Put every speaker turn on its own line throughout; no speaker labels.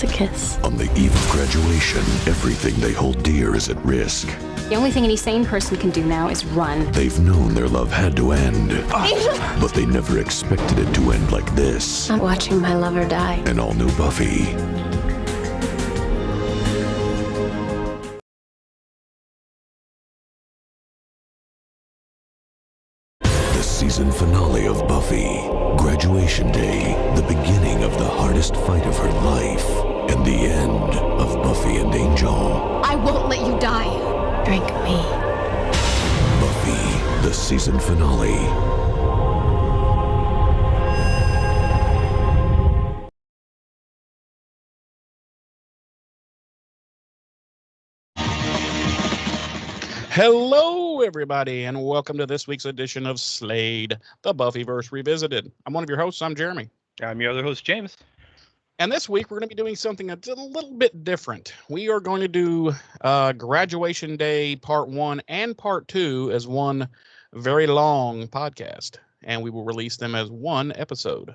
just a kiss.
On the eve of graduation, everything they hold dear is at risk.
The only thing any sane person can do now is run.
They've known their love had to end,
Angel!
but they never expected it to end like this.
I'm watching my lover die.
An all-new Buffy. The season finale of Buffy. Graduation day, the beginning of the hardest fight of her life, and the end of Buffy and Angel.
I won't let you die.
Drink me.
Buffy, the season finale.
Hello, everybody, and welcome to this week's edition of Slade, the Buffyverse Revisited. I'm one of your hosts. I'm Jeremy.
I'm your other host, James.
And this week, we're going to be doing something that's a little bit different. We are going to do Graduation Day Part 1 and Part 2 as one very long podcast, and we will release them as one episode.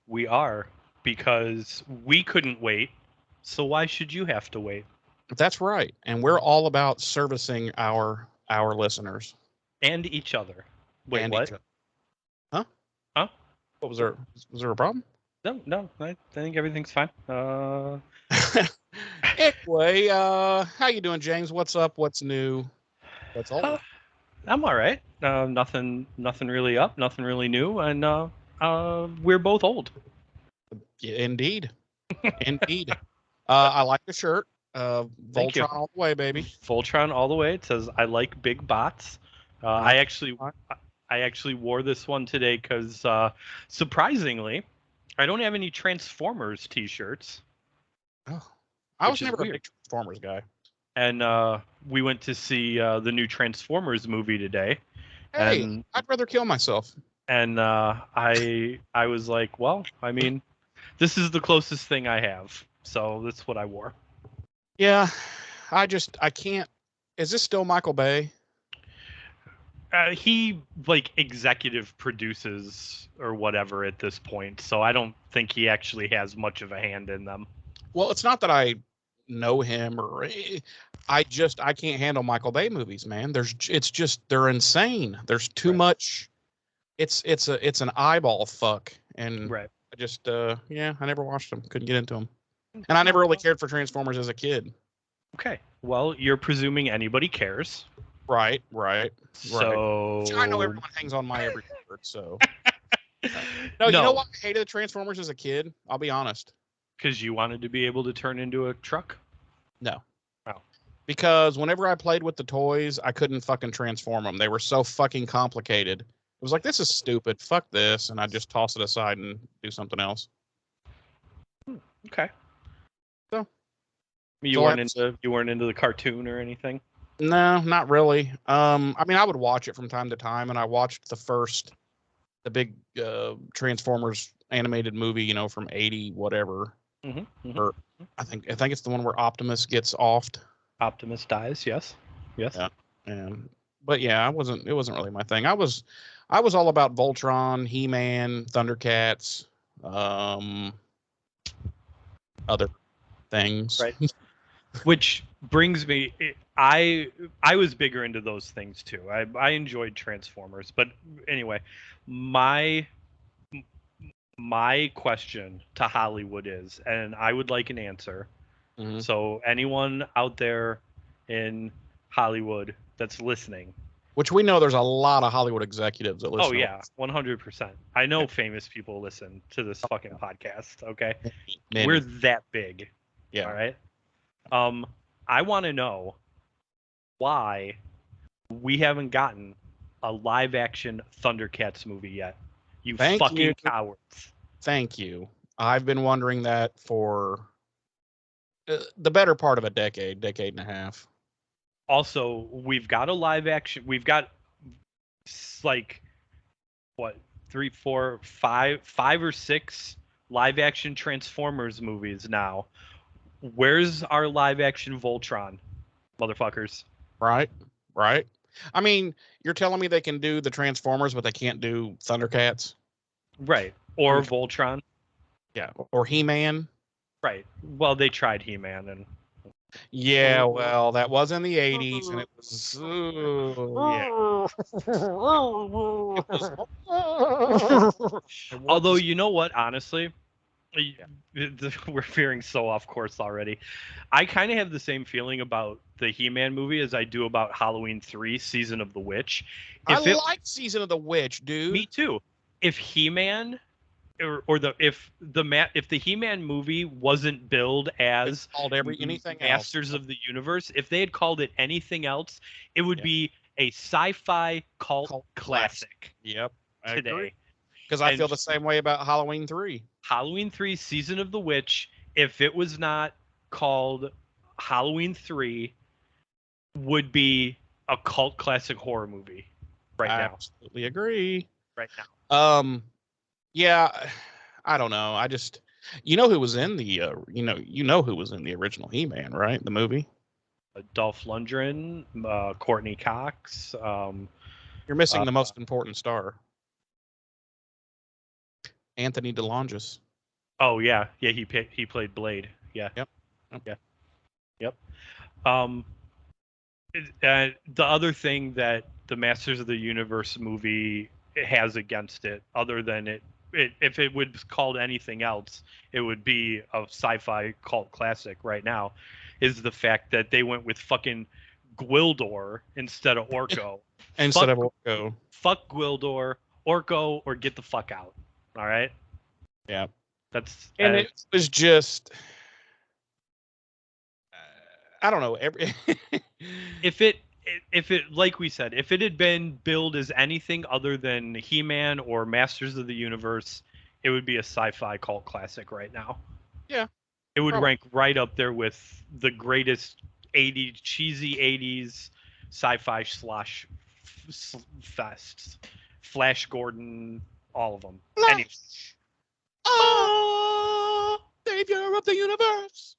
We are, because we couldn't wait, so why should you have to wait?
That's right, and we're all about servicing our listeners.
And each other. Wait,
and
what?
each other. Huh?
Huh?
What was there? Was there a problem?
No, I think everything's fine.
Anyway, how you doing, James? What's up? What's new? What's all?
I'm all right. Nothing really up, nothing really new, and we're both old.
Yeah, indeed. Indeed. I like the shirt.
Thank you.
Voltron all the way, baby.
Voltron all the way. It says, I like big bots. I actually wore this one today because, surprisingly, I don't have any Transformers t-shirts.
Oh, I was never
weird.
a big Transformers guy.
And we went to see the new Transformers movie today.
Hey,
and
I'd rather kill myself.
And I was like, well, I mean, this is the closest thing I have. So that's what I wore.
Yeah, I can't. Is this still Michael Bay?
He executive produces or whatever at this point, so I don't think he actually has much of a hand in them.
Well, it's not that I know him or I can't handle Michael Bay movies, man. They're insane. There's too much. It's an eyeball fuck, and
right.
I just I never watched them. Couldn't get into them, and I never really cared for Transformers as a kid.
Okay, well, you're presuming anybody cares.
Right.
So
I know everyone hangs on my every word, so. No, you know what? I hated the Transformers as a kid. I'll be honest.
Because you wanted to be able to turn into a truck?
No.
Oh.
Because whenever I played with the toys, I couldn't fucking transform them. They were so fucking complicated. It was like, this is stupid. Fuck this. And I just toss it aside and do something else.
Okay.
So.
You weren't into the cartoon or anything?
No, not really. I mean, I would watch it from time to time, and I watched the big Transformers animated movie, from 80 whatever.
Mm-hmm.
Or I think it's the one where Optimus gets offed.
Optimus dies. Yes.
Yeah. But yeah, it wasn't really my thing. I was all about Voltron, He-Man, Thundercats, other things.
Right. Which brings me, I was bigger into those things too. I enjoyed Transformers, but anyway, my question to Hollywood is, and I would like an answer. Mm-hmm. So anyone out there in Hollywood that's listening,
which we know there's a lot of Hollywood executives that listen.
Oh yeah, 100%. I know famous people listen to this fucking podcast. Okay,
Many.
We're that big.
Yeah.
All right. I want to know why we haven't gotten a live action Thundercats movie yet. You fucking cowards.
Thank you. I've been wondering that for the better part of a decade and a half.
Also, we've got a live action. We've got five or six live action Transformers movies now. Where's our live action Voltron, motherfuckers?
Right. I mean, you're telling me they can do the Transformers, but they can't do Thundercats?
Right. Or Voltron.
Yeah. Or He-Man.
Right. Well, they tried He-Man and.
Yeah, well, that was in the 80s, and it was, yeah. It
Although,
was,
you know what, honestly, we're veering so off course already. I kind of have the same feeling about the He-Man movie as I do about Halloween 3 Season of the Witch.
I like Season of the Witch, dude.
Me too. If He-Man if the He-Man movie wasn't billed as
called anything
Masters
else.
of the Universe, if they had called it anything else, it would be a sci-fi cult classic.
Yep, I
today.
agree. Because I feel the same way about Halloween 3.
Halloween 3 Season of the Witch, if it was not called Halloween 3, would be a cult classic horror movie right now.
Absolutely agree.
Right now.
Yeah, I don't know. I just, you know who was in the, who was in the original He-Man, right? The movie.
Dolph Lundgren, Courtney Cox.
You're missing the most important star. Anthony DeLongis.
Oh yeah, he played Blade. Yeah.
Yep.
Yeah. Yep. The other thing that the Masters of the Universe movie has against it, other than if it was called anything else, it would be a sci-fi cult classic right now, is the fact that they went with fucking Gwildor instead of Orko.
Instead of Orko.
Fuck Gwildor, Orko, or get the fuck out. All right.
Yeah.
That's
it was just. I don't know.
If it like we said, if it had been billed as anything other than He-Man or Masters of the Universe, it would be a sci-fi cult classic right now.
Yeah.
It would rank right up there with the greatest cheesy 80s sci-fi slash fests. Flash Gordon, all of them. Anyway.
Oh, savior of the universe.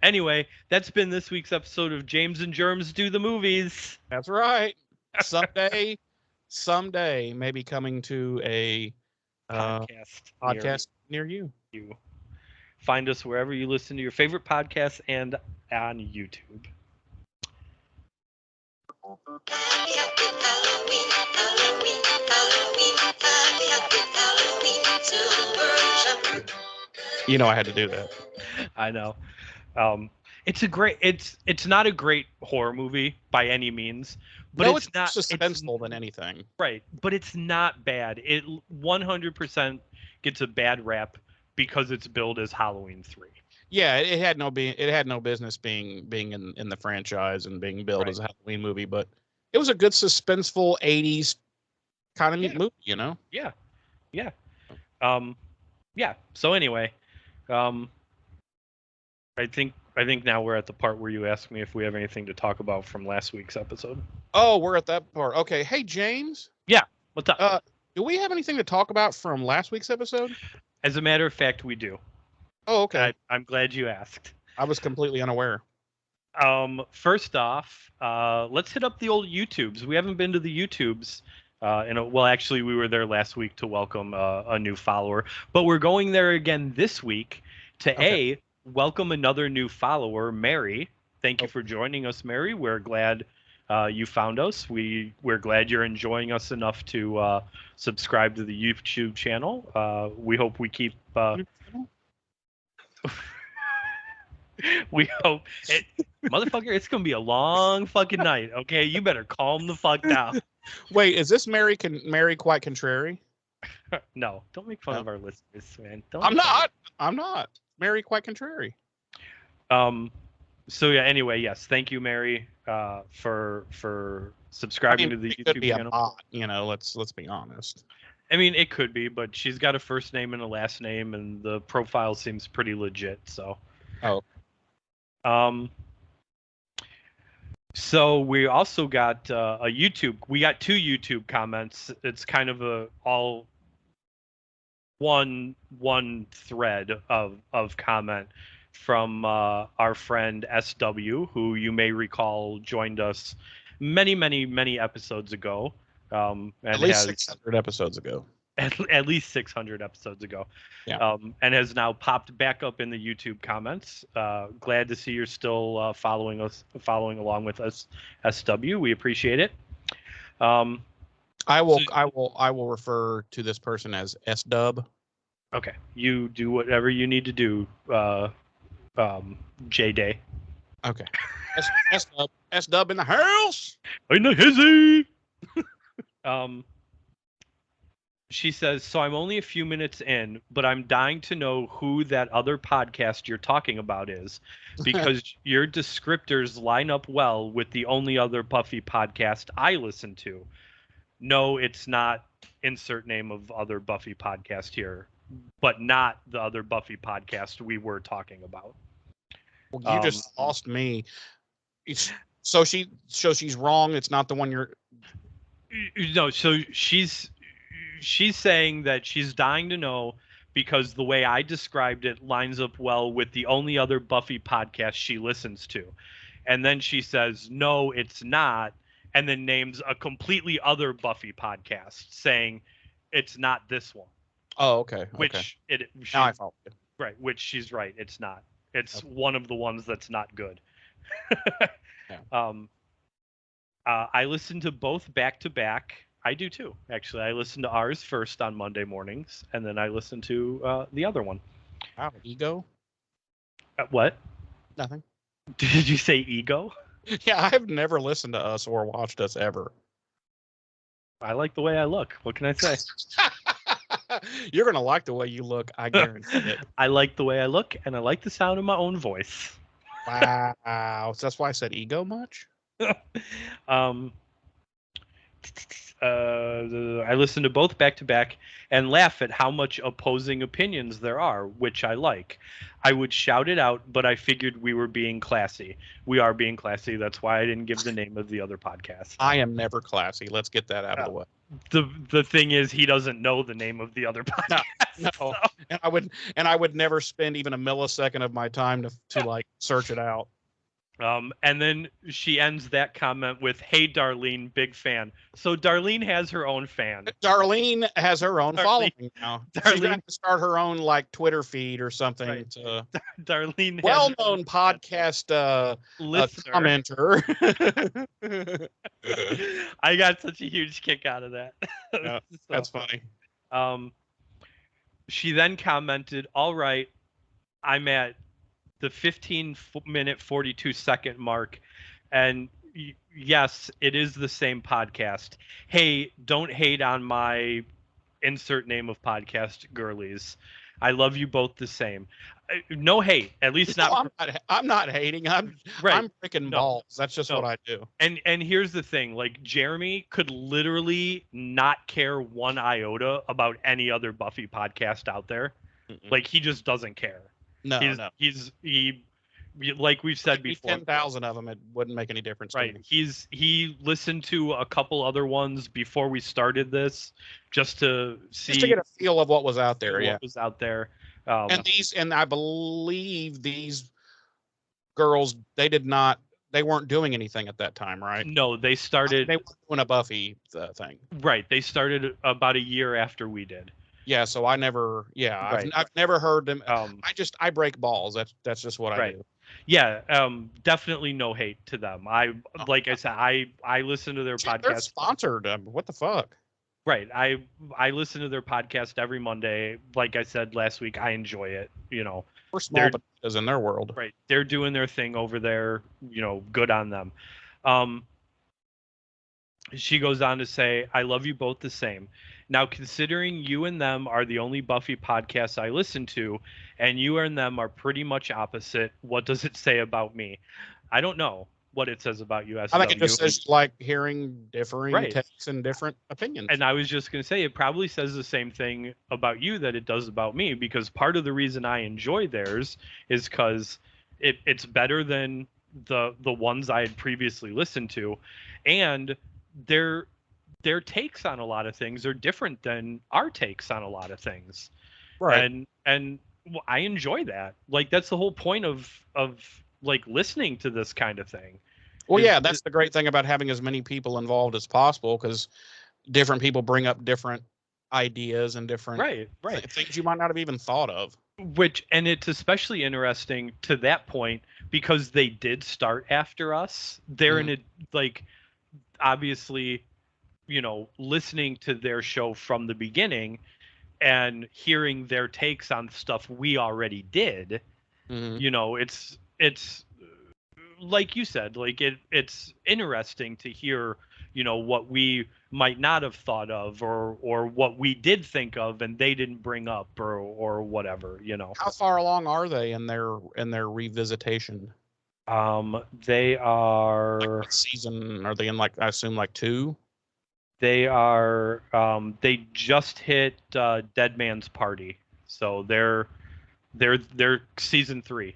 Anyway, that's been this week's episode of James and Germs Do the Movies.
That's right. Someday, maybe coming to a podcast near you.
Find us wherever you listen to your favorite podcasts and on YouTube.
You know I had to do that.
I know. It's not a great horror movie by any means, but
no,
it's not
suspenseful than anything.
Right, but it's not bad. It 100% gets a bad rap because it's billed as Halloween 3.
Yeah, it had no business being in the franchise and being billed as a Halloween movie, but it was a good suspenseful 80s kind of movie, you know?
Yeah. Yeah. Yeah. So anyway, I think now we're at the part where you ask me if we have anything to talk about from last week's episode.
Oh, we're at that part. Okay. Hey, James.
Yeah. What's up?
Do we have anything to talk about from last week's episode?
As a matter of fact, we do.
Oh, okay.
I'm glad you asked.
I was completely unaware.
First off, let's hit up the old YouTubes. We haven't been to the YouTubes. Actually, we were there last week to welcome a new follower, but we're going there again this week to welcome another new follower, Mary. Thank you for joining us, Mary. We're glad you found us. We're glad you're enjoying us enough to subscribe to the YouTube channel. We hope we keep. We hope motherfucker, it's gonna be a long fucking night. Okay, you better calm the fuck down.
Wait, is this Mary quite contrary?
No, don't make fun of our listeners, man.
I'm not. Mary quite contrary.
So yeah, anyway, yes, thank you, Mary, for subscribing to the YouTube channel.
Bot, let's be honest.
I mean, it could be, but she's got a first name and a last name, and the profile seems pretty legit. So.
Oh.
So we also got a YouTube. We got 2 YouTube comments. It's kind of all one thread of comment from our friend SW, who you may recall joined us many episodes ago.
At least 600 episodes ago.
at least 600 episodes ago.
Yeah.
And has now popped back up in the YouTube comments. Glad to see you're still following along with us, SW. We appreciate it.
I will refer to this person as SW.
Okay, you do whatever you need to do, J Day.
Okay. SW in the house.
In the hizzy. She says, so I'm only a few minutes in, but I'm dying to know who that other podcast you're talking about is, because your descriptors line up well with the only other Buffy podcast I listen to. No, it's not insert name of other Buffy podcast here, but not the other Buffy podcast we were talking about.
Well, you just lost me. So she's wrong. It's not the one you're.
No, so she's saying that she's dying to know because the way I described it lines up well with the only other Buffy podcast she listens to. And then she says, no, it's not. And then names a completely other Buffy podcast saying it's not this one.
Oh, okay.
Which
now I follow you.
Right. Which she's right. It's not. It's one of the ones that's not good.
Yeah.
I listen to both back to back. I do too, actually. I listen to ours first on Monday mornings, and then I listen to the other one.
Wow, ego?
What?
Nothing.
Did you say ego?
Yeah, I've never listened to us or watched us ever.
I like the way I look. What can I say?
You're going to like the way you look, I guarantee it.
I like the way I look, and I like the sound of my own voice.
Wow. So that's why I said ego much?
I listen to both back to back and laugh at how much opposing opinions there are, which I like. I would shout it out, but I figured we were being classy. We are being classy. That's why I didn't give the name of the other podcast.
I am never classy. Let's get that out of the way.
The thing is, he doesn't know the name of the other podcast.
No.
So.
And I would never spend even a millisecond of my time to like search it out.
And then she ends that comment with, "Hey, Darlene, big fan." So Darlene has her own fan.
Darlene has her own following now.
Darlene,
she's going to start her own like Twitter feed or something.
Right.
To
Darlene,
well-known podcast commenter.
I got such a huge kick out of that.
Yeah, so, that's funny.
She then commented, "All right, I'm at the 15-minute 42-second mark, and yes, it is the same podcast. Hey, don't hate on my insert name of podcast, girlies. I love you both the same." No hate, at least not.
I'm not hating. I'm freaking balls. That's just what I do.
And here's the thing: like, Jeremy could literally not care one iota about any other Buffy podcast out there. Mm-mm. Like, he just doesn't care.
No,
he like we've said before,
10,000 of them, it wouldn't make any difference.
Right.
To me.
He listened to a couple other ones before we started this, just to
get a feel of what was out there.
What was out there.
And I believe these girls, they weren't doing anything at that time, right?
No, they started.
They were doing a Buffy thing.
Right. They started about a year after we did.
Yeah, so I never, I've never heard them. I break balls. That's just what I do.
Yeah, definitely no hate to them. I said, I listen to their podcast.
They're sponsored. What the fuck?
Right. I listen to their podcast every Monday. Like I said last week, I enjoy it. You know,
we're small potatoes in their world.
Right. They're doing their thing over there. You know, good on them. She goes on to say, "I love you both the same. Now, considering you and them are the only Buffy podcasts I listen to, and you and them are pretty much opposite, what does it say about me?" I don't know what it says about you.
I think it just says like hearing differing takes and different opinions.
And I was just going to say, it probably says the same thing about you that it does about me, because part of the reason I enjoy theirs is because it's better than the ones I had previously listened to, and their takes on a lot of things are different than our takes on a lot of things.
Right.
And I enjoy that. Like, that's the whole point of like listening to this kind of thing.
Well, yeah, that's the great thing about having as many people involved as possible, because different people bring up different ideas and different
right.
things you might not have even thought of.
And it's especially interesting to that point because they did start after us. They're in a, like, obviously, listening to their show from the beginning and hearing their takes on stuff we already did. It's like you said, like it's interesting to hear, what we might not have thought of or what we did think of and they didn't bring up or whatever.
How far along are they in their revisitation?
They are,
like, what season are they in? Like, I assume like 2.
they are they just hit Dead Man's Party, so they're season 3.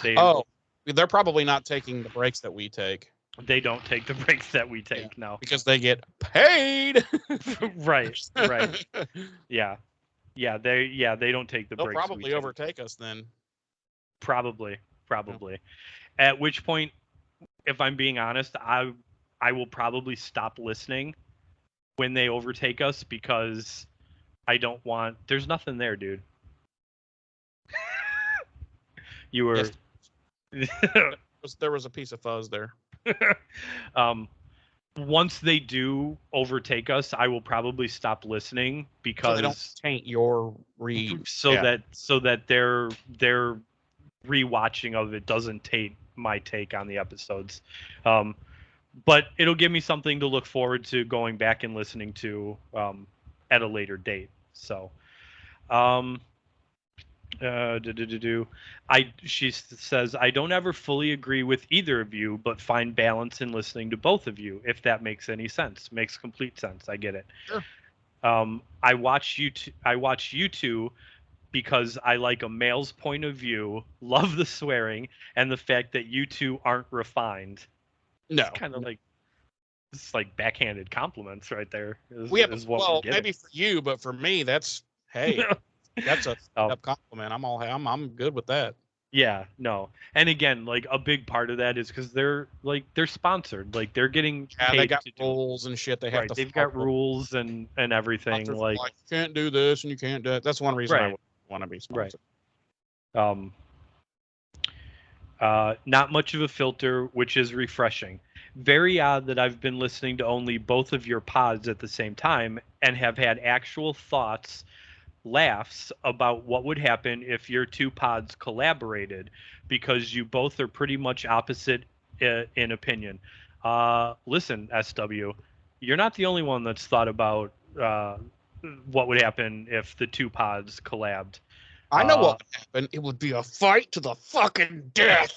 They're probably not taking the breaks that we take.
They don't take the breaks that we take, no.
Because they get paid.
right. Yeah, they don't take the
They'll
breaks.
They'll probably overtake us then.
Probably. At which point, if I'm being honest, I will probably stop listening when they overtake us because I don't want. There's nothing there, dude. You were.
Yes. There was a piece of fuzz there.
Once they do overtake us, I will probably stop listening because
so they don't taint your read.
So that their rewatching of it doesn't taint my take on the episodes. But it'll give me something to look forward to going back and listening to at a later date. So, she says, I don't ever fully agree with either of you, but find balance in listening to both of you, if that makes any sense. Makes complete sense. I get it.
Sure.
I watch you two because I like a male's point of view, love the swearing, and the fact that you two aren't refined.
No.
It's kind of like, it's like backhanded compliments right there.
Maybe for you, but for me, that's, hey, that's a compliment. I'm good with that.
Yeah, no. And again, like a big part of that is because they're sponsored. Like they're getting paid.
They got rules and shit. They have to.
They've got rules and everything. Like
you can't do this and you can't do that. That's one reason I would want to be sponsored.
Not much of a filter, which is refreshing. Very odd that I've been listening to only both of your pods at the same time and have had actual thoughts, laughs about what would happen if your two pods collaborated, because you both are pretty much opposite in opinion. Listen, SW, you're not the only one that's thought about what would happen if the two pods collabed.
I know what would happen. It would be a fight to the fucking death.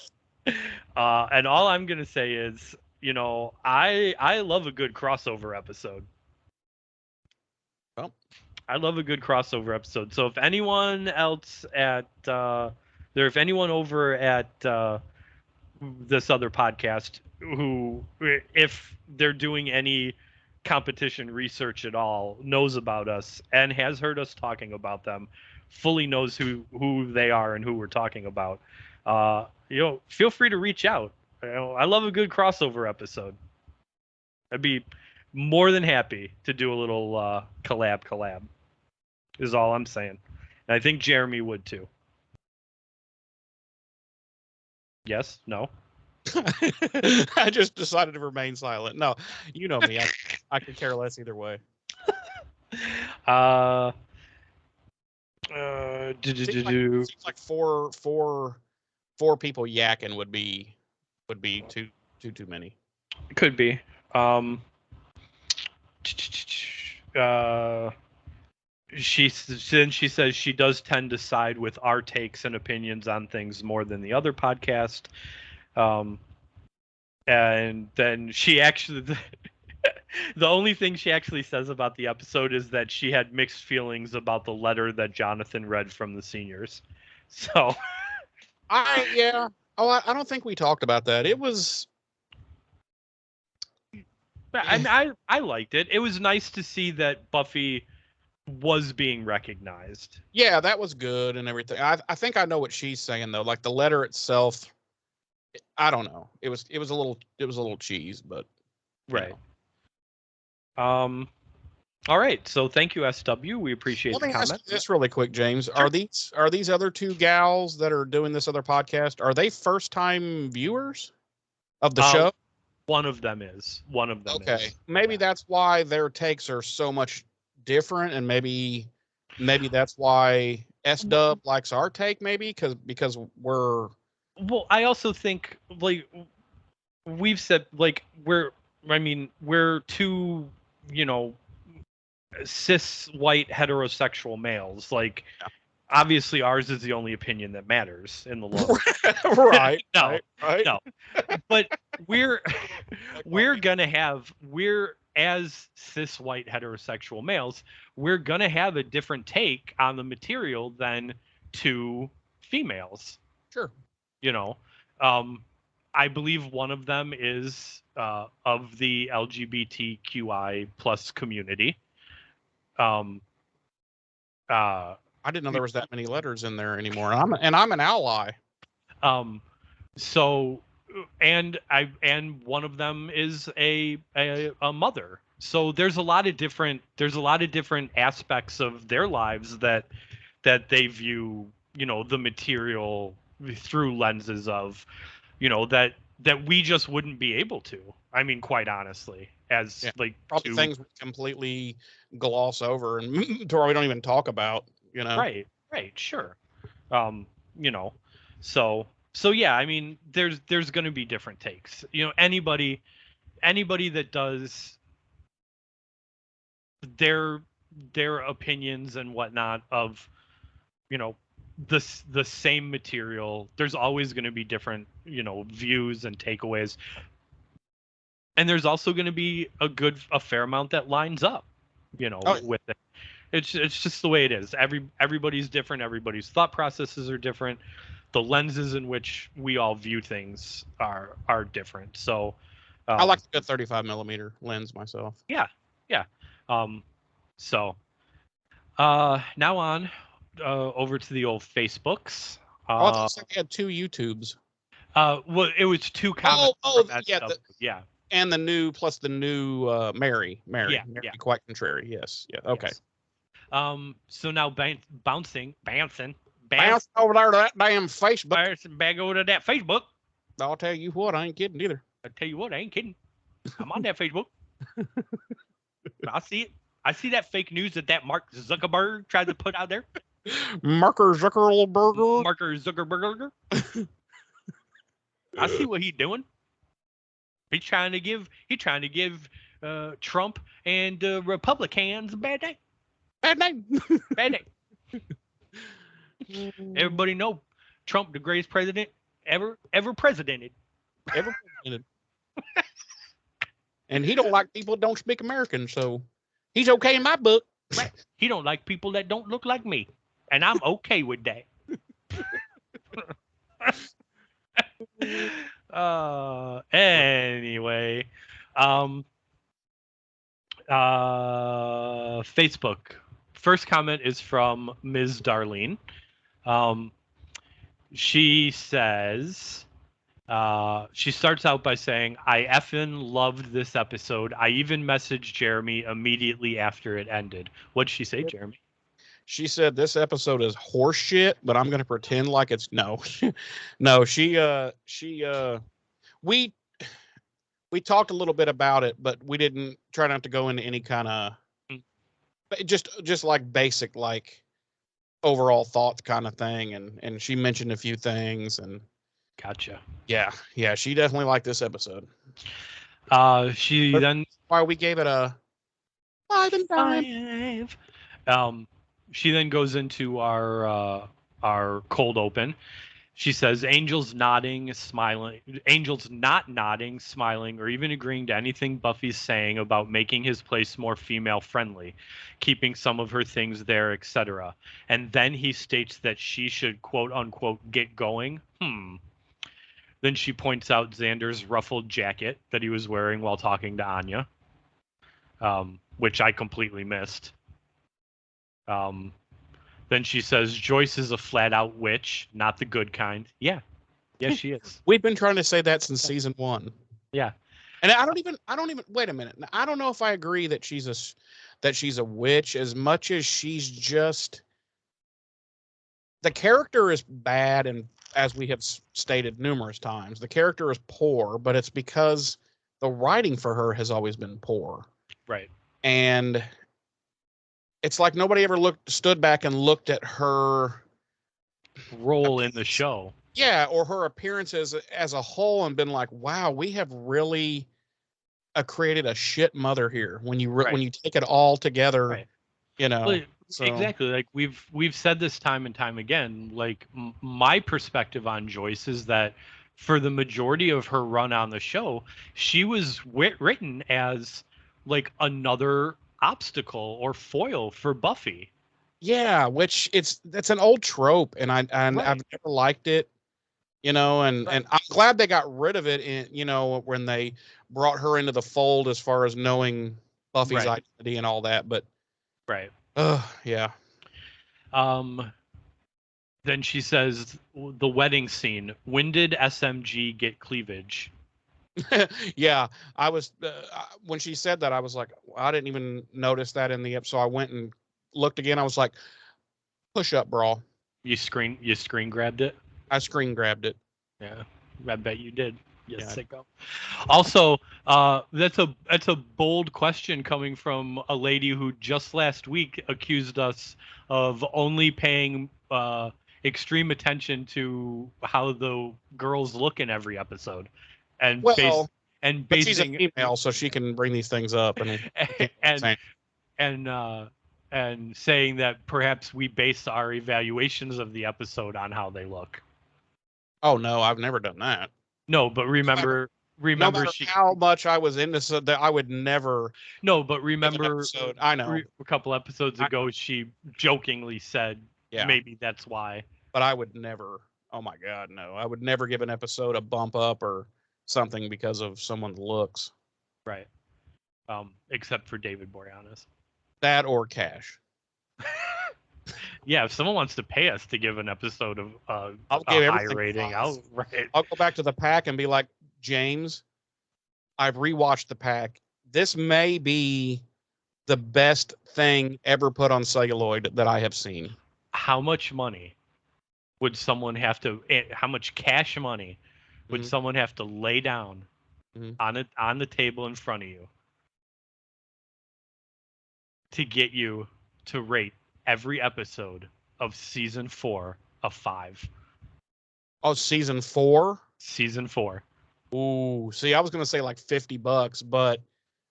And all I'm gonna say is, I love a good crossover episode.
Well,
I love a good crossover episode. So if anyone else if anyone over at this other podcast who, if they're doing any competition research at all, knows about us and has heard us talking about them, fully knows who they are and who we're talking about, feel free to reach out. I love a good crossover episode. I'd be more than happy to do a little collab is all I'm saying. And I think Jeremy would too. Yes? No?
I just decided to remain silent. No, you know me. I could care less either way. Seems like four people yakking would be too many.
Could be. She says she does tend to side with our takes and opinions on things more than the other podcast. And then she actually, the only thing she actually says about the episode is that she had mixed feelings about the letter that Jonathan read from the seniors. So,
I don't think we talked about that. It was.
I liked it. It was nice to see that Buffy was being recognized.
Yeah, that was good and everything. I think I know what she's saying though. Like the letter itself, I don't know. It was a little cheese, but
right. All right. So thank you, SW. We appreciate
Let
the
me ask
comment.
you this really quick, James.
Sure.
Are these other two gals that are doing this other podcast? Are they first time viewers of the show?
One of them is. One of them
Okay,
is.
maybe
Yeah.
that's why their takes are so much different, and maybe that's why S-Dub likes our take. Maybe because we're
Well, I also think like we've said, like we're two, you know, cis white heterosexual males. Like obviously ours is the only opinion that matters in the long run.
right,
No,
right.
no. But we're we're as cis white heterosexual males, we're gonna have a different take on the material than two females.
Sure.
You know, I believe one of them is of the LGBTQI plus community. Um,
I didn't know there was that many letters in there anymore. And I'm an ally.
So, and one of them is a mother. So there's a lot of different aspects of their lives that they view, you know, the material through lenses of, you know, that we just wouldn't be able to. I mean, quite honestly, as like
probably things we completely gloss over and to where we don't even talk about, you know.
Right, sure. You know, so yeah, I mean, there's going to be different takes. You know, anybody that does their opinions and whatnot of, you know, the same material, there's always going to be different, you know, views and takeaways, and there's also going to be a fair amount that lines up, you know, with it. It's just the way it is. Everybody's different. Everybody's thought processes are different. The lenses in which we all view things are different. So
I like a good 35 millimeter lens myself.
Yeah. So now on over to the old Facebooks.
I thought we had two YouTubes.
Well, it was two comments.
Yeah. And the new Mary, quite contrary. Yes. Yeah. Okay.
Yes. So now bouncing
over there to that damn Facebook.
Back over to that Facebook.
I'll tell you what, I ain't kidding either.
I'm on that Facebook. I see it. I see that fake news that Mark Zuckerberg tried to put out there.
Marker Zuckerberg.
I see what he's doing. He's trying to give Trump and Republicans a bad day. Bad day. Everybody know Trump, the greatest president ever presidented.
And he don't like people that don't speak American, so he's okay in my book.
Right. He don't like people that don't look like me, and I'm okay with that. Anyway, Facebook. First comment is from Ms. Darlene. She says, she starts out by saying, I effing loved this episode. I even messaged Jeremy immediately after it ended. What'd she say, Jeremy?
She said this episode is horseshit, but I'm going to pretend like it's no. No, we talked a little bit about it, but we didn't try not to go into any kind of just like basic, like overall thoughts kind of thing. And she mentioned a few things and
gotcha.
Yeah. She definitely liked this episode.
Then
why we gave it a 5 and
5. She then goes into our cold open. She says, Angel's not nodding, smiling, or even agreeing to anything Buffy's saying about making his place more female friendly, keeping some of her things there, etc. And then he states that she should quote unquote get going. Then she points out Xander's ruffled jacket that he was wearing while talking to Anya, which I completely missed. Then she says Joyce is a flat-out witch, not the good kind. Yeah, she is.
We've been trying to say that since season 1.
Yeah,
And I don't even wait a minute. I don't know if I agree that she's a witch as much as she's just the character is bad, and as we have stated numerous times, the character is poor, but it's because the writing for her has always been poor.
Right.
And it's like nobody ever stood back and looked at her
role in the show.
Yeah, or her appearance as a whole and been like, wow, we have really created a shit mother here when you when you take it all together,
right.
you know.
Well,
so.
Exactly. Like we've said this time and time again. Like my perspective on Joyce is that for the majority of her run on the show, she was written as like another obstacle or foil for Buffy.
Yeah, which that's an old trope, and I've never liked it, you know, and I'm glad they got rid of it in, you know, when they brought her into the fold as far as knowing Buffy's identity and all that, but yeah.
Then she says the wedding scene. When did SMG get cleavage?
Yeah, I was when she said that, I was like, I didn't even notice that in the episode. I went and looked again. I was like, push up brawl.
You screen grabbed it?
I screen grabbed it.
Yeah, I bet you did. Yes, sicko. Also, that's a bold question coming from a lady who just last week accused us of only paying extreme attention to how the girls look in every episode, and
she's a female, so she can bring these things up
and saying that perhaps we base our evaluations of the episode on how they look.
Oh no, I've never done that.
No, but remember,
no matter how much I was into so that I would never.
No, but remember,
I know
a couple episodes ago she jokingly said, maybe that's why.
But I would never. Oh my God, no! I would never give an episode a bump up or something because of someone's looks.
Right. Except for David Boreanaz.
That or cash.
Yeah, if someone wants to pay us to give an episode of
I'll give
a high rating, I'll
go back to the pack and be like, James, I've rewatched the pack. This may be the best thing ever put on celluloid that I have seen.
How much money would someone have to? How much cash money would someone have to lay down on the table in front of you to get you to rate every episode of season 4 a 5?
Oh, season 4?
Season 4.
Ooh, see, I was gonna say like $50, but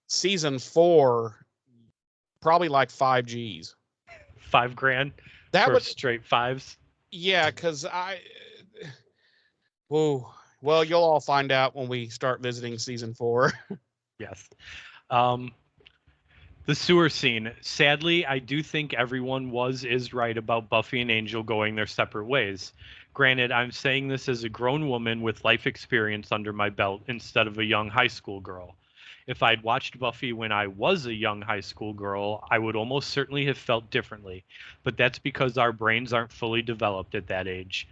season 4, probably like 5 G's.
$5,000.
That
for
was
straight 5s. Yeah,
because well, you'll all find out when we start visiting season 4.
Yes. The sewer scene. Sadly, I do think everyone is right about Buffy and Angel going their separate ways. Granted, I'm saying this as a grown woman with life experience under my belt instead of a young high school girl. If I'd watched Buffy when I was a young high school girl, I would almost certainly have felt differently. But that's because our brains aren't fully developed at that age.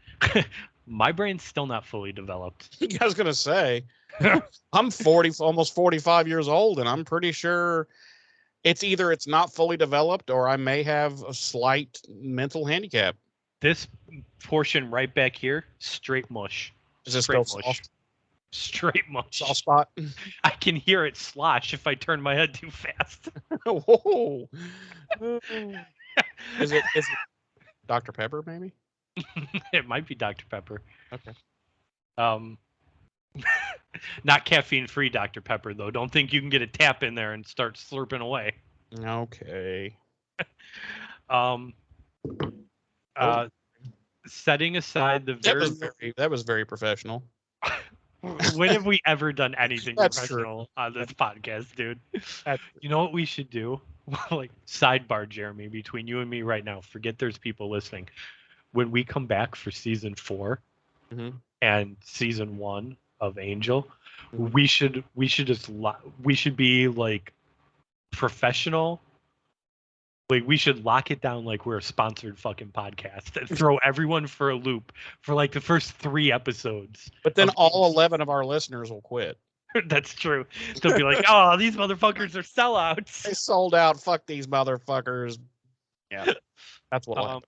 My brain's still not fully developed.
I was going to say, I'm 40, almost 45 years old, and I'm pretty sure it's either it's not fully developed or I may have a slight mental handicap.
This portion right back here, straight mush.
Is this still soft?
Straight mush.
Soft spot?
I can hear it slosh if I turn my head too fast.
Whoa. Is it Dr. Pepper, maybe?
It might be Dr. Pepper.
Okay.
Not caffeine-free Dr. Pepper, though. Don't think you can get a tap in there and start slurping away.
Okay.
Setting aside the
that was very professional.
When have we ever done anything professional on this podcast, dude?
That's
you know what we should do? Like, sidebar, Jeremy, between you and me right now. Forget there's people listening. When we come back for season 4 and season 1 of Angel, we should be like professional. Like, we should lock it down like we're a sponsored fucking podcast and throw everyone for a loop for like the first 3 episodes.
But then all 11 of our listeners will quit.
That's true. They'll be like, "Oh, these motherfuckers are sellouts."
They sold out. Fuck these motherfuckers. Yeah, that's what'll happen.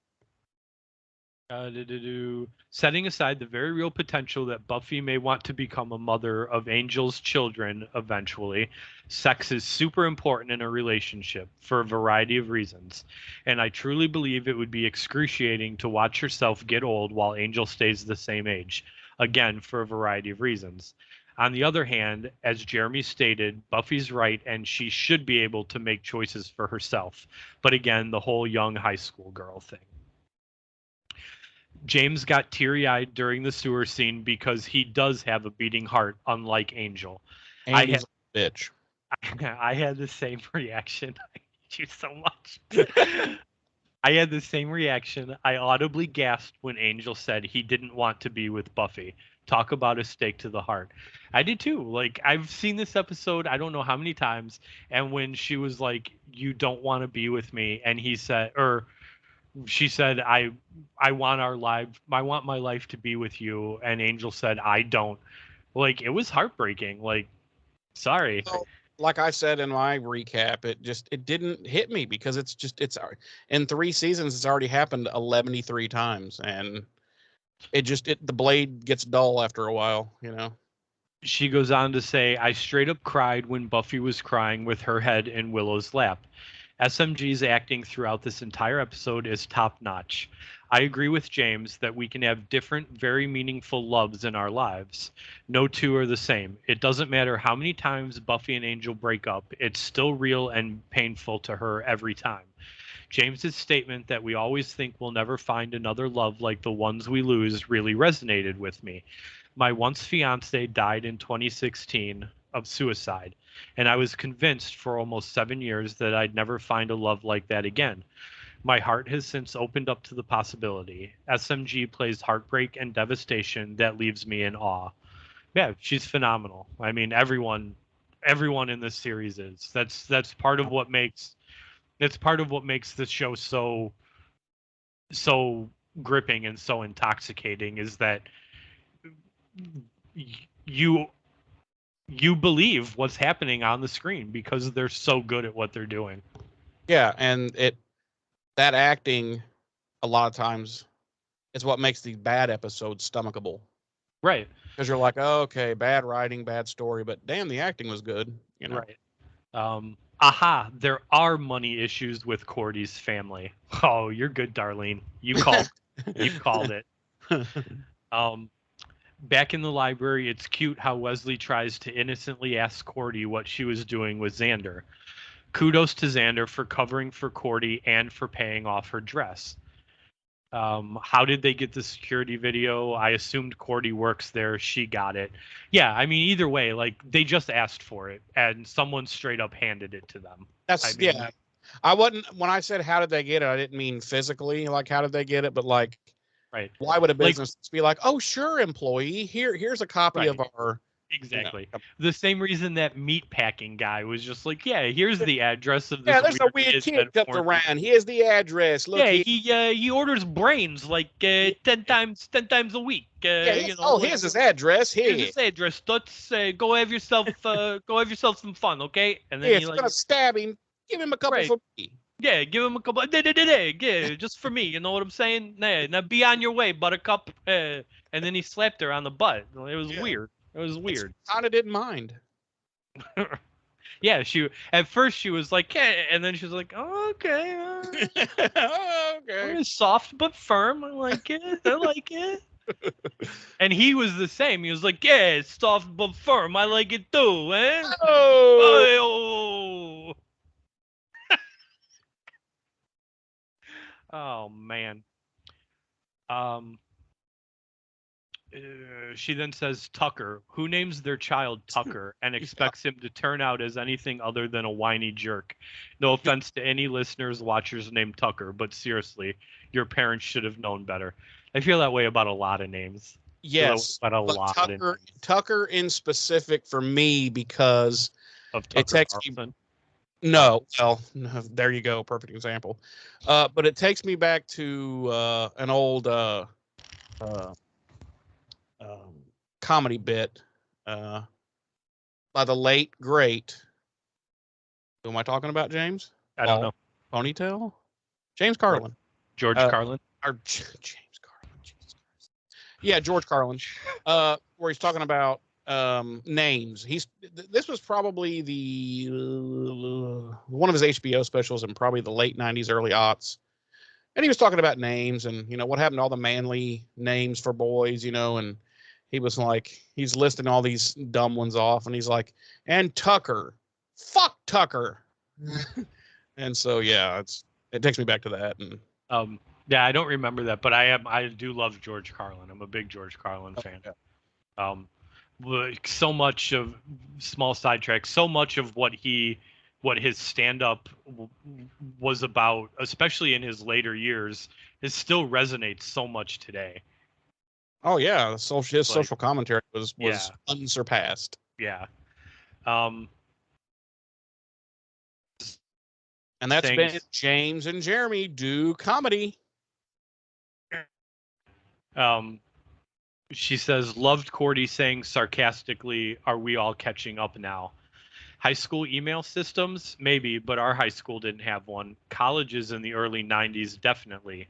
Setting aside the very real potential that Buffy may want to become a mother of Angel's children eventually, sex is super important in a relationship for a variety of reasons. And I truly believe it would be excruciating to watch herself get old while Angel stays the same age. Again, for a variety of reasons. On the other hand, as Jeremy stated, Buffy's right and she should be able to make choices for herself. But again, the whole young high school girl thing. James got teary-eyed during the sewer scene because he does have a beating heart, unlike Angel.
And he's a bitch.
I had the same reaction. I hate you so much. I had the same reaction. I audibly gasped when Angel said he didn't want to be with Buffy. Talk about a stake to the heart. I did too. Like, I've seen this episode, I don't know how many times, and when she was like, "You don't want to be with me," and he said, or she said, I want my life to be with you, and Angel said, "I don't." Like, it was heartbreaking. Like, sorry.
Well, like I said in my recap, it didn't hit me because it's in 3 seasons it's already happened 113 times, and the blade gets dull after a while, you know.
She goes on to say, "I straight up cried when Buffy was crying with her head in Willow's lap. SMG's acting throughout this entire episode is top notch. I agree with James that we can have different, very meaningful loves in our lives. No two are the same. It doesn't matter how many times Buffy and Angel break up, it's still real and painful to her every time. James's statement that we always think we'll never find another love like the ones we lose really resonated with me. My once fiance died in 2016 of suicide, and I was convinced for almost 7 years that I'd never find a love like that again. My heart has since opened up to the possibility. SMG plays heartbreak and devastation that leaves me in awe." Yeah, she's phenomenal. I mean, everyone in this series is. That's part of what makes this show so gripping and so intoxicating, is that you believe what's happening on the screen because they're so good at what they're doing.
Yeah, and that acting a lot of times is what makes the bad episodes stomachable.
Right.
Because you're like, oh, okay, bad writing, bad story, but damn, the acting was good, you know.
Right. There are money issues with Cordy's family. Oh, you're good, Darlene. You called it. Back in the library, it's cute how Wesley tries to innocently ask Cordy what she was doing with Xander. Kudos to Xander for covering for Cordy and for paying off her dress. How did they get the security video? I assumed Cordy works there. She got it. Yeah, I mean, either way, like, they just asked for it, and someone straight up handed it to them.
Yeah. I wasn't, when I said how did they get it, I didn't mean physically, like how did they get it, but like,
right.
Why would a business be like, oh sure, employee, here's a copy of our.
Exactly. The same reason that meat packing guy was just like, yeah, here's the address of this.
Yeah, there's a weird kid comes around. Here's the address. Look,
he orders brains like 10 times a week.
Here's his address.
Here's his address. Let's go have yourself some fun, okay? And then
if you're gonna stab him, give him a couple for me.
Yeah, give him a couple. Yeah, just for me. You know what I'm saying? Nah, now be on your way, Buttercup. And then he slapped her on the butt. It was weird. It was weird.
Kind of didn't mind.
Yeah, at first she was like, "Yeah," and then she was like, "Oh, okay, okay." Soft but firm. I like it. And he was the same. He was like, "Yeah, it's soft but firm. I like it too, eh?" Oh. Oh man. She then says, "Tucker, who names their child Tucker and expects him to turn out as anything other than a whiny jerk? No offense to any listeners, watchers named Tucker, but seriously, your parents should have known better." I feel that way about a lot of names.
Yes,
but
Tucker in specific for me because
of Tucker
it takes
Carlson.
me. No, well, there you go, perfect example. But it takes me back to an old comedy bit by the late great. Who am I talking about, James?
I don't know.
Ponytail? James Carlin.
George Carlin?
Or James Carlin. Jesus Christ. Yeah, George Carlin. Where he's talking about names. This was probably the one of his HBO specials in probably the late 90s, early aughts. And he was talking about names and, what happened to all the manly names for boys, and he was like, he's listing all these dumb ones off, and he's like, and Tucker. Fuck Tucker. And so, yeah, it takes me back to that. And
yeah, I don't remember that, but I do love George Carlin. I'm a big George Carlin fan. Yeah. So much of small sidetrack, so much of what his stand-up was about, especially in his later years, it still resonates so much today.
Oh yeah, his social commentary was unsurpassed.
Yeah.
And that's been James and Jeremy do comedy.
She says, loved Cordy saying sarcastically, "Are we all catching up now?" High school email systems, maybe, but our high school didn't have one. Colleges in the early 90s, definitely.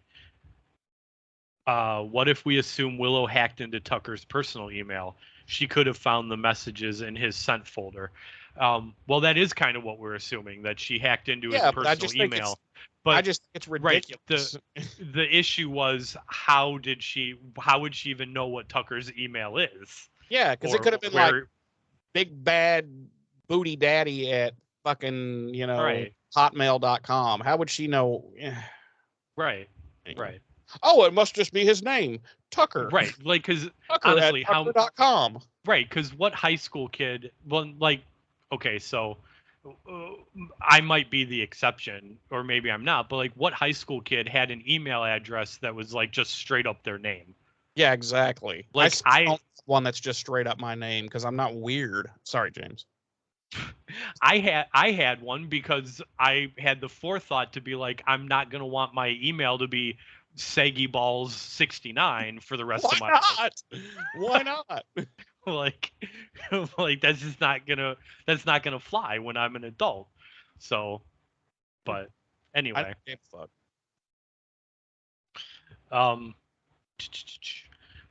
What if we assume Willow hacked into Tucker's personal email? She could have found the messages in his sent folder. Well, that is kind of what we're assuming, that she hacked into his personal email. But
I just think it's ridiculous.
Right, the issue was how would she even know what Tucker's email is?
Yeah, because it could have been like big bad booty daddy at fucking, hotmail.com. How would she know?
Right.
Oh, it must just be his name, Tucker.
Right, like, because
honestly, Tucker.com.
Right, because what high school kid? Well, like, okay, so I might be the exception, or maybe I'm not, but like, what high school kid had an email address that was like just straight up their name?
Yeah, exactly.
Like,
I don't have one that's just straight up my name because I'm not weird. Sorry, James.
I had one because I had the forethought to be like, I'm not gonna want my email to be Saggy Balls 69 for the rest of my life.
Why not?
like that's just not gonna fly when I'm an adult. So, but anyway.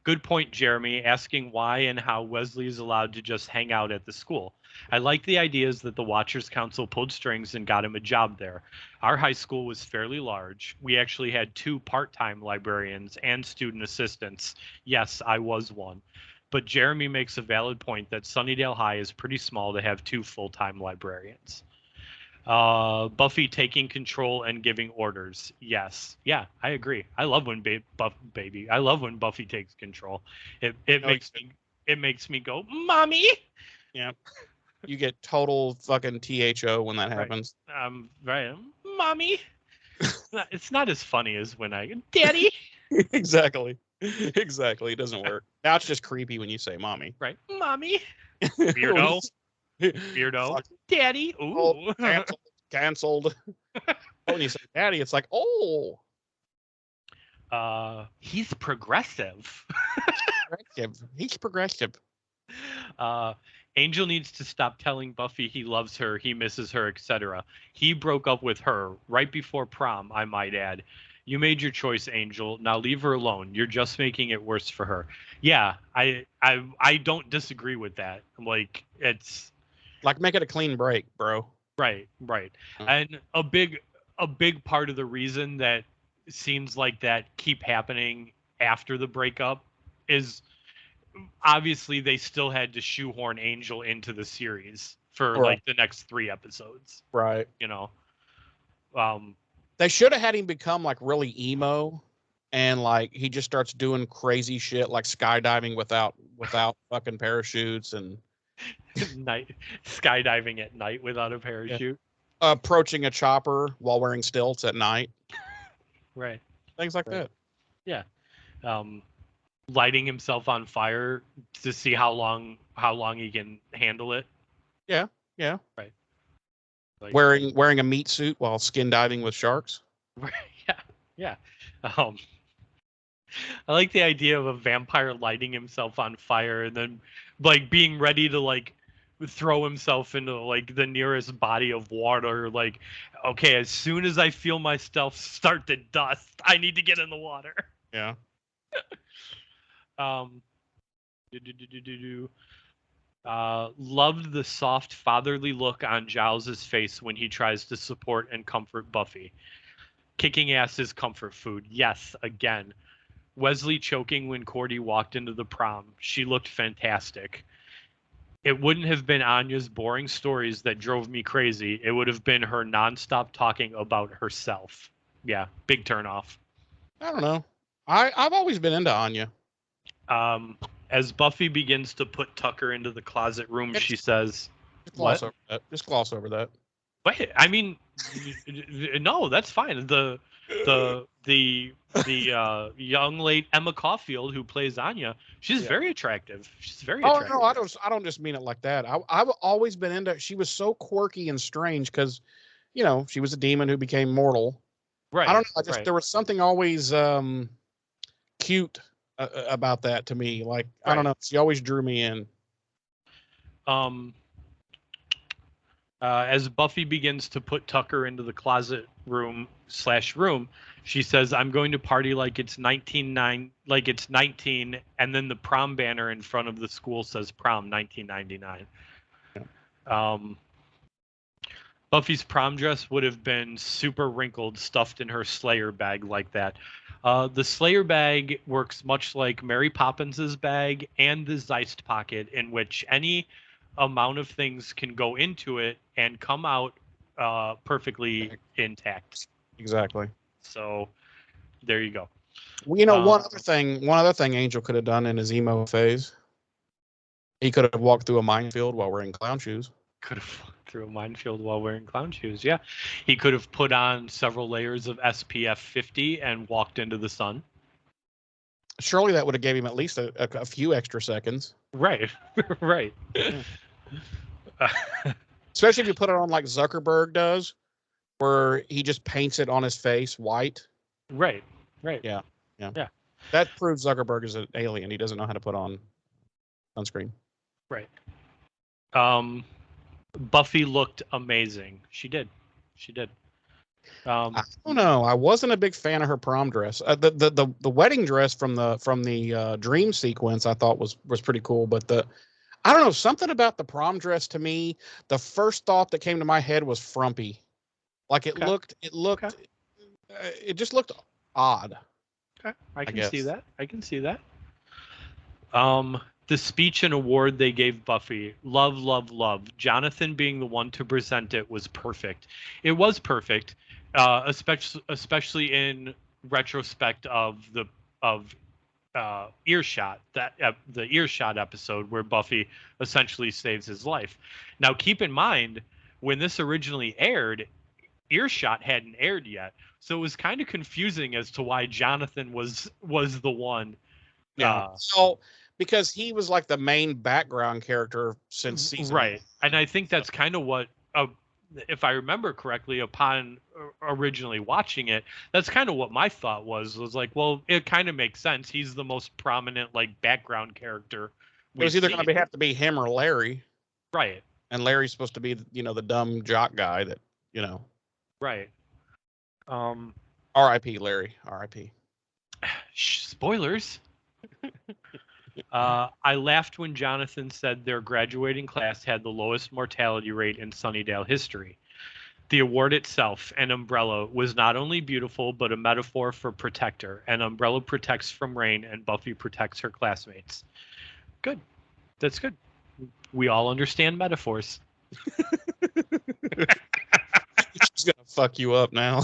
Good point, Jeremy, asking why and how Wesley is allowed to just hang out at the school. I like the ideas that the Watchers Council pulled strings and got him a job there. Our high school was fairly large. We actually had 2 part-time librarians and student assistants. Yes, I was one. But Jeremy makes a valid point that Sunnydale High is pretty small to have 2 full-time librarians. Buffy taking control and giving orders. Yes. Yeah, I agree. I love when I love when Buffy takes control. It makes me go, "Mommy."
Yeah. You get total fucking THO when that happens.
Right. "Mommy." It's not as funny as when I go, "Daddy."
Exactly. It doesn't work. Now it's just creepy when you say mommy.
Right. "Mommy." Weirdo. "Daddy." Ooh.
Oh, canceled. When you say daddy, it's like, oh.
He's progressive.
He's progressive.
Angel needs to stop telling Buffy he loves her, he misses her, etc. He broke up with her right before prom, I might add. You made your choice, Angel. Now leave her alone. You're just making it worse for her. Yeah, I don't disagree with that. Like, it's
like, make it a clean break, bro.
Right. And a big part of the reason that scenes like that keep happening after the breakup is obviously they still had to shoehorn Angel into the series for like the next 3 episodes.
Right. They should have had him become like really emo, and like he just starts doing crazy shit like skydiving without fucking parachutes and
skydiving at night without a parachute.
Yeah. Approaching a chopper while wearing stilts at night.
Right.
Things like that.
Yeah. Lighting himself on fire to see how long he can handle it.
Yeah.
Right. Like,
wearing a meat suit while skin diving with sharks.
Right. Yeah. I like the idea of a vampire lighting himself on fire and then like being ready to like throw himself into like the nearest body of water. Like, okay, as soon as I feel myself start to dust, I need to get in the water.
Yeah.
Um, loved the soft fatherly look on Giles's face when he tries to support and comfort Buffy. Kicking ass is comfort food. Yes, again. Wesley choking when Cordy walked into the prom. She looked fantastic. It wouldn't have been Anya's boring stories that drove me crazy. It would have been her nonstop talking about herself. Yeah, big turnoff.
I don't know. I've always been into Anya.
As Buffy begins to put Tucker into the closet room, she says,
Just gloss over that.
Wait, I mean, no, that's fine. The young late Emma Caulfield who plays Anya, she's very attractive. She's very attractive.
No, I don't just mean it like that. I've always been into. She was so quirky and strange because, she was a demon who became mortal.
Right.
I don't know. There was something always cute about that to me. Like I don't know. She always drew me in.
As Buffy begins to put Tucker into the closet room, she says, "I'm going to party like it's 19, and then the prom banner in front of the school says prom 1999. Buffy's prom dress would have been super wrinkled, stuffed in her Slayer bag like that. The Slayer bag works much like Mary Poppins's bag and the Zeist pocket, in which any amount of things can go into it and come out perfectly intact.
Exactly.
So there you go.
Well, one other thing Angel could have done in his emo phase. He could have walked through a minefield while wearing clown shoes.
Could have walked through a minefield while wearing clown shoes. Yeah. He could have put on several layers of SPF 50 and walked into the sun.
Surely that would have gave him at least a few extra seconds.
Right. Right.
Especially if you put it on like Zuckerberg does, where he just paints it on his face white.
Right.
Yeah. That proves Zuckerberg is an alien. He doesn't know how to put on sunscreen.
Right. Buffy looked amazing. She did.
I don't know. I wasn't a big fan of her prom dress. The wedding dress from the dream sequence I thought was pretty cool, but I don't know, something about the prom dress to me, the first thought that came to my head was frumpy. Like it just looked odd.
Okay. I can see that. The speech and award they gave Buffy, love. Jonathan being the one to present it was perfect. It was perfect, especially in retrospect of Earshot, the Earshot episode where Buffy essentially saves his life. Now, keep in mind, when this originally aired, Earshot hadn't aired yet, so it was kind of confusing as to why Jonathan was the one.
Yeah. So because he was like the main background character since season
right, and I think that's kind of what, if I remember correctly, upon originally watching it, that's kind of what my thought was like, well, it kind of makes sense. He's the most prominent like background character.
It was either going to have to be him or Larry,
right?
And Larry's supposed to be the dumb jock guy that
right.
R.I.P. Larry. R.I.P.
Spoilers. I laughed when Jonathan said their graduating class had the lowest mortality rate in Sunnydale history. The award itself, an umbrella, was not only beautiful, but a metaphor for protector. An umbrella protects from rain, and Buffy protects her classmates. Good. That's good. We all understand metaphors.
She's going to fuck you up now.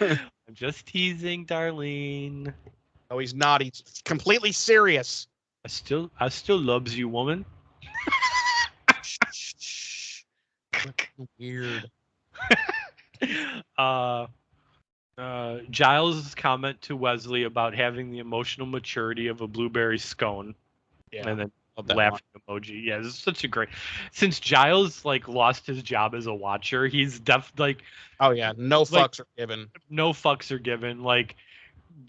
I'm just teasing, Darlene.
No, he's not. He's completely serious.
I still loves you, woman.
Weird.
Giles' comment to Wesley about having the emotional maturity of a blueberry scone.
Yeah.
And then laughing emoji. Yeah, this is such a great. Since Giles lost his job as a watcher, he's oh yeah, no fucks are given. No fucks are given.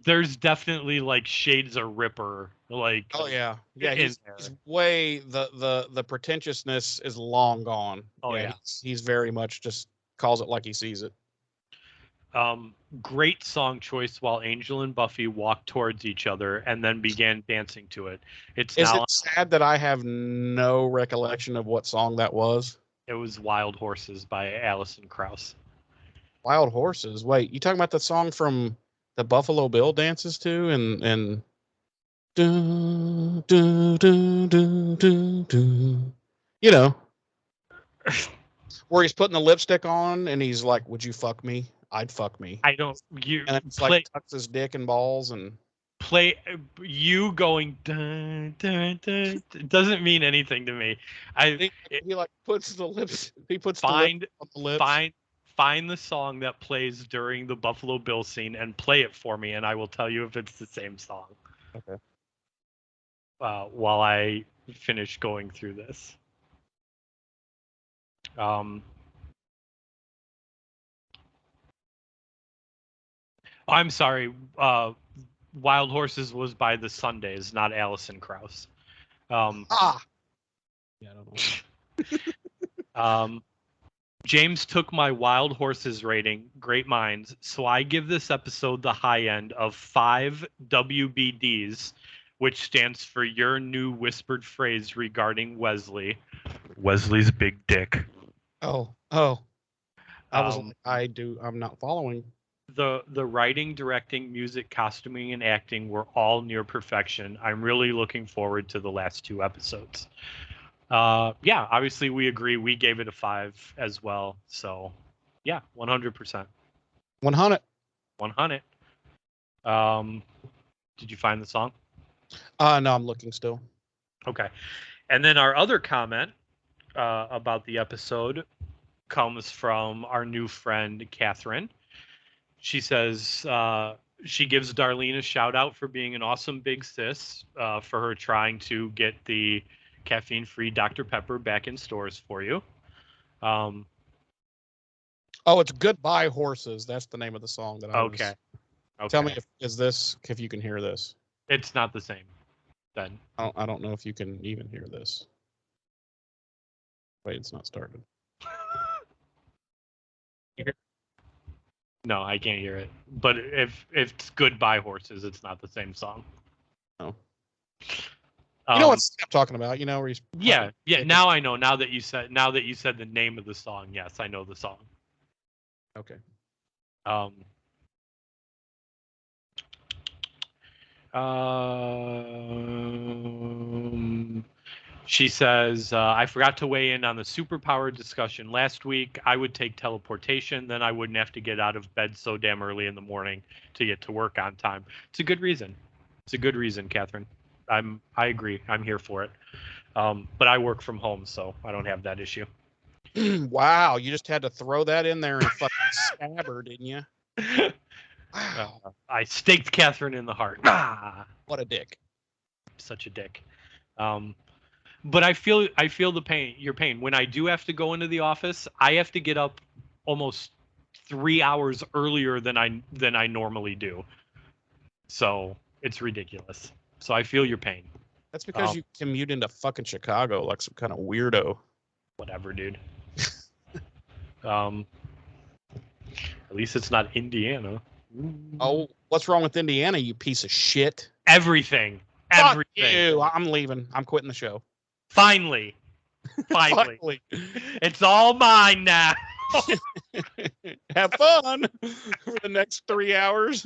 there's definitely like shades of Ripper, like
Oh yeah, yeah.
in
He's
there.
way the pretentiousness is long gone.
Oh yeah.
He's very much just calls it like he sees it.
Great song choice while Angel and Buffy walked towards each other and then began dancing to it. It's
Is
now
it sad that I have no recollection of what song that was?
it was Wild Horses by Alison Krauss.
Wild Horses. Wait, you talking about the song from the Buffalo Bill dances to and do, do, do, do, do, do. You know, where he's putting the lipstick on and he's like, "Would you fuck me? I'd fuck me."
I don't you
And it's
play
like tucks his dick and balls and
play you going dun, dun, dun, doesn't mean anything to me.
he like puts the lips. He puts
Find
the lip on the lips.
find the song that plays during the Buffalo Bill scene and play it for me, and I will tell you if it's the same song.
Okay.
While I finish going through this. I'm sorry. Wild Horses was by the Sundays, not Alison Krauss.
Yeah, I don't know.
James took my Wild Horses rating, great minds, so I give this episode the high end of 5 WBDs, which stands for your new whispered phrase regarding Wesley. Wesley's big dick.
Oh. I was I'm not following.
The writing, directing, music, costuming, and acting were all near perfection. I'm really looking forward to the last 2 episodes. Yeah, obviously we agree. We gave it a 5 as well. So, yeah, 100%.
100.
100. Did you find the song?
No, I'm looking still.
Okay. And then our other comment about the episode comes from our new friend, Catherine. She says she gives Darlene a shout out for being an awesome big sis, for her trying to get the caffeine-free Dr. Pepper back in stores for you.
Oh, it's Goodbye Horses. That's the name of the song that I was.
Okay.
Tell me if you can hear this.
It's not the same then.
I don't know if you can even hear this. Wait, it's not started.
No, I can't hear it. But if it's Goodbye Horses, it's not the same song.
Oh. You know what I'm talking about? You know where he's.
Yeah. Now I know. Now that you said the name of the song, yes, I know the song.
Okay.
She says, I forgot to weigh in on the superpower discussion last week. I would take teleportation, then I wouldn't have to get out of bed so damn early in the morning to get to work on time. It's a good reason. It's a good reason, Catherine. I agree. I'm here for it. But I work from home, so I don't have that issue.
Wow, you just had to throw that in there and fucking stab her, didn't you? Wow.
I staked Catherine in the heart. Ah,
what a dick.
Such a dick. But I feel the pain, your pain. When I do have to go into the office, I have to get up almost 3 hours earlier than I normally do. So it's ridiculous. So I feel your pain.
That's because you commute into fucking Chicago like some kind of weirdo.
Whatever, dude. At least it's not Indiana.
Oh, what's wrong with Indiana, you piece of shit?
Everything.
Fuck you. I'm leaving. I'm quitting the show.
Finally. Finally. It's all mine now.
Have fun for the next 3 hours.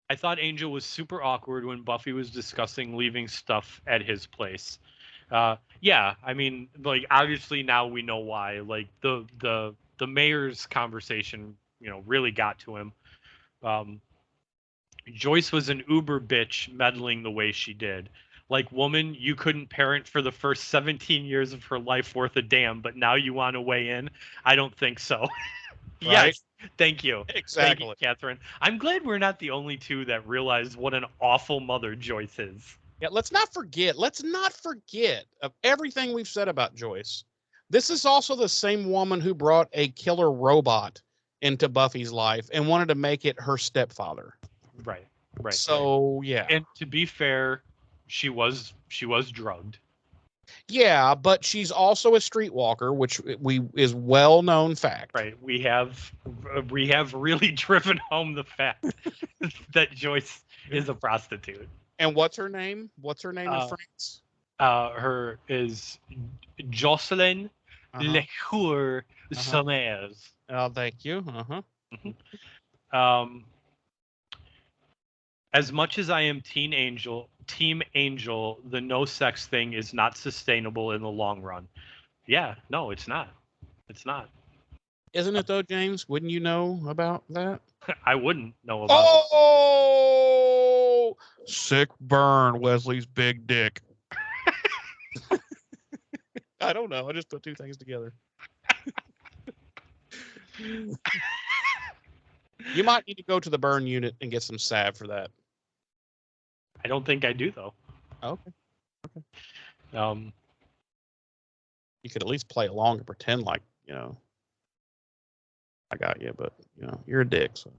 I thought Angel was super awkward when Buffy was discussing leaving stuff at his place. Yeah, I mean, like, obviously now we know why. Like, the mayor's conversation, really got to him. Joyce was an uber bitch meddling the way she did. Like, woman, you couldn't parent for the first 17 years of her life worth a damn, but now you want to weigh in? I don't think so. Right? Yes. Thank you.
Exactly.
Thank you, Catherine. I'm glad we're not the only two that realize what an awful mother Joyce is.
Yeah, let's not forget of everything we've said about Joyce. This is also the same woman who brought a killer robot into Buffy's life and wanted to make it her stepfather.
Right. Right.
So yeah.
And to be fair, she was drugged.
Yeah, but she's also a streetwalker, which is well-known fact.
Right. We have really driven home the fact that Joyce is a prostitute.
And what's her name? What's her name in France?
Her is Jocelyn Lecour Somers.
Oh, thank you.
As much as I am Team Angel, the no sex thing is not sustainable in the long run. Yeah, no, it's not. It's not.
Isn't it though, James? Wouldn't you know about that?
I wouldn't know about
Oh, sick burn, Wesley's big dick. I don't know. I just put two things together. You might need to go to the burn unit and get some salve for that.
I don't think I do though.
Okay.
You
could at least play along and pretend like, I got you, but you're a dick. So.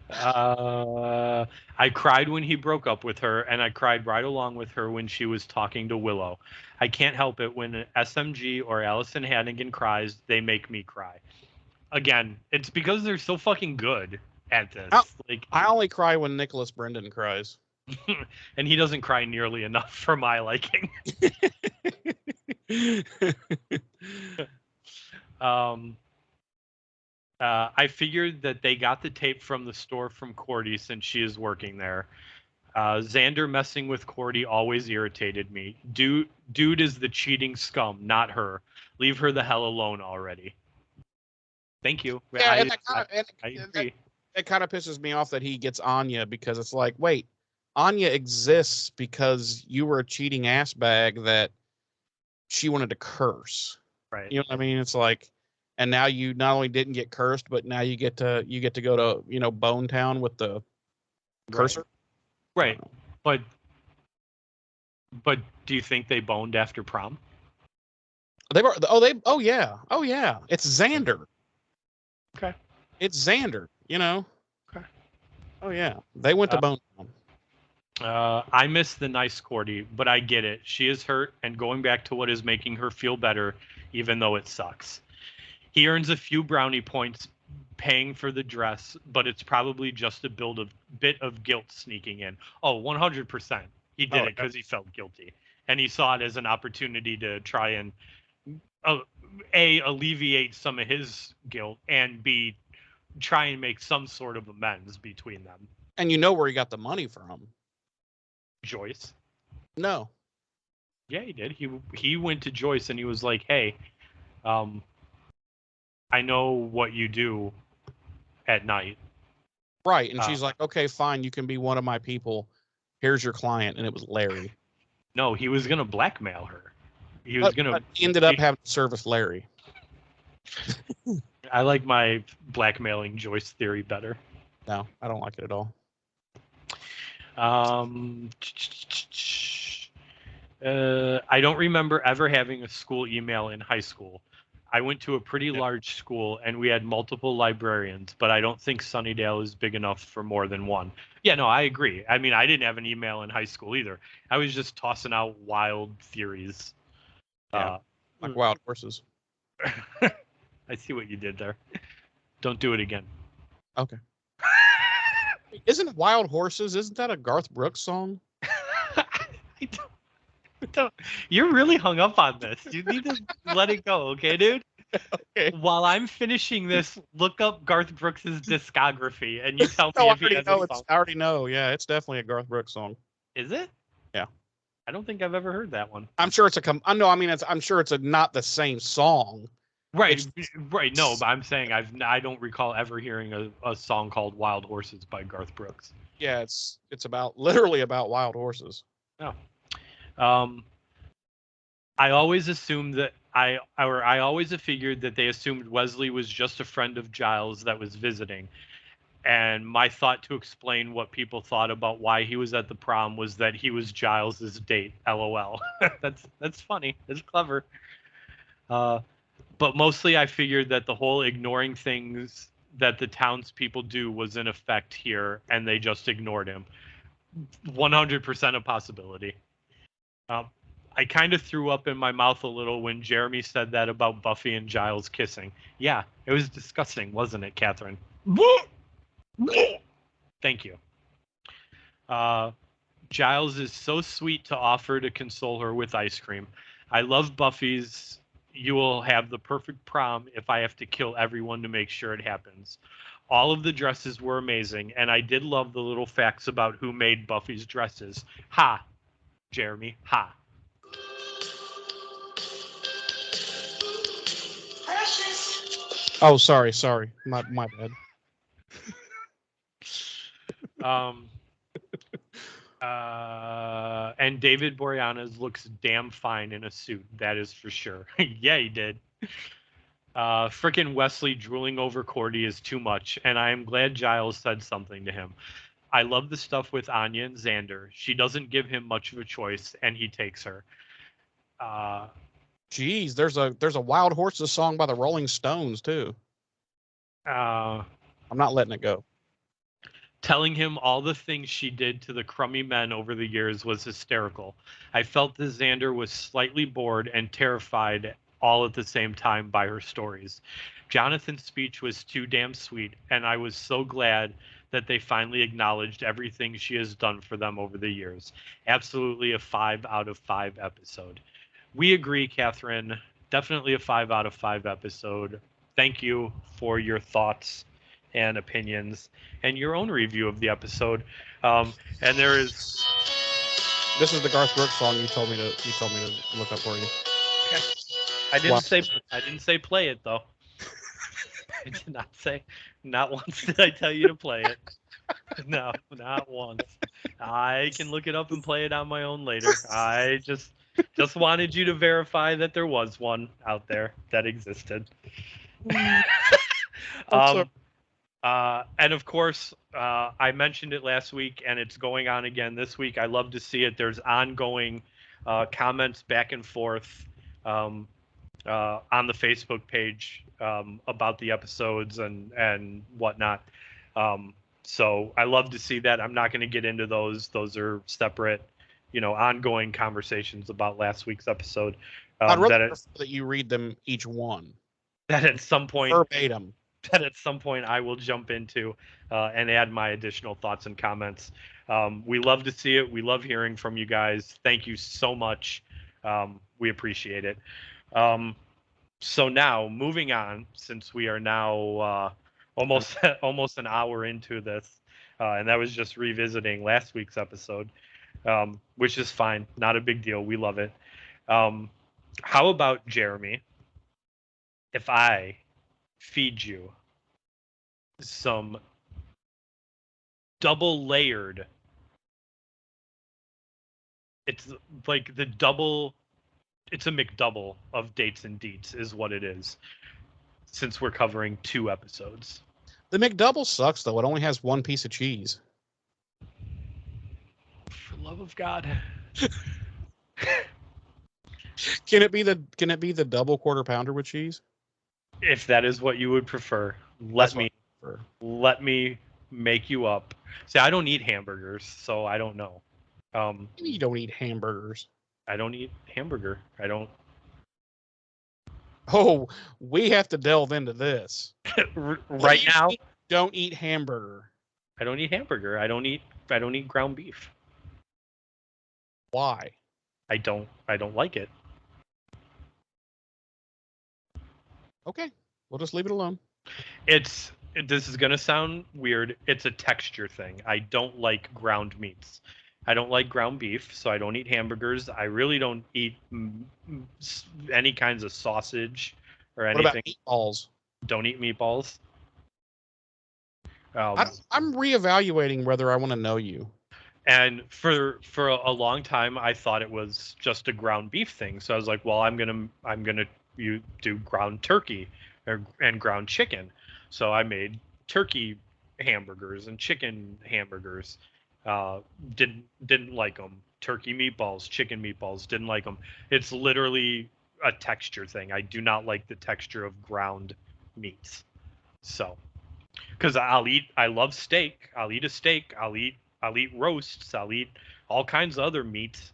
I cried when he broke up with her, and I cried right along with her when she was talking to Willow. I can't help it when SMG or Allison Hannigan cries, they make me cry. Again, it's because they're so fucking good at this.
I only cry when Nicholas Brendan cries.
And he doesn't cry nearly enough for my liking. I figured that they got the tape from the store from Cordy since she is working there. Xander messing with Cordy always irritated me. Dude is the cheating scum, not her. Leave her the hell alone already. Thank you.
Yeah,
I agree.
It kind of pisses me off that he gets Anya because it's like, wait, Anya exists because you were a cheating ass bag that she wanted to curse.
Right.
You know what I mean? It's like, and now you not only didn't get cursed, but now you get to go to Bone Town with the cursor.
Right. But do you think they boned after prom?
Oh yeah. It's Xander.
Okay.
It's Xander,
Okay.
Oh yeah. They went to Bone Town.
I miss the nice Cordy, but I get it. She is hurt and going back to what is making her feel better, even though it sucks. He earns a few brownie points paying for the dress, but it's probably just a bit of guilt sneaking in. Oh, 100%. He did it because he felt guilty. And he saw it as an opportunity to try and A, alleviate some of his guilt, and B, try and make some sort of amends between them.
And you know where he got the money from.
Joyce?
No.
Yeah, he did. He went to Joyce and he was like, hey, I know what you do at night.
Right. And she's like, okay, fine. You can be one of my people. Here's your client. And it was Larry.
No, he was going to blackmail her. He was going to.
He ended up having to service Larry.
I like my blackmailing Joyce theory better.
No, I don't like it at all.
I don't remember ever having a school email in high school. I went to a pretty large school and we had multiple librarians, but I don't think Sunnydale is big enough for more than one. Yeah, no, I agree. I mean, I didn't have an email in high school either. I was just tossing out wild theories.
Yeah, like wild horses.
I see what you did there. Don't do it again.
Okay. Isn't Wild Horses? Isn't that a Garth Brooks song?
I don't. You're really hung up on this. You need to let it go, okay, dude?
Okay.
While I'm finishing this, look up Garth Brooks' discography, and you tell me if he has a song.
I already know. Yeah, it's definitely a Garth Brooks song.
Is it?
Yeah.
I don't think I've ever heard that one.
I'm sure it's I'm sure it's not the same song.
Right. No, but I'm saying I don't recall ever hearing a song called Wild Horses by Garth Brooks.
Yeah, it's literally about wild horses.
Oh. I always assumed that I always figured that they assumed Wesley was just a friend of Giles that was visiting. And my thought to explain what people thought about why he was at the prom was that he was Giles's date. LOL. That's funny. It's clever. But mostly I figured that the whole ignoring things that the townspeople do was in effect here, and they just ignored him. 100% a possibility. I kind of threw up in my mouth a little when Jeremy said that about Buffy and Giles kissing. Yeah, it was disgusting, wasn't it, Catherine? Thank you. Giles is so sweet to offer to console her with ice cream. I love Buffy's "you will have the perfect prom if I have to kill everyone to make sure it happens." All of the dresses were amazing, and I did love the little facts about who made Buffy's dresses. Ha, Jeremy, ha.
Oh, sorry. My bad.
And David Boreanaz looks damn fine in a suit. That is for sure. Yeah, he did. Frickin' Wesley drooling over Cordy is too much, and I am glad Giles said something to him. I love the stuff with Anya and Xander. She doesn't give him much of a choice, and he takes her.
Jeez, there's a Wild Horses song by the Rolling Stones too. I'm not letting it go.
Telling him all the things she did to the crummy men over the years was hysterical. I felt that Xander was slightly bored and terrified all at the same time by her stories. Jonathan's speech was too damn sweet, and I was so glad that they finally acknowledged everything she has done for them over the years. Absolutely a 5 out of 5 episode. We agree, Catherine. Definitely a 5 out of 5 episode. Thank you for your thoughts and opinions and your own review of the episode. And there is.
This is the Garth Brooks song you told me to look up for you.
Okay. I didn't say play it though. I did not say. Not once did I tell you to play it. No, not once. I can look it up and play it on my own later. I just wanted you to verify that there was one out there that existed. And of course, I mentioned it last week, and it's going on again this week. I love to see it. There's ongoing comments back and forth on the Facebook page about the episodes and whatnot. So I love to see that. I'm not going to get into those. Those are separate, ongoing conversations about last week's episode.
I'd rather that you read them each one.
That at some point
verbatim.
That at some point I will jump into and add my additional thoughts and comments. We love to see it. We love hearing from you guys. Thank you so much. We appreciate it. So now moving on, since we are now almost an hour into this, and that was just revisiting last week's episode, which is fine. Not a big deal. We love it. How about, Jeremy, if I feed you some double layered, it's like it's a McDouble of dates and deets is what it is, since we're covering 2 episodes.
The McDouble sucks though. It only has 1 piece of cheese.
For love of God.
Can it be the double quarter pounder with cheese?
If that is what you would prefer, let me make you up. See, I don't eat hamburgers, so I don't know.
You don't eat hamburgers.
I don't eat hamburger. I don't.
Oh, we have to delve into this.
Right now,
don't eat hamburger.
I don't eat hamburger. I don't eat ground beef.
Why?
I don't like it.
Okay, we'll just leave it alone.
This is going to sound weird. It's a texture thing. I don't like ground meats. I don't like ground beef, so I don't eat hamburgers. I really don't eat any kinds of sausage or anything.
What about meatballs?
Don't eat meatballs.
I'm reevaluating whether I want to know you.
And for a long time, I thought it was just a ground beef thing. So I was like, well, I'm gonna you do ground turkey and ground chicken. So I made turkey hamburgers and chicken hamburgers. Didn't like them. Turkey meatballs, chicken meatballs, didn't like them. It's literally a texture thing. I do not like the texture of ground meats. So, because I love steak. I'll eat a steak. I'll eat roasts. I'll eat all kinds of other meats.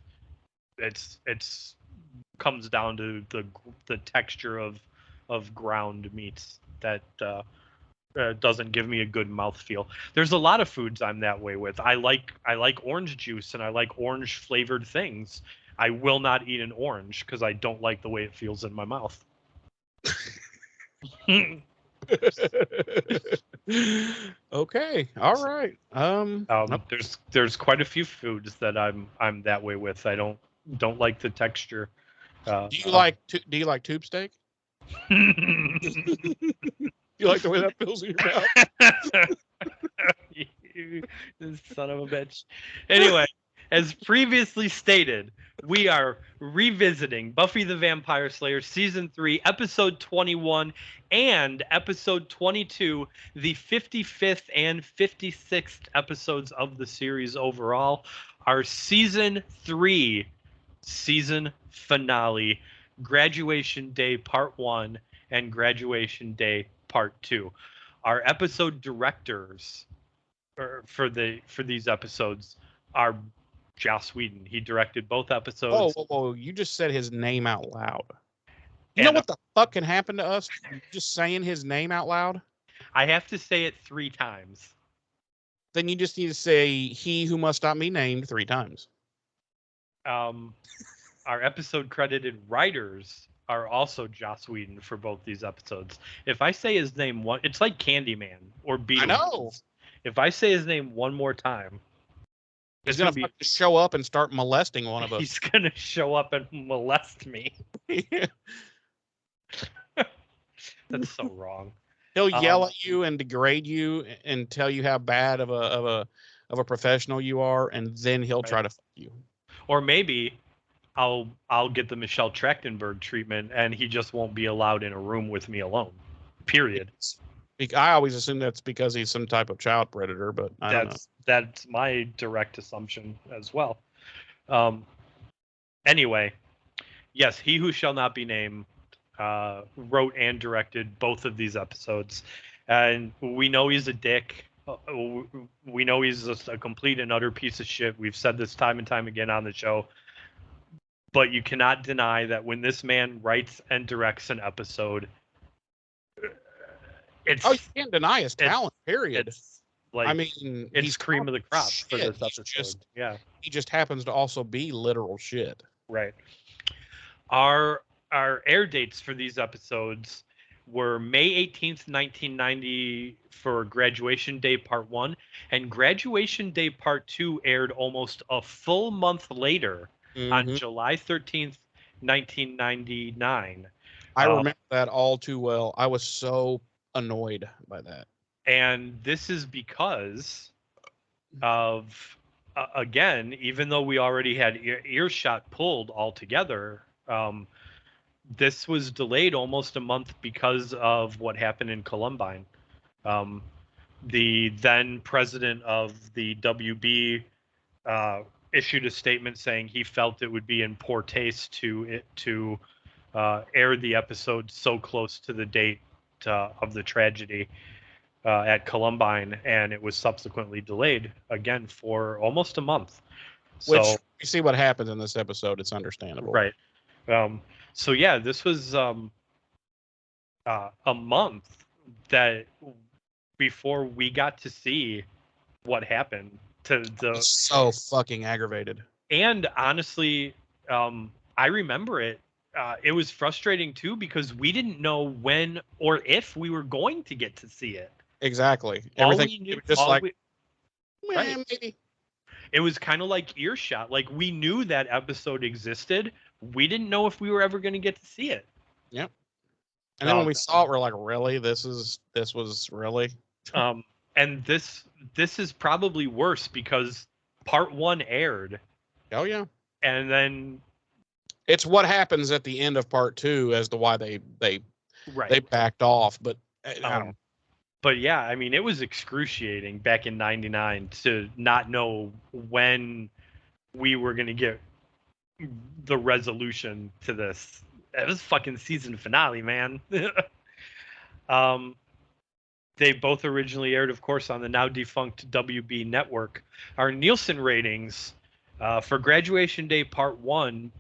It's comes down to the texture of ground meats that doesn't give me a good mouthfeel. There's a lot of foods I'm that way with. I like orange juice and I like orange flavored things. I will not eat an orange because I don't like the way it feels in my mouth.
Okay, all right.
There's quite a few foods that I'm that way with. I don't like the texture.
Do you like tube steak? You like the way that feels in your mouth?
You son of a bitch. Anyway, as previously stated, we are revisiting Buffy the Vampire Slayer Season 3, Episode 21 and Episode 22, the 55th and 56th episodes of the series overall. Our Season 3 season finale, Graduation Day Part 1 and Graduation Day Part 2. Our episode directors for these episodes are Joss Whedon. He directed both episodes.
Whoa, you just said his name out loud. You know what the fuck can happen to us just saying his name out loud?
I have to say it 3 times.
Then you just need to say "he who must not be named" 3 times.
Our episode credited writers are also Joss Whedon for both these episodes. If I say his name one, it's like Candyman or Beetlejuice.
I know.
If I say his name one more time,
he's gonna show up and start molesting one of us.
He's gonna show up and molest me. That's so wrong.
He'll yell at you and degrade you and tell you how bad of a professional you are, and then he'll try to fuck you.
Or maybe I'll get the Michelle Trachtenberg treatment, and he just won't be allowed in a room with me alone. Period.
I always assume that's because he's some type of child predator, but I don't know.
That's my direct assumption as well. Anyway, yes, He Who Shall Not Be Named wrote and directed both of these episodes, and we know he's a dick. We know he's just a complete and utter piece of shit. We've said this time and time again on the show. But you cannot deny that when this man writes and directs an episode,
you can't deny his talent. Period.
Like,
I mean,
he's cream of the crop for this episode.
He just happens to also be literal shit.
Right. Our air dates for these episodes were May 18th, 1990 for Graduation Day Part 1, and Graduation Day Part 2 aired almost a full month later on July 13th, 1999.
I remember that all too well. I was so annoyed by that.
And this is because of, again, even though we already had earshot pulled altogether, this was delayed almost a month because of what happened in Columbine. The then president of the WB issued a statement saying he felt it would be in poor taste to air the episode so close to the date of the tragedy at Columbine, and it was subsequently delayed again for almost a month.
Which, you see what happens in this episode, it's understandable.
Right. So yeah, this was a month that before we got to see what happened to the.
So fucking aggravated.
And honestly, I remember it. It was frustrating too because we didn't know when or if we were going to get to see it.
Exactly. Everything maybe.
It was kind of like earshot. Like, we knew that episode existed. We didn't know if we were ever going to get to see it.
Yep. And then when we saw it, we're like, really? This was really?
And this is probably worse because part 1 aired.
Oh yeah.
And then
it's what happens at the end of part 2 as to why they backed off, but I don't know.
But yeah, I mean, it was excruciating back in '99 to not know when we were going to get the resolution to this. That was fucking season finale, man. They both originally aired, of course, on the now defunct WB network. Our Nielsen ratings for Graduation Day Part 1,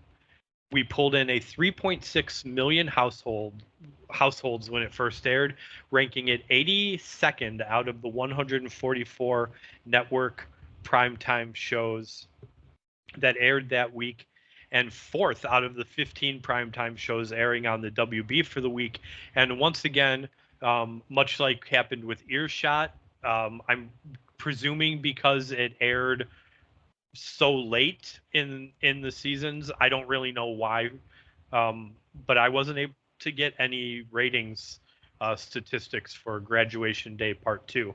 we pulled in a 3.6 million households when it first aired, ranking it 82nd out of the 144 network primetime shows that aired that week, and 4th out of the 15 primetime shows airing on the WB for the week. And once again, much like happened with Earshot, I'm presuming because it aired so late in the seasons, I don't really know why, but I wasn't able to get any ratings statistics for Graduation Day Part 2.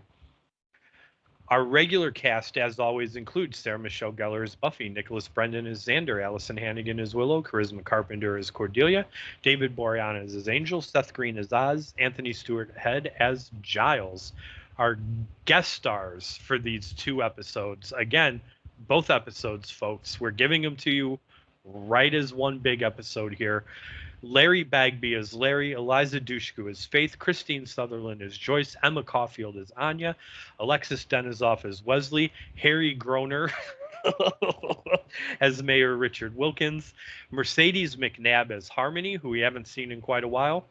Our regular cast, as always, includes Sarah Michelle Gellar as Buffy, Nicholas Brendan as Xander, Allison Hannigan as Willow, Charisma Carpenter as Cordelia, David Boreanaz as Angel, Seth Green as Oz, Anthony Stewart Head as Giles. Our guest stars for these 2 episodes, again, both episodes, folks, we're giving them to you right as one big episode here. Larry Bagby as Larry, Eliza Dushku as Faith, Christine Sutherland as Joyce, Emma Caulfield as Anya, Alexis Denisoff as Wesley, Harry Groner as Mayor Richard Wilkins, Mercedes McNabb as Harmony, who we haven't seen in quite a while,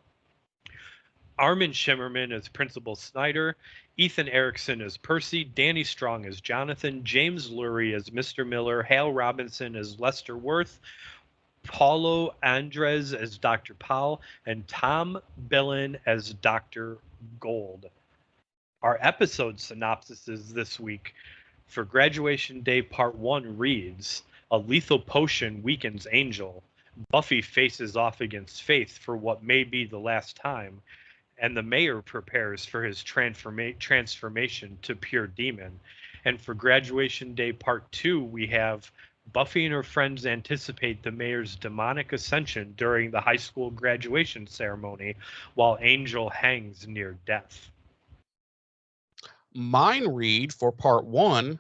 Armin Shimmerman as Principal Snyder, Ethan Erickson as Percy, Danny Strong as Jonathan, James Lurie as Mr. Miller, Hal Robinson as Lester Worth, Paulo Andres as Dr. Powell, and Tom Billen as Dr. Gold. Our episode synopsises this week for Graduation Day Part 1 reads, a lethal potion weakens Angel. Buffy faces off against Faith for what may be the last time, and the mayor prepares for his transformation to pure demon. And for Graduation Day Part 2, we have Buffy and her friends anticipate the mayor's demonic ascension during the high school graduation ceremony, while Angel hangs near death.
Mine read for Part 1,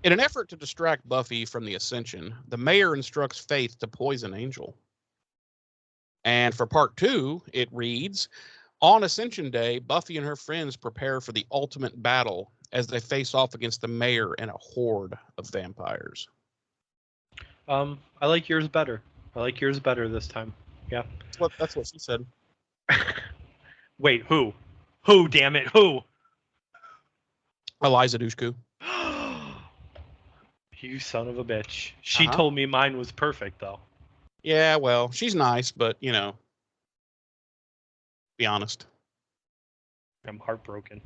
in an effort to distract Buffy from the ascension, the mayor instructs Faith to poison Angel. And for Part 2, it reads, on Ascension Day, Buffy and her friends prepare for the ultimate battle as they face off against the mayor and a horde of vampires.
I like yours better. I like yours better this time. Yeah.
That's what she said.
Wait, who? Who, damn it, who?
Eliza Dushku.
You son of a bitch. She told me mine was perfect, though.
Yeah, well, she's nice, but, you know, be honest.
I'm heartbroken.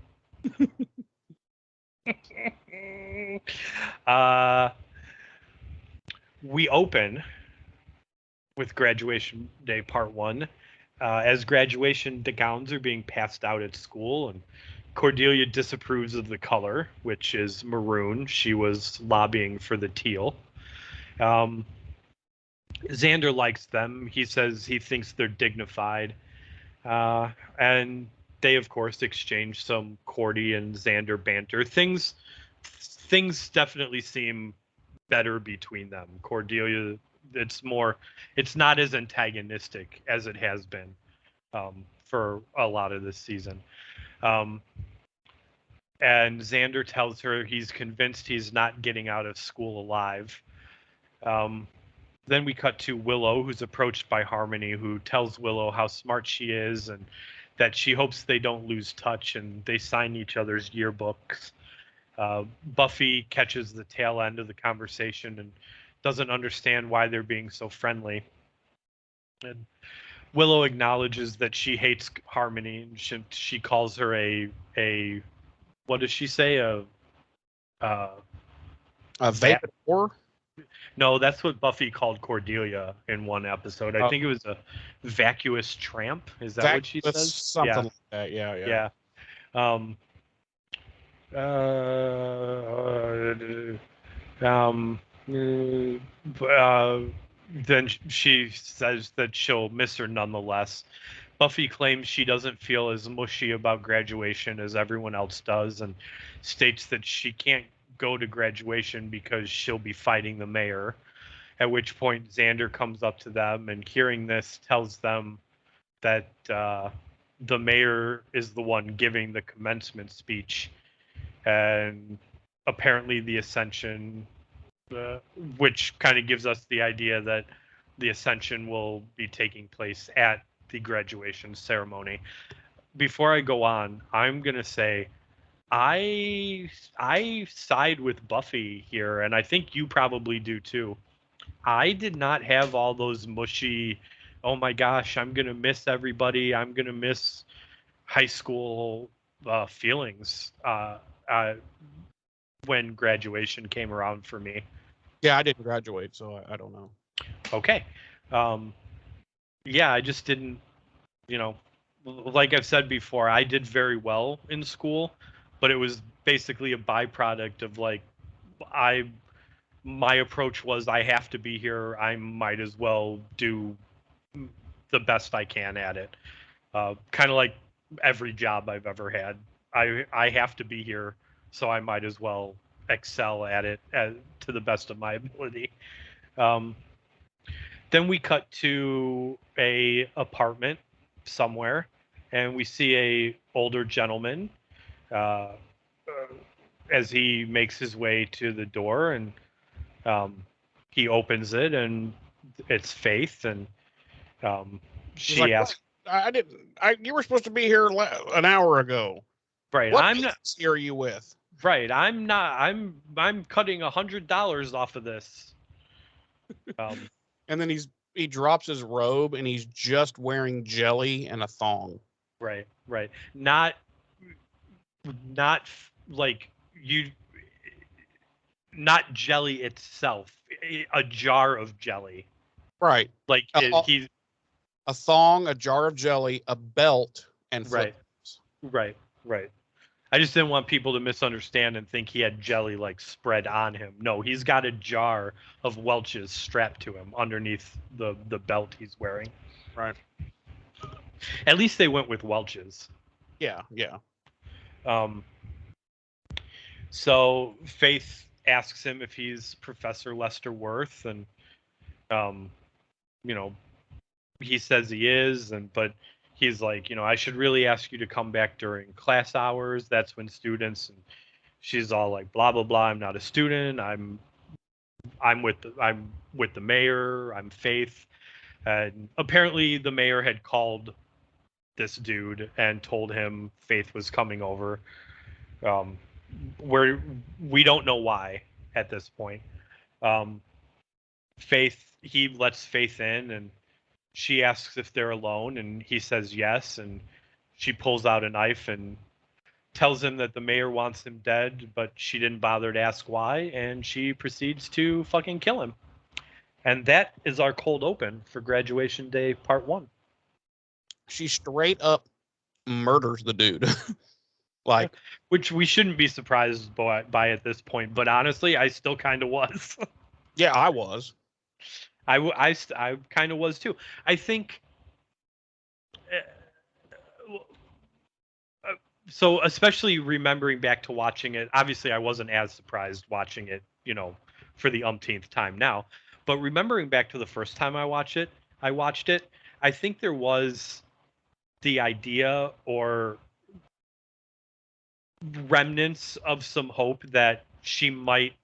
We open with Graduation Day Part 1 as graduation gowns are being passed out at school, and Cordelia disapproves of the color, which is maroon. She was lobbying for the teal. Xander likes them. He says he thinks they're dignified. And they, of course, exchange some Cordy and Xander banter. Things definitely seem better between them. Cordelia, it's not as antagonistic as it has been for a lot of this season. And Xander tells her he's convinced he's not getting out of school alive. Then we cut to Willow, who's approached by Harmony, who tells Willow how smart she is and that she hopes they don't lose touch, and they sign each other's yearbooks. Buffy catches the tail end of the conversation and doesn't understand why they're being so friendly. And Willow acknowledges that she hates Harmony, and she calls her a what does she say? A
vapor?
No, that's what Buffy called Cordelia in one episode. I think it was a vacuous tramp. Is that what she says?
Something like that. Yeah.
Then she says that she'll miss her nonetheless. Buffy claims she doesn't feel as mushy about graduation as everyone else does, and states that she can't go to graduation because she'll be fighting the mayor. At which point Xander comes up to them and, hearing this, tells them that the mayor is the one giving the commencement speech, and apparently the Ascension, which kind of gives us the idea that the Ascension will be taking place at the graduation ceremony. Before I go on, I'm gonna say I side with Buffy here, and I think you probably do too. I did not have all those mushy, oh my gosh, I'm gonna miss everybody, I'm gonna miss high school feelings when graduation came around for me.
Yeah, I didn't graduate, so I don't know.
Okay. Yeah, I just didn't, like I've said before, I did very well in school, but it was basically a byproduct of my approach was, I have to be here. I might as well do the best I can at it. Kind of like every job I've ever had. I have to be here, so I might as well excel at it to the best of my ability. Then we cut to a apartment somewhere, and we see a older gentleman as he makes his way to the door, and he opens it, and it's Faith, and she
like,
asks,
I didn't. You were supposed to be here an hour ago.
right,
What
I'm not.
agency are you with?
Right, I'm not. I'm cutting $100 off of this.
And then he drops his robe and he's just wearing jelly and a thong.
Right. Not like you. Not jelly itself. A jar of jelly.
Right.
Like he's
a thong, a jar of jelly, a belt, and flip-flops.
Right. I just didn't want people to misunderstand and think he had jelly like spread on him. No, he's got a jar of Welch's strapped to him underneath the belt he's wearing.
Right.
At least they went with Welch's.
Yeah.
So Faith asks him if he's Professor Lester Worth, and he says he is, but he's like, I should really ask you to come back during class hours. That's when students, and she's all like, blah blah blah. I'm not a student. I'm with the mayor. I'm Faith. And apparently the mayor had called this dude and told him Faith was coming over. Where we don't know why at this point. He lets Faith in, and she asks if they're alone, and he says yes, and she pulls out a knife and tells him that the mayor wants him dead, but she didn't bother to ask why, and she proceeds to fucking kill him. And that is our cold open for Graduation Day Part 1.
She straight up murders the dude. Like,
which we shouldn't be surprised by at this point, but honestly, I still kind of was.
Yeah, I was.
I kind of was too. I think so, especially remembering back to watching it. Obviously, I wasn't as surprised watching it, for the umpteenth time now. But remembering back to the first time I watched it, I think there was the idea or remnants of some hope that she might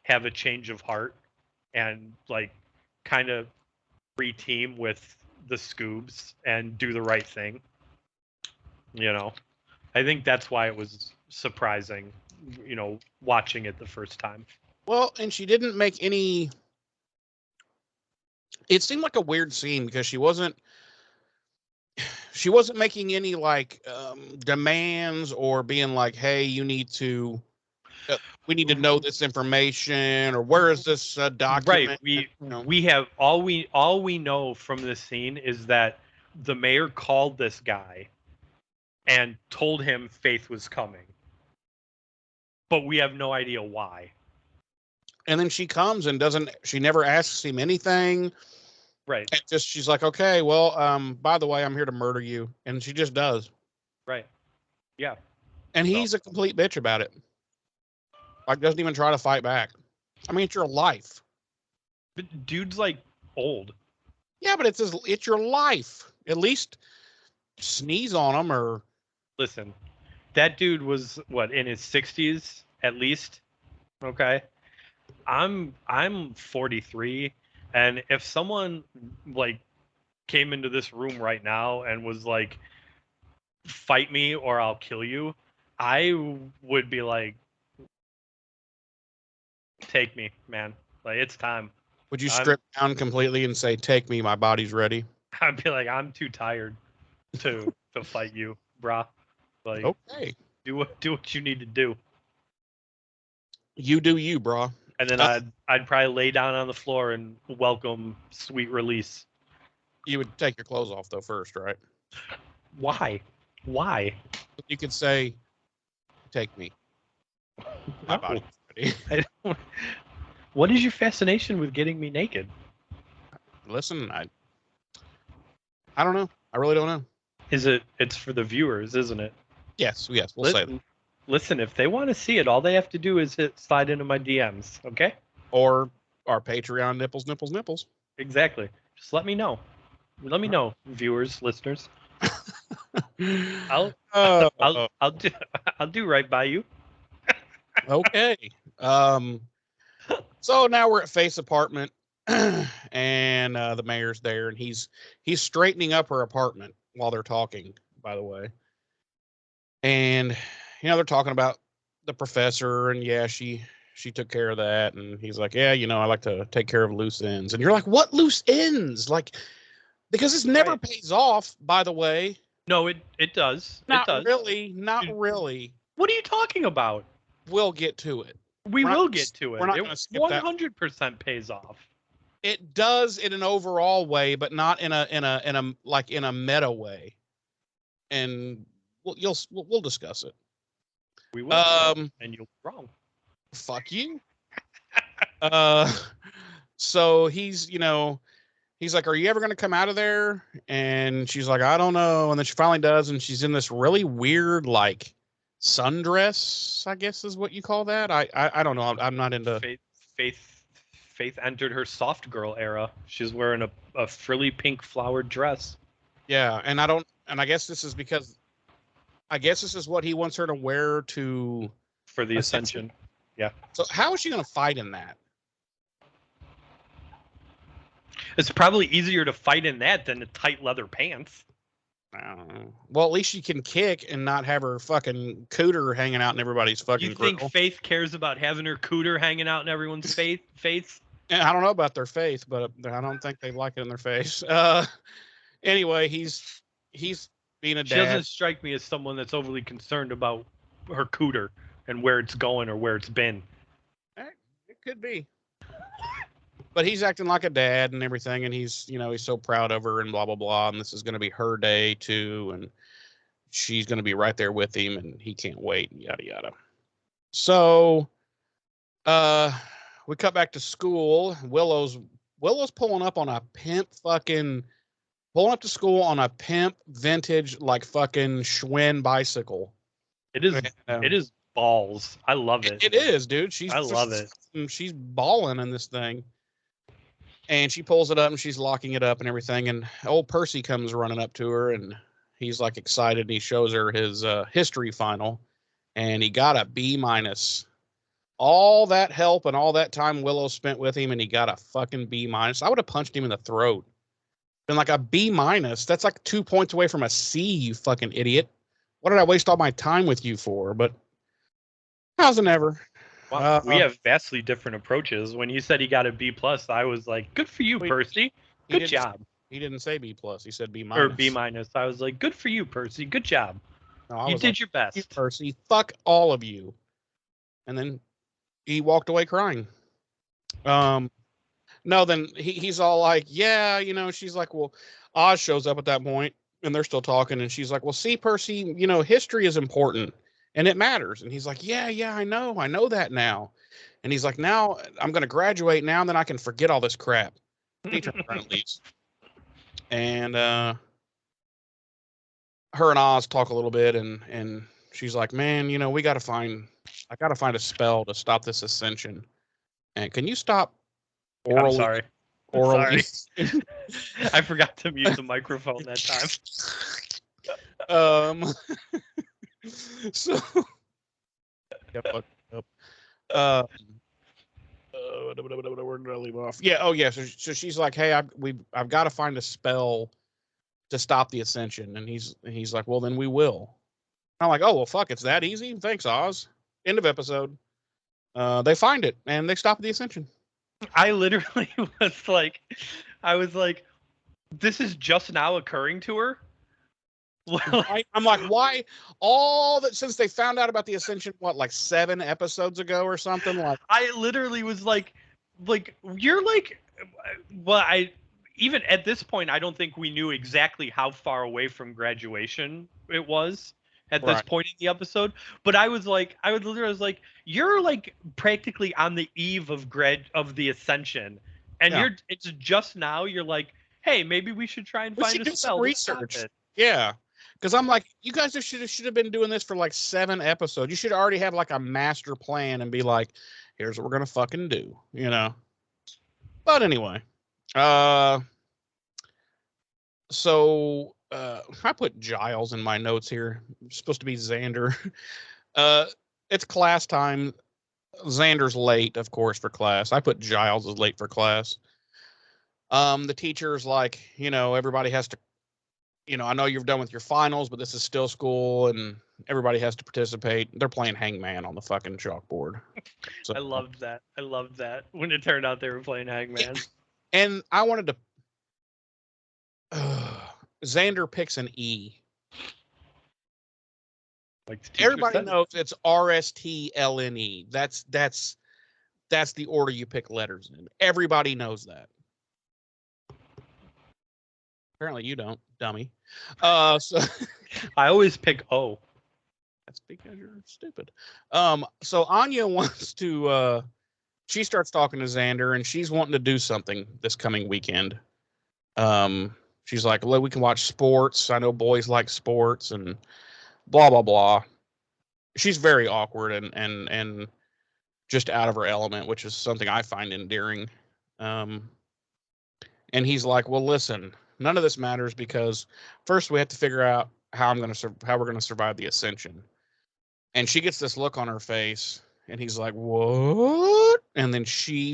have a change of heart and like kind of re-team with the Scoobs and do the right thing. I think that's why it was surprising, watching it the first time.
Well, and she didn't make any. It seemed like a weird scene because she wasn't making any like demands or being like, hey, you need to we need to know this information, or where is this document?
Right. We have all we know from this scene is that the mayor called this guy and told him Faith was coming, but we have no idea why.
And then she comes and she never asks him anything.
Right.
And she's like, okay, well, by the way, I'm here to murder you. And she just does.
Right. Yeah.
And he's a complete bitch about it. Like, doesn't even try to fight back. I mean, it's your life.
But dude's like old.
Yeah, but it's your life. At least sneeze on him or
Listen, that dude was what, in his 60s at least. Okay, I'm 43, and if someone like came into this room right now and was like, fight me or I'll kill you, I would be like, take me, man. Like, it's time.
would you strip down completely and say, "Take me, my body's ready"?
I'd be like, I'm too tired to fight you, brah. Like,
Okay,
do what you need to do.
you do you, bro.
And then I'd probably lay down on the floor and welcome sweet release.
You would take your clothes off though first, right?
Why? Why?
You could say, "Take me, my
No.
body's ready."
I don't, what is your fascination with getting me naked?
Listen, I don't know. I really don't know.
It's for the viewers, isn't it?
Yes, we'll say that.
Listen, if they want to see it, all they have to do is slide into my DMs, okay?
Or our Patreon nipples.
Exactly. Just let me know. Let me know, viewers, listeners. I'll do right by you.
Okay. So now we're at Faith's apartment, and the mayor's there, and he's straightening up her apartment while they're talking, by the way. And they're talking about the professor, and yeah, she took care of that, and he's like, yeah, I like to take care of loose ends. And you're like, what loose ends? Like, because this never
Right.
pays off, by the way.
No, it does.
Not
it does.
really. Not really.
What are you talking about?
We'll get to it.
We
We're not
will
gonna
get to it.
we're not
It
gonna skip that.
100% pays off.
It does in an overall way, but not in a meta way. And we'll discuss it.
We will. And you'll be wrong.
Fuck you. So he's like, are you ever going to come out of there? And she's like, I don't know. And then she finally does. And she's in this really weird, like, sundress, I guess is what you call that. I don't know. I'm not into
Faith entered her soft girl era. She's wearing a frilly pink flowered dress.
Yeah. And I guess this is because, I guess this is what he wants her to wear
for the Ascension. Yeah.
So how is she going to fight in that?
It's probably easier to fight in that than the tight leather pants.
I don't know. Well, at least she can kick and not have her fucking cooter hanging out in everybody's fucking
You think
grill.
Faith cares about having her cooter hanging out in everyone's face?
I don't know about their faith, but I don't think they like it in their face. Anyway, he's being a dad.
She doesn't strike me as someone that's overly concerned about her cooter and where it's going or where it's been.
It could be. But he's acting like a dad and everything, and he's so proud of her and blah, blah, blah, and this is going to be her day too, and she's going to be right there with him, and he can't wait, and yada, yada. So, we cut back to school. Willow's pulling up to school on a pimp vintage, like, fucking Schwinn bicycle.
It is balls. I love it.
It is, dude.
I love it.
She's balling in this thing. And she pulls it up and she's locking it up and everything. And old Percy comes running up to her and he's like excited. And he shows her his history final and he got a B-. All that help and all that time Willow spent with him and he got a fucking B-. I would have punched him in the throat. Been like a B-. That's like 2 points away from a C, you fucking idiot. What did I waste all my time with you for? But how's it ever?
Wow, we have vastly different approaches. When you said he got a B+, I was like, good for you, Percy. Good job.
He didn't say B+. He said B-.
Or B-. I was like, good for you, Percy. Good job.
No,
you did your best.
Percy, fuck all of you. And then he walked away crying. No, then he's all like, yeah, she's like, well, Oz shows up at that point and they're still talking. And she's like, well, see, Percy, history is important. And it matters. And he's like, yeah, I know that now. And he's like, now I'm going to graduate now, and then I can forget all this crap. He turns around and leaves. And her and Oz talk a little bit, and she's like, man, I got to find a spell to stop this ascension. And can you stop Orally,
I'm sorry.
orally.
Sorry. I forgot to mute the microphone that time.
So yeah, fuck up. Where did I leave off? Yeah. Oh, yeah. So she's like, "Hey, I've got to find a spell to stop the Ascension," and he's like, "Well, then we will." I'm like, "Oh, well, fuck, it's that easy. Thanks, Oz." End of episode. They find it and they stop the Ascension.
I literally I was like, this is just now occurring to her.
I'm like, why? All that since they found out about the Ascension, what, like 7 episodes ago or something? Like,
I literally was like you're like, well, I even at this point I don't think we knew exactly how far away from graduation it was at this
right.
point in the episode. But I was like, you're like practically on the eve of the Ascension, and
Yeah.
it's just now you're like, hey, maybe we should try and
We
find
should
a
do some
spell to stop
research.
it.
Yeah. Because I'm like, you guys should have been doing this for like 7 episodes. You should already have like a master plan and be like, here's what we're gonna fucking do, you know. But anyway, so I put Giles in my notes here. It's supposed to be Xander. It's class time. Xander's late, of course, for class. I put Giles is late for class. The teacher's like, everybody has to, I know you're done with your finals, but this is still school and everybody has to participate. They're playing hangman on the fucking chalkboard. So,
I loved that. I loved that when it turned out they were playing Hangman.
And I wanted to. Xander picks an E.
Like the teacher
Everybody
said.
knows it's RSTLNE. That's the order you pick letters in. Everybody knows that. Apparently you don't, dummy. So
I always pick O.
that's because you're stupid. So Anya wants to. She starts talking to Xander, and she's wanting to do something this coming weekend. She's like, well, we can watch sports. I know boys like sports, and blah blah blah. She's very awkward and just out of her element, which is something I find endearing. And he's like, well, listen, none of this matters because first we have to figure out how we're gonna survive the Ascension. And she gets this look on her face, and he's like, what? And then she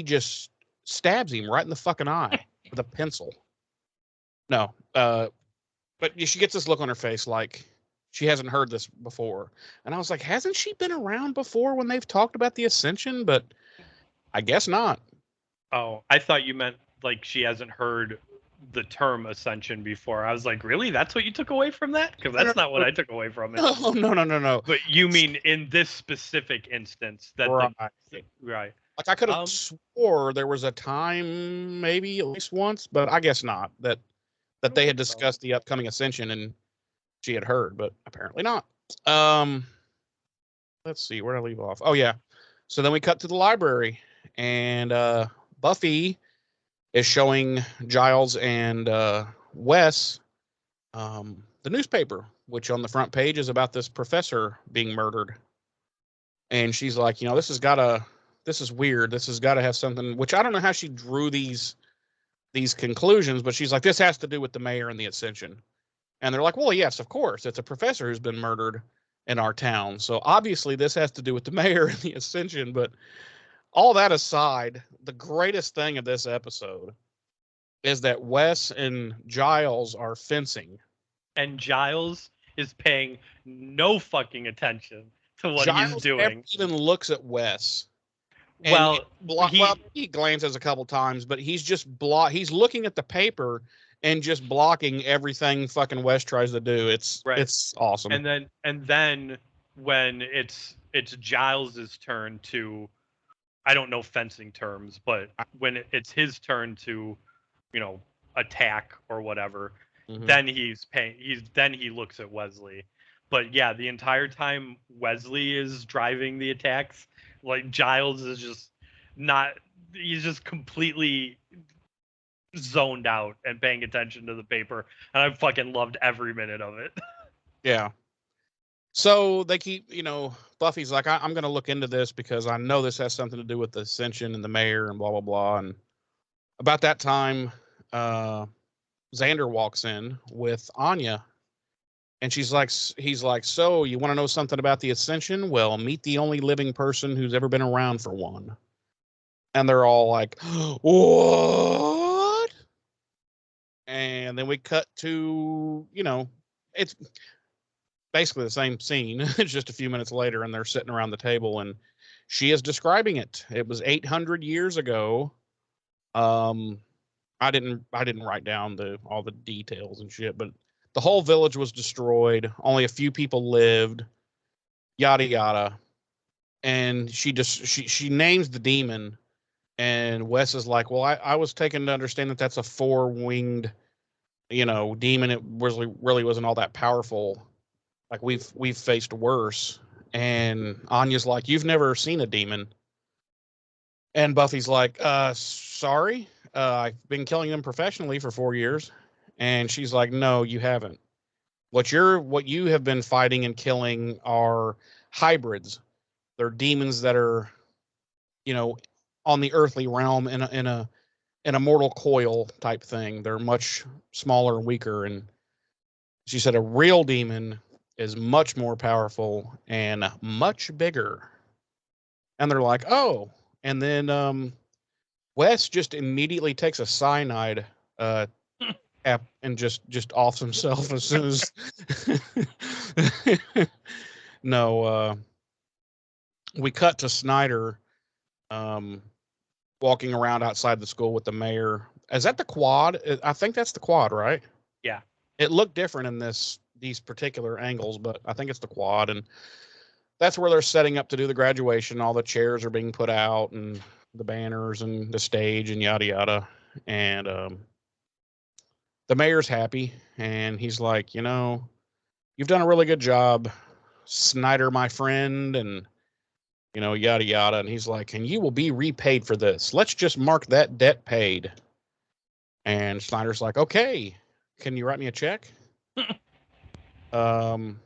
just stabs him right in the fucking eye with a pencil. No, but she gets this look on her face like she hasn't heard this before. And I was like, hasn't she been around before when they've talked about the Ascension? But I guess not.
Oh, I thought you meant like she hasn't heard the term Ascension before. I was like, really? That's what you took away from that? Because that's not what I took away from it.
No.
But you mean in this specific instance that
right.
Right.
Like I could have swore there was a time, maybe at least once, but I guess not, that they had discussed the upcoming Ascension and she had heard, but apparently not. Let's see, where did I leave off? Oh yeah. So then we cut to the library, and Buffy is showing Giles and Wes the newspaper, which on the front page is about this professor being murdered. And she's like, this is weird. This has got to have something, which I don't know how she drew these conclusions, but she's like, this has to do with the mayor and the Ascension. And they're like, well, yes, of course. It's a professor who's been murdered in our town. So obviously this has to do with the mayor and the Ascension. But all that aside, the greatest thing of this episode is that Wes and Giles are fencing.
And Giles is paying no fucking attention to what
Giles
he's doing.
Never even looks at Wes.
Well,
he glances a couple times, but he's just he's looking at the paper and just blocking everything fucking Wes tries to do. It's awesome.
And then when it's Giles's turn to, I don't know fencing terms, but when it's his turn to, attack or whatever, then he looks at Wesley. But yeah, the entire time Wesley is driving the attacks, like Giles is just he's just completely zoned out and paying attention to the paper, and I fucking loved every minute of it.
Yeah. So they keep, Buffy's like, I'm going to look into this because I know this has something to do with the Ascension and the mayor and blah, blah, blah. And about that time, Xander walks in with Anya. And he's like, so you want to know something about the Ascension? Well, meet the only living person who's ever been around for one. And they're all like, what? And then we cut to, it's basically the same scene. It's just a few minutes later, and they're sitting around the table, and she is describing it. It was 800 years ago. I didn't write down all the details and shit, but the whole village was destroyed. Only a few people lived. Yada yada. And she names the demon, and Wes is like, well, I was taken to understand that that's a 4-winged, demon. It really wasn't all that powerful. Like we've faced worse. And Anya's like, you've never seen a demon. And Buffy's like, sorry, I've been killing them professionally for 4 years. And she's like, no, you haven't. What you have been fighting and killing are hybrids. They're demons that are, on the earthly realm in a mortal coil type thing. They're much smaller and weaker. And she said a real demon is much more powerful and much bigger. And they're like, oh. And then Wes just immediately takes a cyanide app and just offs himself as soon as no. We cut to Snyder walking around outside the school with the mayor. Is that the quad? I think that's the quad, right?
Yeah.
It looked different in these particular angles, but I think it's the quad. And that's where they're setting up to do the graduation. All the chairs are being put out and the banners and the stage and yada yada. And the mayor's happy, and he's like, you've done a really good job, Snyder, my friend, and yada yada. And he's like, and you will be repaid for this. Let's just mark that debt paid. And Snyder's like, okay, can you write me a check? Then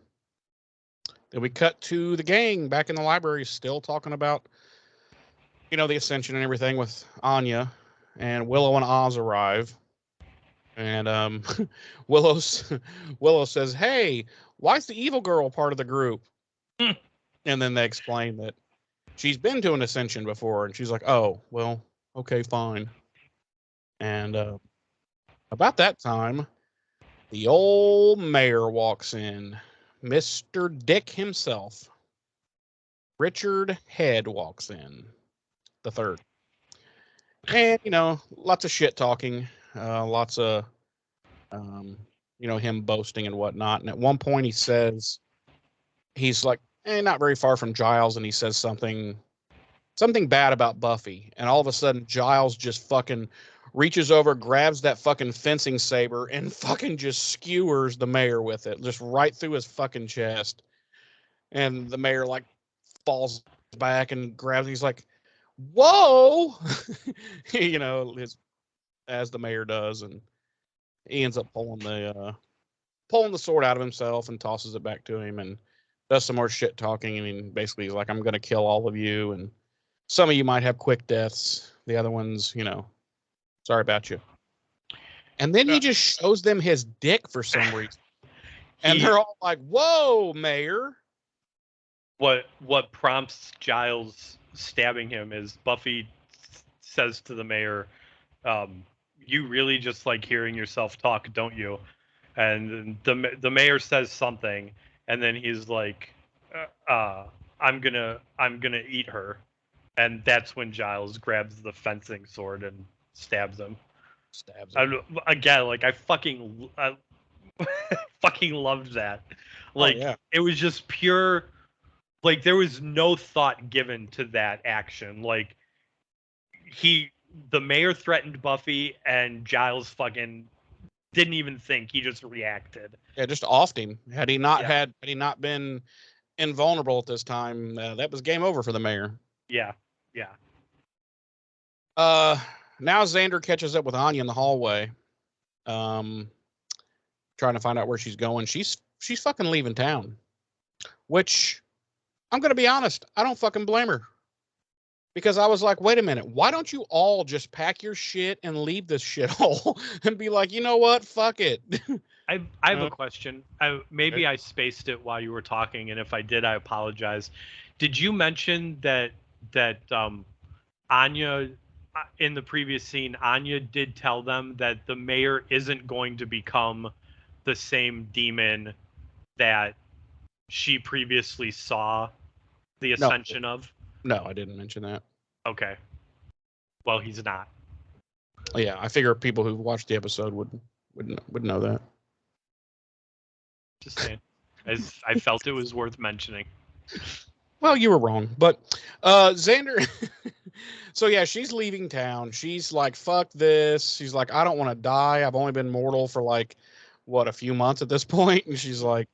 we cut to the gang back in the library, still talking about, the Ascension and everything with Anya, and Willow and Oz arrive. And Willow says, hey, why is the evil girl part of the group? And then they explain that she's been to an Ascension before, and she's like, oh, well, okay, fine. And about that time, the old mayor walks in. Mr. Dick himself. Richard Head walks in. The third. And, lots of shit talking. Lots of, him boasting and whatnot. And at one point he says, he's like, not very far from Giles, and he says something bad about Buffy. And all of a sudden, Giles just fucking reaches over, grabs that fucking fencing saber, and fucking just skewers the mayor with it, just right through his fucking chest. And the mayor, like, falls back and grabs, he's like, whoa! As the mayor does, and he ends up pulling the sword out of himself and tosses it back to him and does some more shit talking. I mean, basically he's like, I'm going to kill all of you, and some of you might have quick deaths. The other ones, sorry about you. And then he just shows them his dick for some reason. And they're all like, whoa, mayor.
What prompts Giles stabbing him is Buffy says to the mayor, you really just like hearing yourself talk, don't you? And the mayor says something, and then he's like, I'm gonna eat her. And that's when Giles grabs the fencing sword and stabs him. Again, like I fucking loved that. Like,
yeah.
It was just pure. Like, there was no thought given to that action. Like, the mayor threatened Buffy, and Giles fucking didn't even think. He just reacted.
Yeah, just offed him. Had he not been invulnerable at this time, that was game over for the mayor.
Yeah.
Now Xander catches up with Anya in the hallway, trying to find out where she's going. She's fucking leaving town. which I'm going to be honest, I don't fucking blame her. Because I was like, wait a minute, why don't you all just pack your shit and leave this shithole and be like, you know what, fuck it.
I have a question. Maybe I spaced it while you were talking, and if I did, I apologize. Did you mention that Anya, in the previous scene, Anya did tell them that the mayor isn't going to become the same demon that she previously saw the ascension of?
No, I didn't mention that.
Okay. Well, he's not.
Yeah, I figure people who watched the episode would know that.
Just saying. As I felt it was worth mentioning.
Well, you were wrong, but Xander. So yeah, she's leaving town. She's like, "Fuck this." She's like, "I don't want to die. I've only been mortal for like what, a few months at this point." And she's like,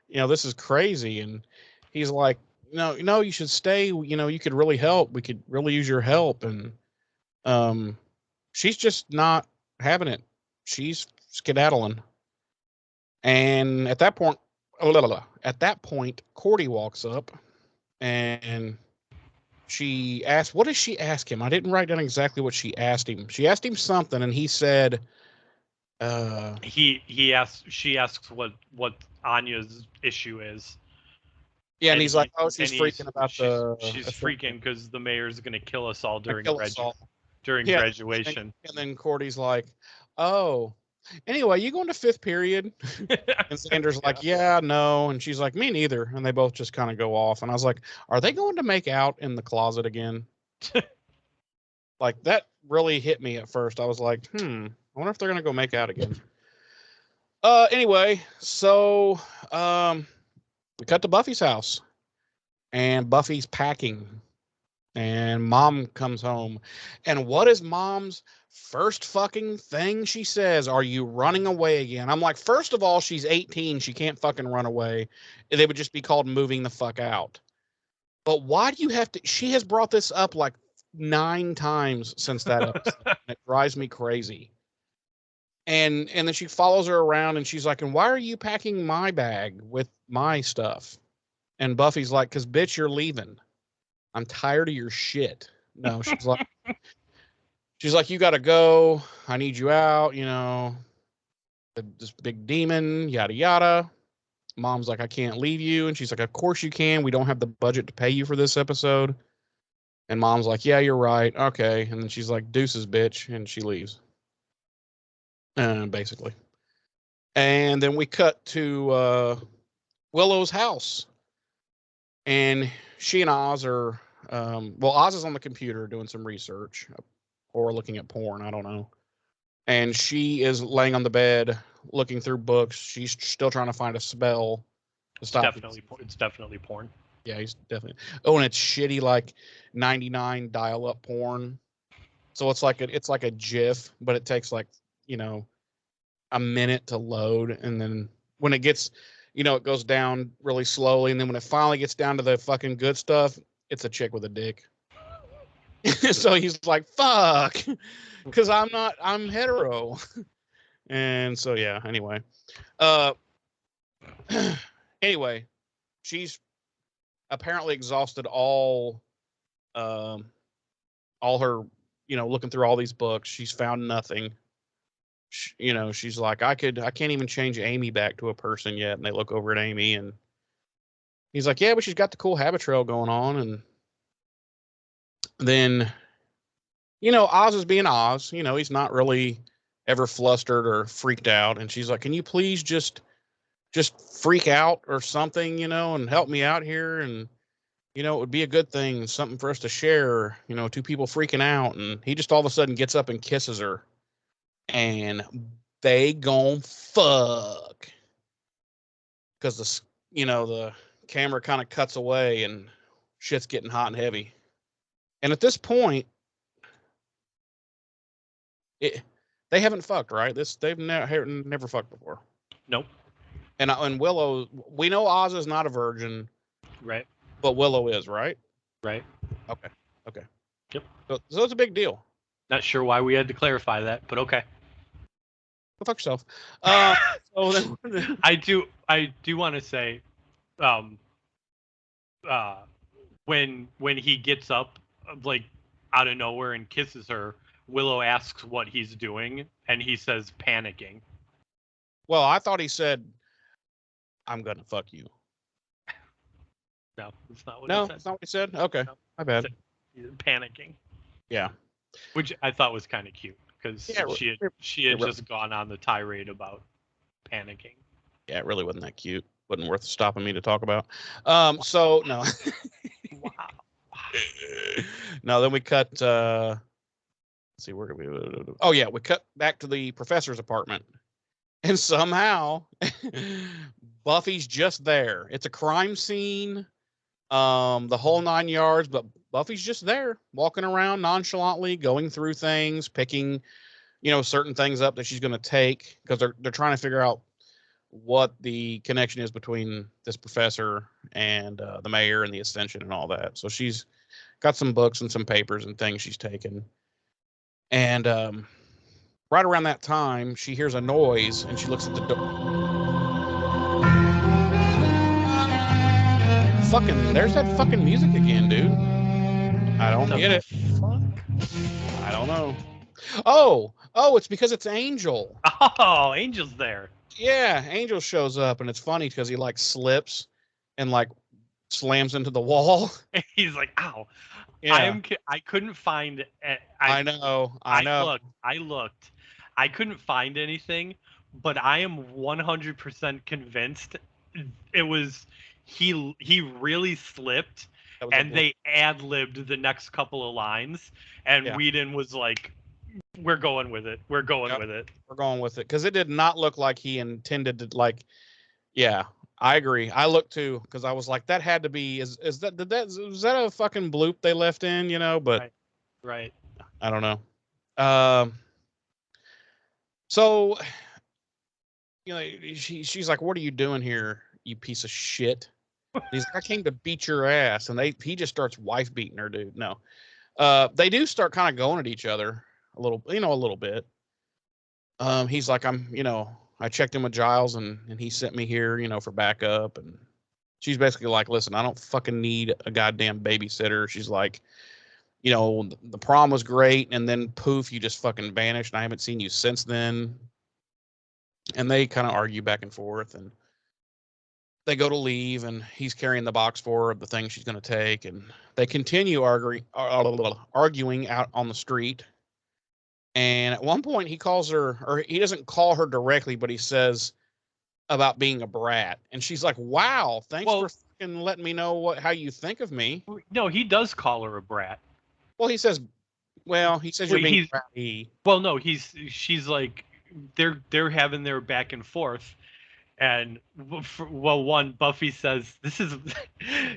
"This is crazy." And he's like, "No, you should stay. You could really help. We could really use your help." And she's just not having it. She's skedaddling. And at that point, Cordy walks up, and she asked, "What does she ask him?" I didn't write down exactly what she asked him. She asked him something, and he said,
She asks what Anya's issue is.
Yeah, and he's like, "Oh, she's freaking about
she's freaking because the mayor's gonna kill us all during graduation."
And then Cordy's like, "Oh, anyway, you going to fifth period?" And Xander's like, "Yeah, no." And she's like, "Me neither." And they both just kind of go off. And I was like, "Are they going to make out in the closet again?" Like, that really hit me at first. I was like, I wonder if they're gonna go make out again. Anyway, so we cut to Buffy's house, and Buffy's packing, and Mom comes home. And what is Mom's first fucking thing she says? "Are you running away again?" I'm like, first of all, she's 18. She can't fucking run away. They would just be called moving the fuck out. But why do you have to? She has brought this up like 9 times since that episode. And it drives me crazy. And then she follows her around, and she's like, "And why are you packing my bag with my stuff?" And Buffy's like, "'Cause bitch, you're leaving. I'm tired of your shit." No, she's like, "You gotta go. I need you out, this big demon, yada yada." Mom's like, "I can't leave you." And she's like, "Of course you can. We don't have the budget to pay you for this episode." And Mom's like, "Yeah, you're right. Okay." And then she's like, "Deuces, bitch." And she leaves. Basically. And then we cut to Willow's house. And she and Oz are, Oz is on the computer doing some research or looking at porn. I don't know. And she is laying on the bed looking through books. She's still trying to find a spell to stop.
It's definitely porn.
Yeah, he's definitely. Oh, and it's shitty, like 99 dial-up porn. So it's like a GIF, but it takes like, a minute to load. And then when it gets, it goes down really slowly. And then when it finally gets down to the fucking good stuff, it's a chick with a dick. So he's like, "Fuck," because I'm hetero. And so, yeah, anyway, she's apparently exhausted all her, looking through all these books. She's found nothing. She's like, I can't even change Amy back to a person yet. And they look over at Amy, and he's like, "Yeah, but she's got the cool habit trail going on." And then, Oz is being Oz. He's not really ever flustered or freaked out. And she's like, "Can you please just freak out or something, and help me out here? And, it would be a good thing, something for us to share, 2 people freaking out." And he just all of a sudden gets up and kisses her. And they gon' fuck. Because the camera kind of cuts away, and shit's getting hot and heavy. And at this point, they haven't fucked, right? They've never fucked before.
Nope.
And Willow, we know Oz is not a virgin,
right?
But Willow is, right?
Right.
Okay.
Yep.
So it's a big deal.
Not sure why we had to clarify that, but okay.
Go fuck yourself.
So then, I do want to say, when he gets up, like out of nowhere and kisses her, Willow asks what he's doing, and he says panicking.
Well, I thought he said, "I'm gonna fuck you."
No, that's not what
No,
he said.
that's not what he said. Okay,
No.
my bad.
He's panicking.
Yeah,
Which I thought was kind of cute because
Yeah,
she had just gone on the tirade about panicking.
yeah, it really wasn't that cute. Wasn't worth stopping me to talk about. So no,
Wow.
no. Then we cut. Let's see, where did we? Oh yeah, we cut back to the professor's apartment, and somehow Buffy's just there. It's a crime scene, the whole 9 yards, but Buffy's just there, walking around nonchalantly, going through things, picking, certain things up that she's going to take because they're trying to figure out what the connection is between this professor and the mayor and the Ascension and all that. So she's got some books and some papers and things she's taken. And right around that time, she hears a noise and she looks at the door. There's that fucking music again, dude. I don't get it.
Fuck.
I don't know. Oh, it's because it's Angel.
Oh, Angel's there.
Yeah, Angel shows up, and it's funny because he like slips and like slams into the wall.
He's like, "Ow!"
Yeah.
I couldn't find.
I know.
I looked. I couldn't find anything, but I am 100% convinced it was he really slipped, and they ad-libbed the next couple of lines, and Whedon was like, "We're going with it. We're going with it.
We're going with it," because it did not look like he intended to like. Yeah, I agree. I looked too because I was like, that had to be. Was that a fucking bloop they left in? But
right.
I don't know. So, she's like, "What are you doing here, you piece of shit?" He's like, "I came to beat your ass," and he just starts wife beating her, dude. No, they do start kind of going at each other a little bit. He's like, I checked in with Giles and he sent me here, for backup, and she's basically like, "Listen, I don't fucking need a goddamn babysitter." She's like, the prom was great, and then poof, you just fucking vanished, and I haven't seen you since then. And they kind of argue back and forth, and they go to leave, and he's carrying the box for her of the thing she's going to take, and they continue arguing out on the street. And at one point, he calls her, or he doesn't call her directly, but he says about being a brat, and she's like, "Wow, thanks for fucking letting me know how you think of me."
No, he does call her a brat.
Well, he says you're being bratty.
Well, no, she's like, they're having their back and forth, and Buffy says,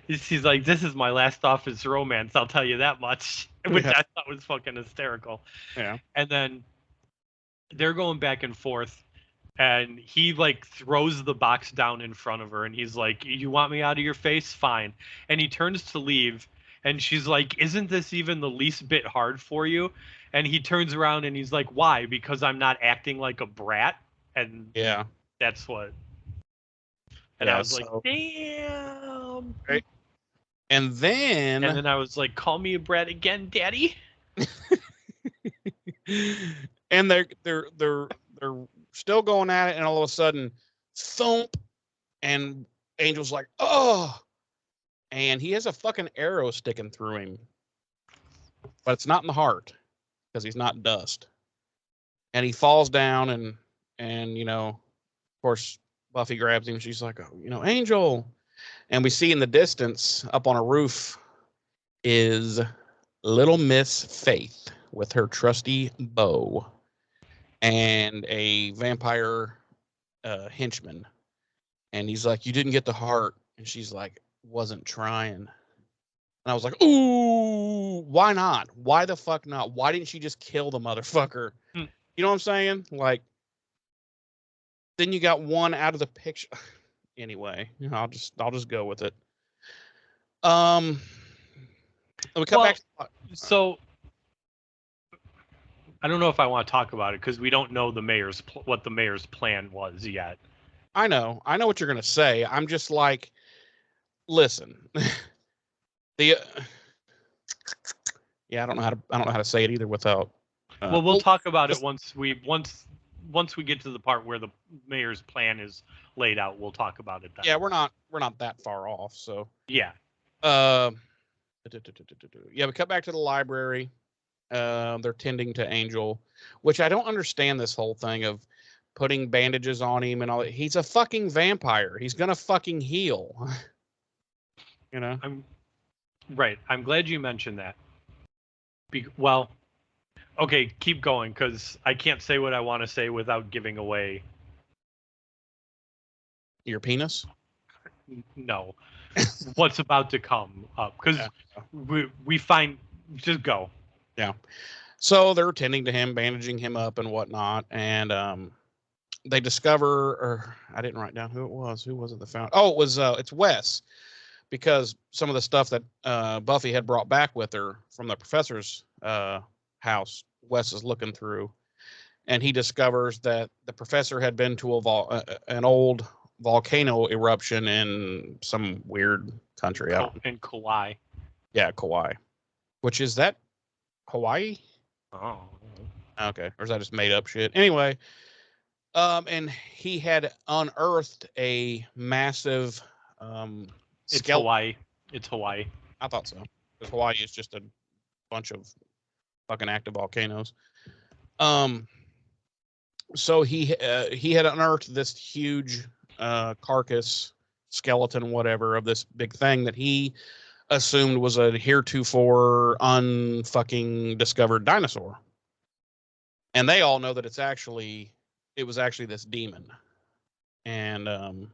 she's like, "This is my last office romance, I'll tell you that much," which I thought was fucking hysterical.
Yeah.
And then they're going back and forth, and he like throws the box down in front of her, and he's like, "You want me out of your face? Fine." And he turns to leave, and she's like, "Isn't this even the least bit hard for you?" And he turns around and he's like, "Why? Because I'm not acting like a brat?" And
yeah,
that's what. And I was like, "Damn!"
Right. And then
I was like, "Call me a brat again, Daddy."
And they're still going at it, and all of a sudden, thump, and Angel's like, "Oh!" And he has a fucking arrow sticking through him, but it's not in the heart because he's not dust. And he falls down, and of course, Buffy grabs him. She's like, "Oh, Angel." And we see in the distance, up on a roof, is little Miss Faith with her trusty bow and a vampire henchman. And he's like, "You didn't get the heart." And she's like, "Wasn't trying." And I was like, "Ooh, why not? Why the fuck not? Why didn't she just kill the motherfucker?" You know what I'm saying? Like, then you got one out of the picture. Anyway, I'll just go with it. We come back.
So I don't know if I want to talk about it because we don't know what the mayor's plan was yet.
I know what you're gonna say. I'm just like, listen, The yeah, I don't know how to say it either without.
Well, we'll talk about it once we get to the part where the mayor's plan is laid out. We'll talk about it then.
Yeah, we're not that far off. So
yeah.
Yeah, we cut back to the library. They're tending to Angel, which I don't understand this whole thing of putting bandages on him and all that. He's a fucking vampire. He's gonna fucking heal. You know?
I'm glad you mentioned that. Well, okay, keep going, because I can't say what I want to say without giving away
Your penis?
No. What's about to come up. Because we find... Just go.
Yeah. So they're tending to him, bandaging him up and whatnot, and they discover, or I didn't write down who it was. Who was it that found? Oh, it's Wes, because some of the stuff that Buffy had brought back with her from the professor's house, Wes is looking through, and he discovers that the professor had been to an old volcano eruption in some weird country out
in Kauai.
Yeah, Kauai. Which is that Hawaii?
Oh.
Okay. Or is that just made up shit? Anyway, and he had unearthed a massive
It's Hawaii. It's Hawaii.
I thought so. Because Hawaii is just a bunch of fucking active volcanoes. So he had unearthed this huge carcass, skeleton, whatever, of this big thing that he assumed was a heretofore unfucking discovered dinosaur. And they all know that it was actually this demon. And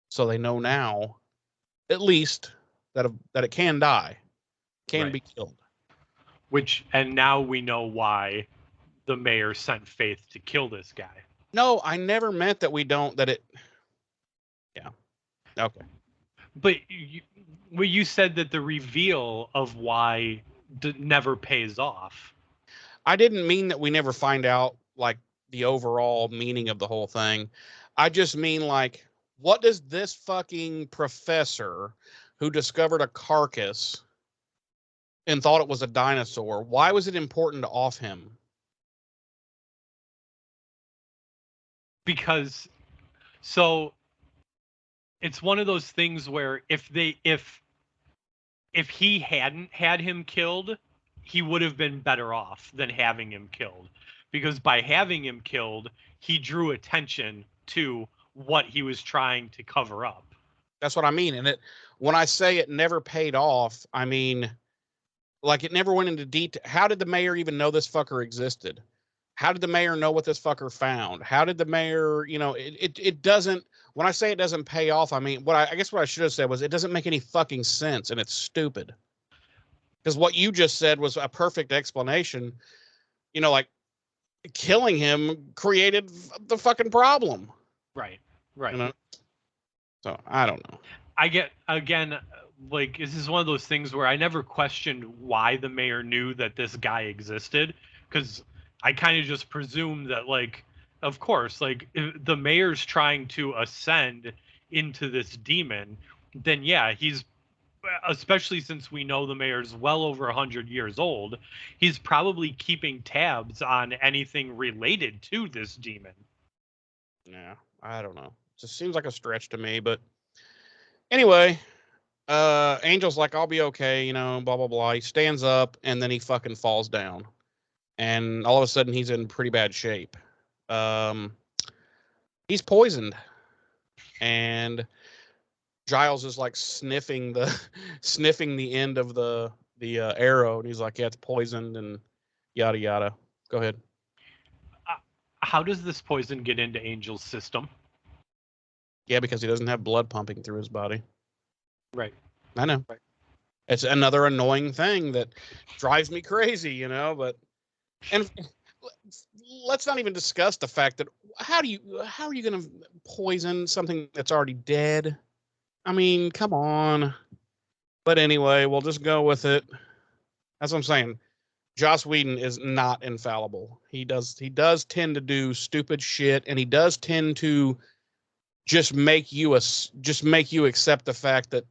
so they know now, at least, that it can die, can be killed.
And now we know why the mayor sent Faith to kill this guy.
No, I never meant that yeah. Okay.
But you said that the reveal of why never pays off.
I didn't mean that we never find out, like, the overall meaning of the whole thing. I just mean, like, what does this fucking professor who discovered a carcass and thought it was a dinosaur, why was it important to off him?
Because it's one of those things where if he hadn't had him killed, he would have been better off than having him killed. Because by having him killed, he drew attention to what he was trying to cover up.
That's what I mean. And when I say it never paid off, I mean, like, it never went into detail. How did the mayor even know this fucker existed? How did the mayor know what this fucker found? How did the mayor, it doesn't, when I say it doesn't pay off, I mean, I guess what I should have said was it doesn't make any fucking sense, and it's stupid. Because what you just said was a perfect explanation. Like, killing him created the fucking problem.
Right.
So I don't know.
I get, again, like, this is one of those things where I never questioned why the mayor knew that this guy existed, because I kind of just presumed that, like, of course, like, if the mayor's trying to ascend into this demon, then yeah, he's, especially since we know the mayor's well over 100 years old, he's probably keeping tabs on anything related to this demon.
Yeah, I don't know. It just seems like a stretch to me, but anyway, Angel's like, I'll be okay, blah, blah, blah. He stands up and then he fucking falls down. And all of a sudden he's in pretty bad shape. He's poisoned. And Giles is like sniffing the end of the arrow, and he's like, yeah, it's poisoned and yada yada. Go ahead.
How does this poison get into Angel's system?
Yeah, because he doesn't have blood pumping through his body.
Right.
I know. Right. It's another annoying thing that drives me crazy, but and let's not even discuss the fact that how are you going to poison something that's already dead? I mean, come on. But anyway, we'll just go with it. That's what I'm saying. Joss Whedon is not infallible. He does tend to do stupid shit, and he does tend to just make you accept the fact that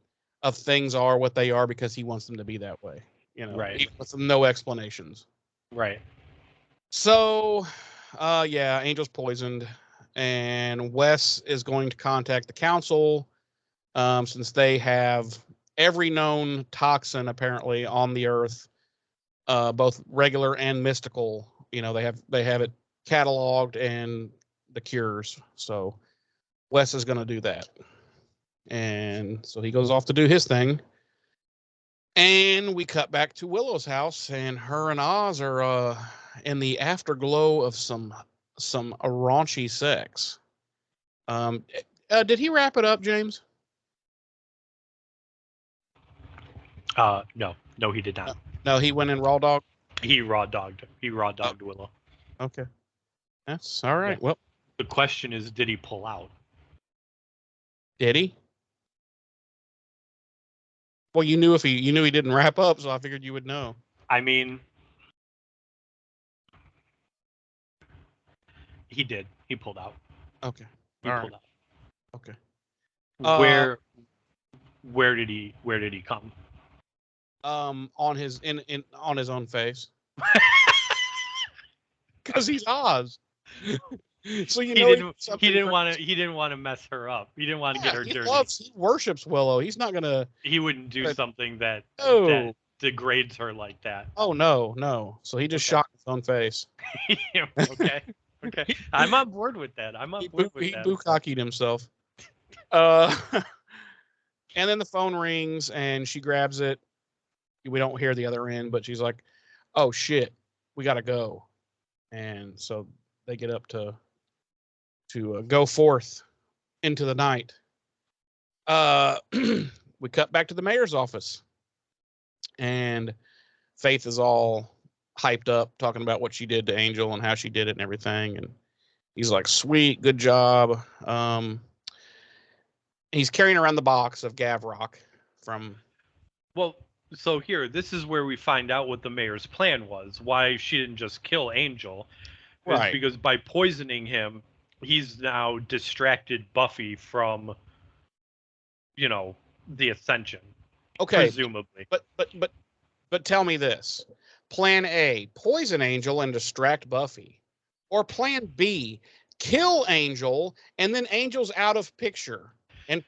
of things are what they are because he wants them to be that way.
Right.
With no explanations.
Right.
So, yeah, Angel's poisoned, and Wes is going to contact the council, since they have every known toxin apparently on the Earth, both regular and mystical. They have it cataloged and the cures. So Wes is going to do that, and so he goes off to do his thing. And we cut back to Willow's house, and her and Oz are in the afterglow of some raunchy sex. Did he wrap it up, James?
No, he did not.
No, he went in raw dog.
He raw dogged Willow.
Okay, that's all right. Yeah. Well,
the question is, did he pull out?
Did he? Well, you knew he didn't wrap up, so I figured you would know.
I mean, he did. He pulled out.
Okay.
He pulled out.
Okay.
Where did he come?
On his on his own face. Because he's Oz. So he
didn't want to mess her up. He didn't want to get her dirty.
He worships Willow. He's not gonna.
He wouldn't do something that degrades her like that.
Oh no. So he just shot his own face.
Okay. I'm on board with that. He
bukkakied himself. And then the phone rings and she grabs it. We don't hear the other end, but she's like, "Oh shit, we gotta go." And so they get up to go forth into the night. We cut back to the mayor's office, and Faith is all hyped up, talking about what she did to Angel and how she did it and everything. And he's like, "Sweet, good job." He's carrying around the box of Gavrock from.
Well, so this is where we find out what the mayor's plan was. Why she didn't just kill Angel. Right. Because by poisoning him, he's now distracted Buffy from, the Ascension.
Okay.
Presumably.
But tell me this. Plan A, poison Angel and distract Buffy. Or plan B, kill Angel and then Angel's out of picture. And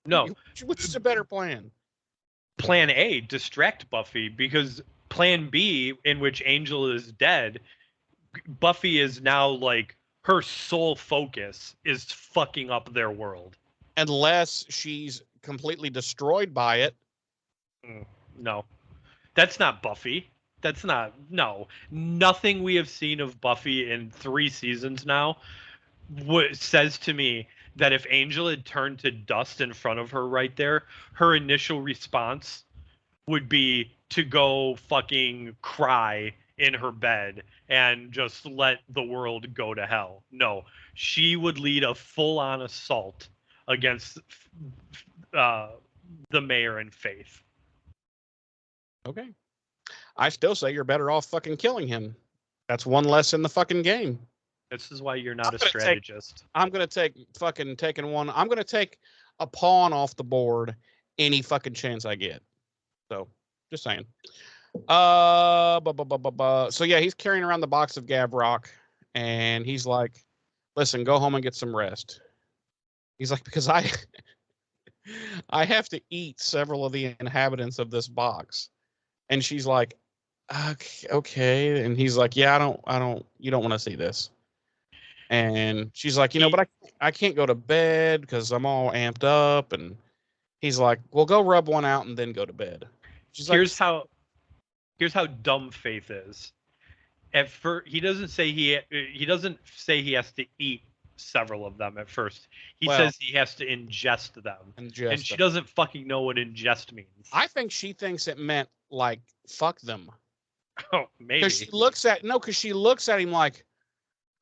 no.
Which is a better plan?
Plan A, distract Buffy, because plan B, in which Angel is dead, Buffy is now like her sole focus is fucking up their world.
Unless she's completely destroyed by it.
No. That's not Buffy. Nothing we have seen of Buffy in 3 seasons now says to me that if Angel had turned to dust in front of her right there, her initial response would be to go fucking cry in her bed and just let the world go to hell. No, she would lead a full-on assault against the mayor and Faith.
Okay. I still say you're better off fucking killing him. That's one less in the fucking game.
This is why you're not a strategist.
I'm going to take a pawn off the board any fucking chance I get. So, just saying. So yeah, he's carrying around the box of Gavrock, and he's like, "Listen, go home and get some rest." He's like, "Because I have to eat several of the inhabitants of this box." And she's like, "Okay." And he's like, "Yeah, you don't want to see this." And she's like, "But I can't go to bed because I'm all amped up." And he's like, "Well, go rub one out and then go to bed." She's
Here's how dumb Faith is. At first, he doesn't say he has to eat several of them at first. He says he has to ingest them. And she doesn't fucking know what ingest means.
I think she thinks it meant like fuck them.
Oh, maybe.
Because she looks at him like,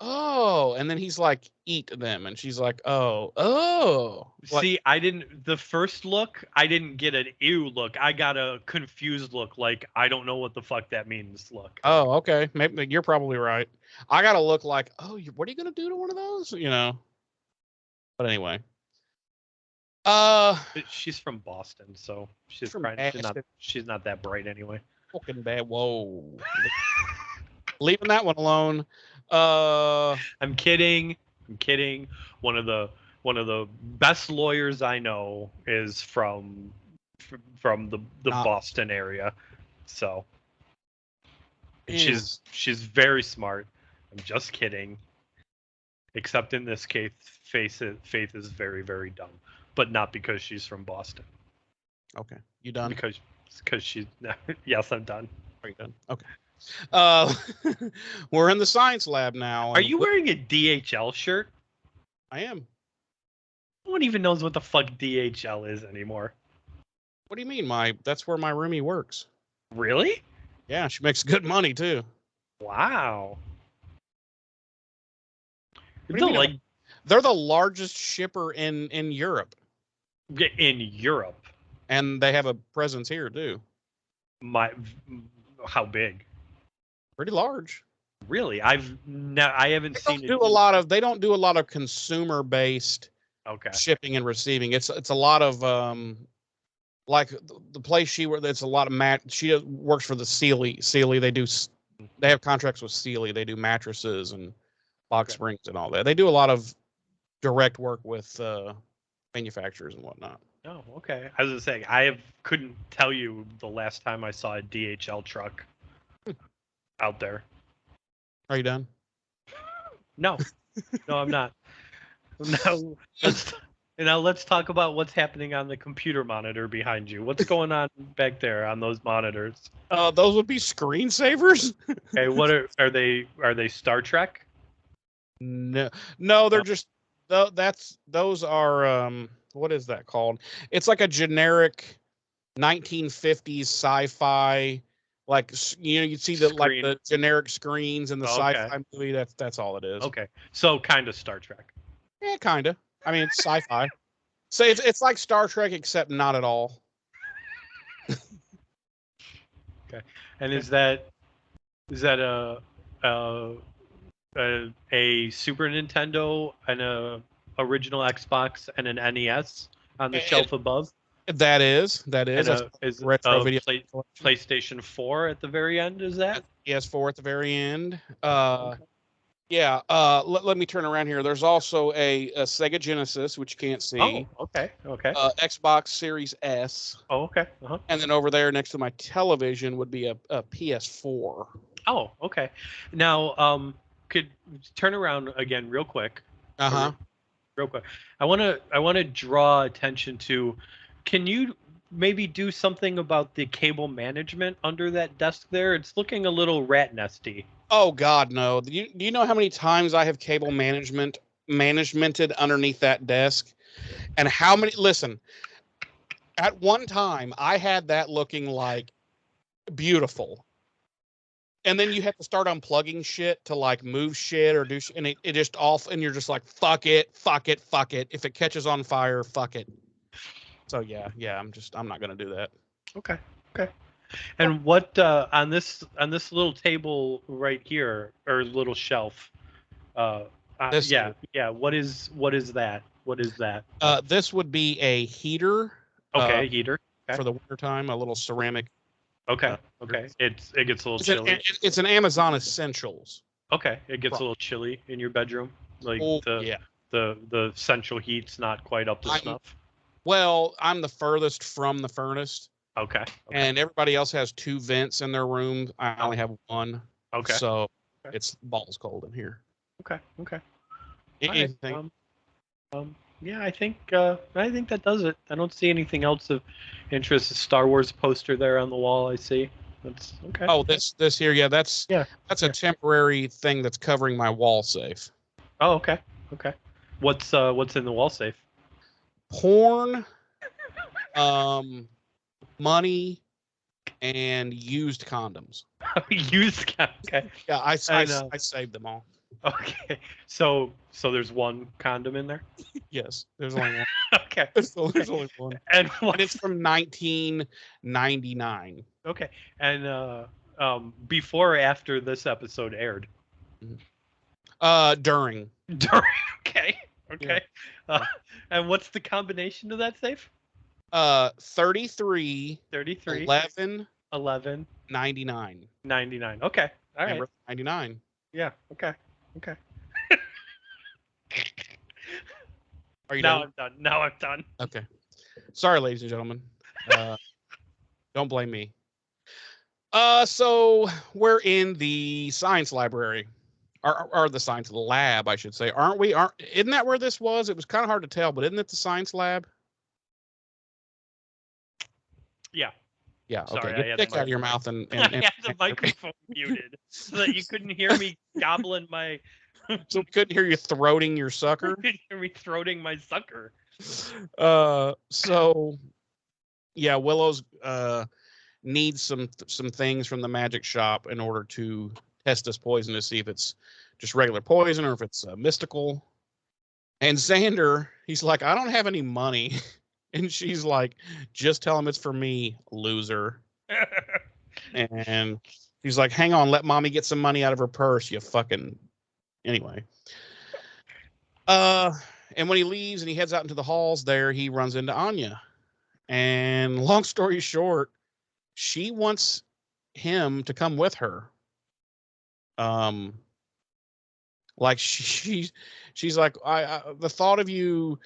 "Oh," and then he's like, "Eat them," and she's like, "Oh."
See, the first look, I didn't get an ew look. I got a confused look, like I don't know what the fuck that means look.
Oh, okay. Maybe you're probably right. I got to look like, "Oh, what are you gonna do to one of those?" But anyway.
She's from Boston, so she's
From
probably
Boston.
she's not that bright anyway.
Fucking bad. Whoa. Leaving that one alone.
I'm kidding. I'm kidding. One of the best lawyers I know is from the Boston area. So and she's very smart. I'm just kidding. Except in this case, Faith is very, very dumb, but not because she's from Boston.
Okay, you done?
Because she's yes, I'm done.
Are you done? Okay. We're in the science lab now.
Are you wearing a DHL shirt?
I am.
No one even knows what the fuck DHL is anymore.
What do you mean? That's where my roomie works.
Really?
Yeah, she makes good money too.
Wow.
What do you mean? They're the largest shipper in Europe.
In Europe.
And they have a presence here too.
How big?
Pretty large.
Really? I haven't seen it.
They don't do a lot of consumer based shipping and receiving. It's a lot of like the place she works. It's a lot of she works for the Sealy. They have contracts with Sealy. They do mattresses and box springs and all that. They do a lot of direct work with manufacturers and whatnot.
Oh, okay. I was gonna say couldn't tell you the last time I saw a DHL truck out there.
Are you done?
No, I'm not. No, let's talk about what's happening on the computer monitor behind you. What's going on back there on those monitors?
Those would be screensavers.
Okay, what are they? Are they Star Trek?
No, they're just those are what is that called? It's like a generic 1950s sci-fi, like you see the generic screens in the sci-fi movie. That's all it is.
Okay, so kind of Star Trek.
Yeah, kind of. I mean, it's sci-fi. So it's like Star Trek, except not at all.
Okay, and is that a Super Nintendo and a original Xbox and an NES on the shelf above? That is
retro video.
PlayStation 4 at the very end. Is that
PS4 at the very end? Yeah. Let me turn around here. There's also a Sega Genesis, which you can't see.
Oh, okay.
Xbox Series S.
Oh, okay.
And then over there next to my television would be a PS4.
Oh, okay. Now, could turn around again real quick. Real quick. I want to draw attention to. Can you maybe do something about the cable management under that desk there? It's looking a little rat nesty.
Oh God, no! Do you know how many times I have cable managemented underneath that desk, and how many? Listen, at one time I had that looking like beautiful, and then you have to start unplugging shit to like move shit or do shit, and it just off, and you're just like fuck it. If it catches on fire, fuck it. So yeah, I'm not gonna do that.
Okay. And what on this little table right here or little shelf? What is that? What is that?
This would be a heater.
Okay, heater
for the wintertime. A little ceramic.
Okay. It gets a little chilly.
It's an Amazon Essentials.
Okay, it gets a little chilly in your bedroom. Like the central heat's not quite up to snuff.
Well, I'm the furthest from the furnace.
Okay.
And everybody else has 2 vents in their room. I only have 1.
Okay.
So it's balls cold in here.
Okay.
Anything?
Yeah, I think that does it. I don't see anything else of interest. A Star Wars poster there on the wall. I see. That's okay.
Oh, this here, yeah, that's a temporary thing that's covering my wall safe.
Oh, okay. What's in the wall safe?
Porn, money, and used condoms.
Okay.
Yeah, I saved them all.
Okay. So there's one condom in there?
Yes, there's only one.
Okay.
There's only one. And it's from 1999.
Okay. And before or after this episode aired?
During.
Okay. Okay. And what's the combination to that safe?
33,
33,
11,
11,
99.
99. Okay. All right.
Remember 99.
Yeah. Okay.
Are you
Now
done?
I'm done. Now I'm done.
Okay. Sorry, ladies and gentlemen. Don't blame me. So we're in the science library, or the science lab, I should say. Aren't we? Isn't that where this was? It was kind of hard to tell, but isn't it the science lab?
Yeah.
Yeah. Okay.
Sorry,
Get
I had
the dick
the
out of your mouth and
I had the microphone muted so that you couldn't hear me gobbling my.
so we couldn't hear you throating your
You
sucker.
couldn't hear me throating my sucker.
So yeah, Willow's needs some things from the magic shop in order to test this poison to see if it's just regular poison or if it's mystical. And Xander, he's like, I don't have any money. And she's like, just tell him it's for me, loser. And he's like, hang on, let mommy get some money out of her purse, you fucking. Anyway. And when he leaves and he heads out into the halls there, he runs into Anya. And long story short, she wants him to come with her. Like she's like, the thought of you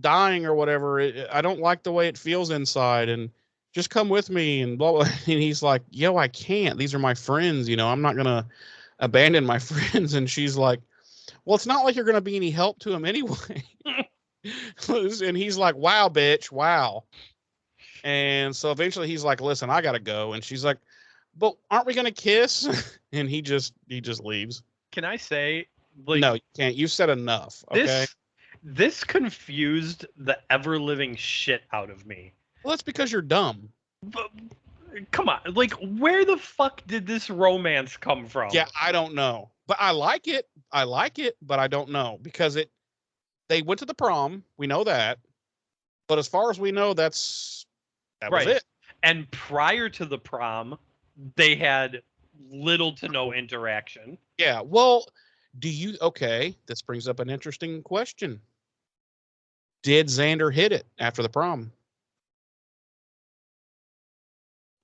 dying or whatever, I don't like the way it feels inside, and just come with me and blah blah. And he's like, yo, I can't, these are my friends, I'm not gonna abandon my friends. And she's like, well, it's not like you're gonna be any help to him anyway. And he's like, wow, bitch, wow. And so eventually he's like, listen, I gotta go. And she's like, but aren't we gonna kiss? And he just leaves.
Can I say, like,
no, you can't, you've said enough. Okay,
this confused the ever living shit out of me.
well, that's because you're dumb.
But, come on, like, where the fuck did this romance come from?
Yeah, I don't know, but I like it, but I don't know, because they went to the prom, we know that, but as far as we know, that
right.
was it.
And prior to the prom, they had little to no interaction.
Yeah, well, okay, this brings up an interesting question. Did Xander hit it after the prom?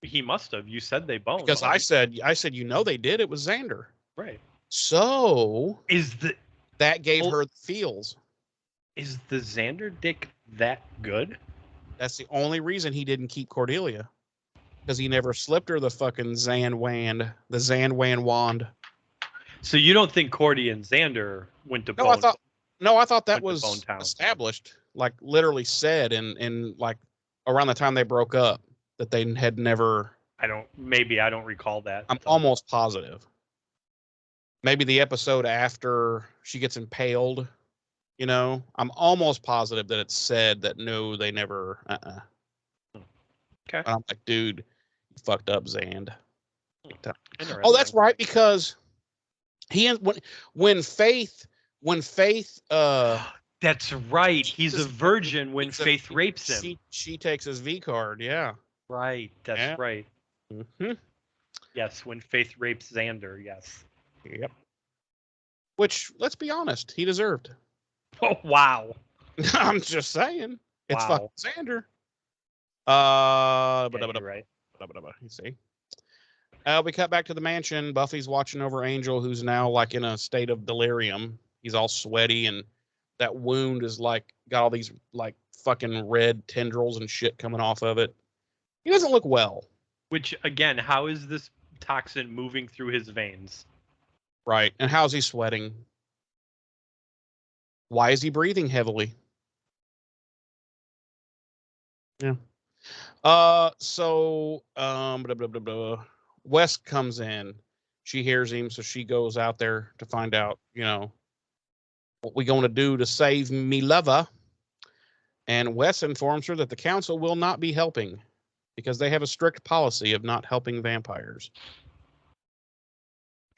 He must have. You said they boned.
Because I said they did. It was Xander.
Right.
So that gave her the feels.
Is the Xander dick that good?
That's the only reason he didn't keep Cordelia, because he never slipped her the fucking Zan wand. Wand.
So you don't think Cordy and Xander went to bone?
I thought that was established, like literally said, in like around the time they broke up, that they had never. I don't recall that. I'm
almost
positive. Maybe the episode after she gets impaled, I'm almost positive that it said that no, they never.
Okay.
And I'm like, dude, you fucked up, Xand. Oh, that's right, because when Faith
that's right, he's a virgin when Faith rapes him.
She takes his V card, yeah.
Right, that's right.
Mm-hmm.
Yes, when Faith rapes Xander, yes.
Yep. Which, let's be honest, he deserved.
Oh, wow.
I'm just saying. It's fucking Xander.
Right.
You see. We cut back to the mansion. Buffy's watching over Angel, who's now like in a state of delirium. He's all sweaty, and that wound is like got all these like fucking red tendrils and shit coming off of it. He doesn't look well.
Which, again, how is this toxin moving through his veins?
Right. And how's he sweating? Why is he breathing heavily? Yeah. So Wes comes in. She hears him, so she goes out there to find out, what we going to do to save me lover. And Wes informs her that the council will not be helping because they have a strict policy of not helping vampires.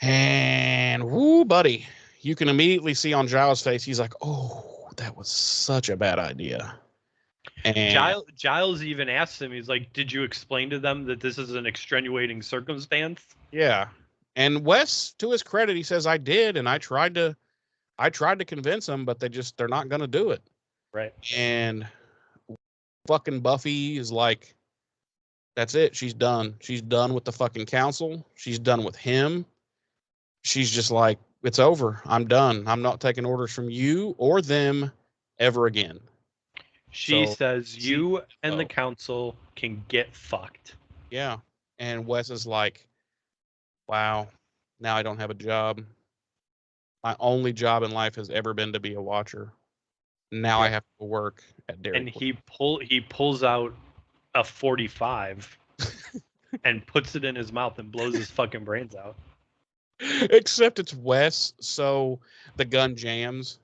And whoo, buddy, you can immediately see on Giles' face, he's like, oh, that was such a bad idea. And
Giles even asks him, he's like, did you explain to them that this is an extenuating circumstance?
Yeah. And Wes, to his credit, he says, I did, and I tried to I tried to convince them, but they're not going to do it.
Right.
And fucking Buffy is like, that's it. She's done. She's done with the fucking council. She's done with him. She's just like, it's over. I'm done. I'm not taking orders from you or them ever again.
She
So,
says you and the council can get fucked.
Yeah. And Wes is like, wow, now I don't have a job. My only job in life has ever been to be a watcher. Now I have to work at Dairy
And
Queen.
he pulls out a 45 and puts it in his mouth and blows his fucking brains out.
Except it's Wes, so the gun jams.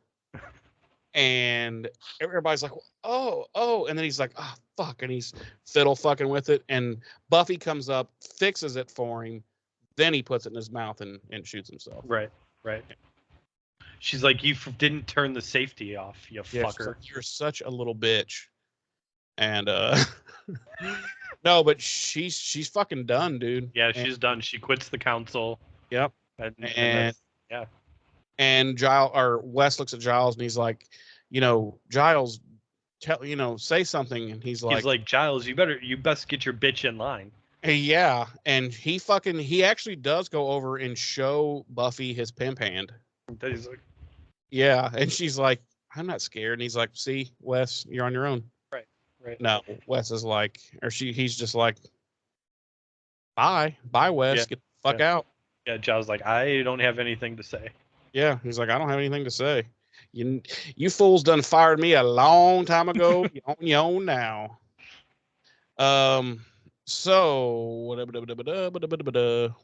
And everybody's like, oh. And then he's like, oh, fuck. And he's fiddle fucking with it. And Buffy comes up, fixes it for him. Then he puts it in his mouth and shoots himself.
Right. She's like, you didn't turn the safety off, you fucker.
Like, you're such a little bitch. And no, but she's fucking done, dude.
Yeah, she's done. She quits the council.
Yep.
And yeah.
And Wes looks at Giles and he's like, Giles, say something. And he's like,
Giles, you best get your bitch in line.
Hey, yeah. And he actually does go over and show Buffy his pimp hand.
He's like,
yeah. And she's like, I'm not scared. And he's like, see, Wes, you're on your own.
Right.
No, Wes is like, he's just like, bye, Wes,
Yeah.
get the fuck out.
Yeah, Giles like, I don't have anything to say.
Yeah, he's like, I don't have anything to say. You fools done fired me a long time ago. You on your own now. So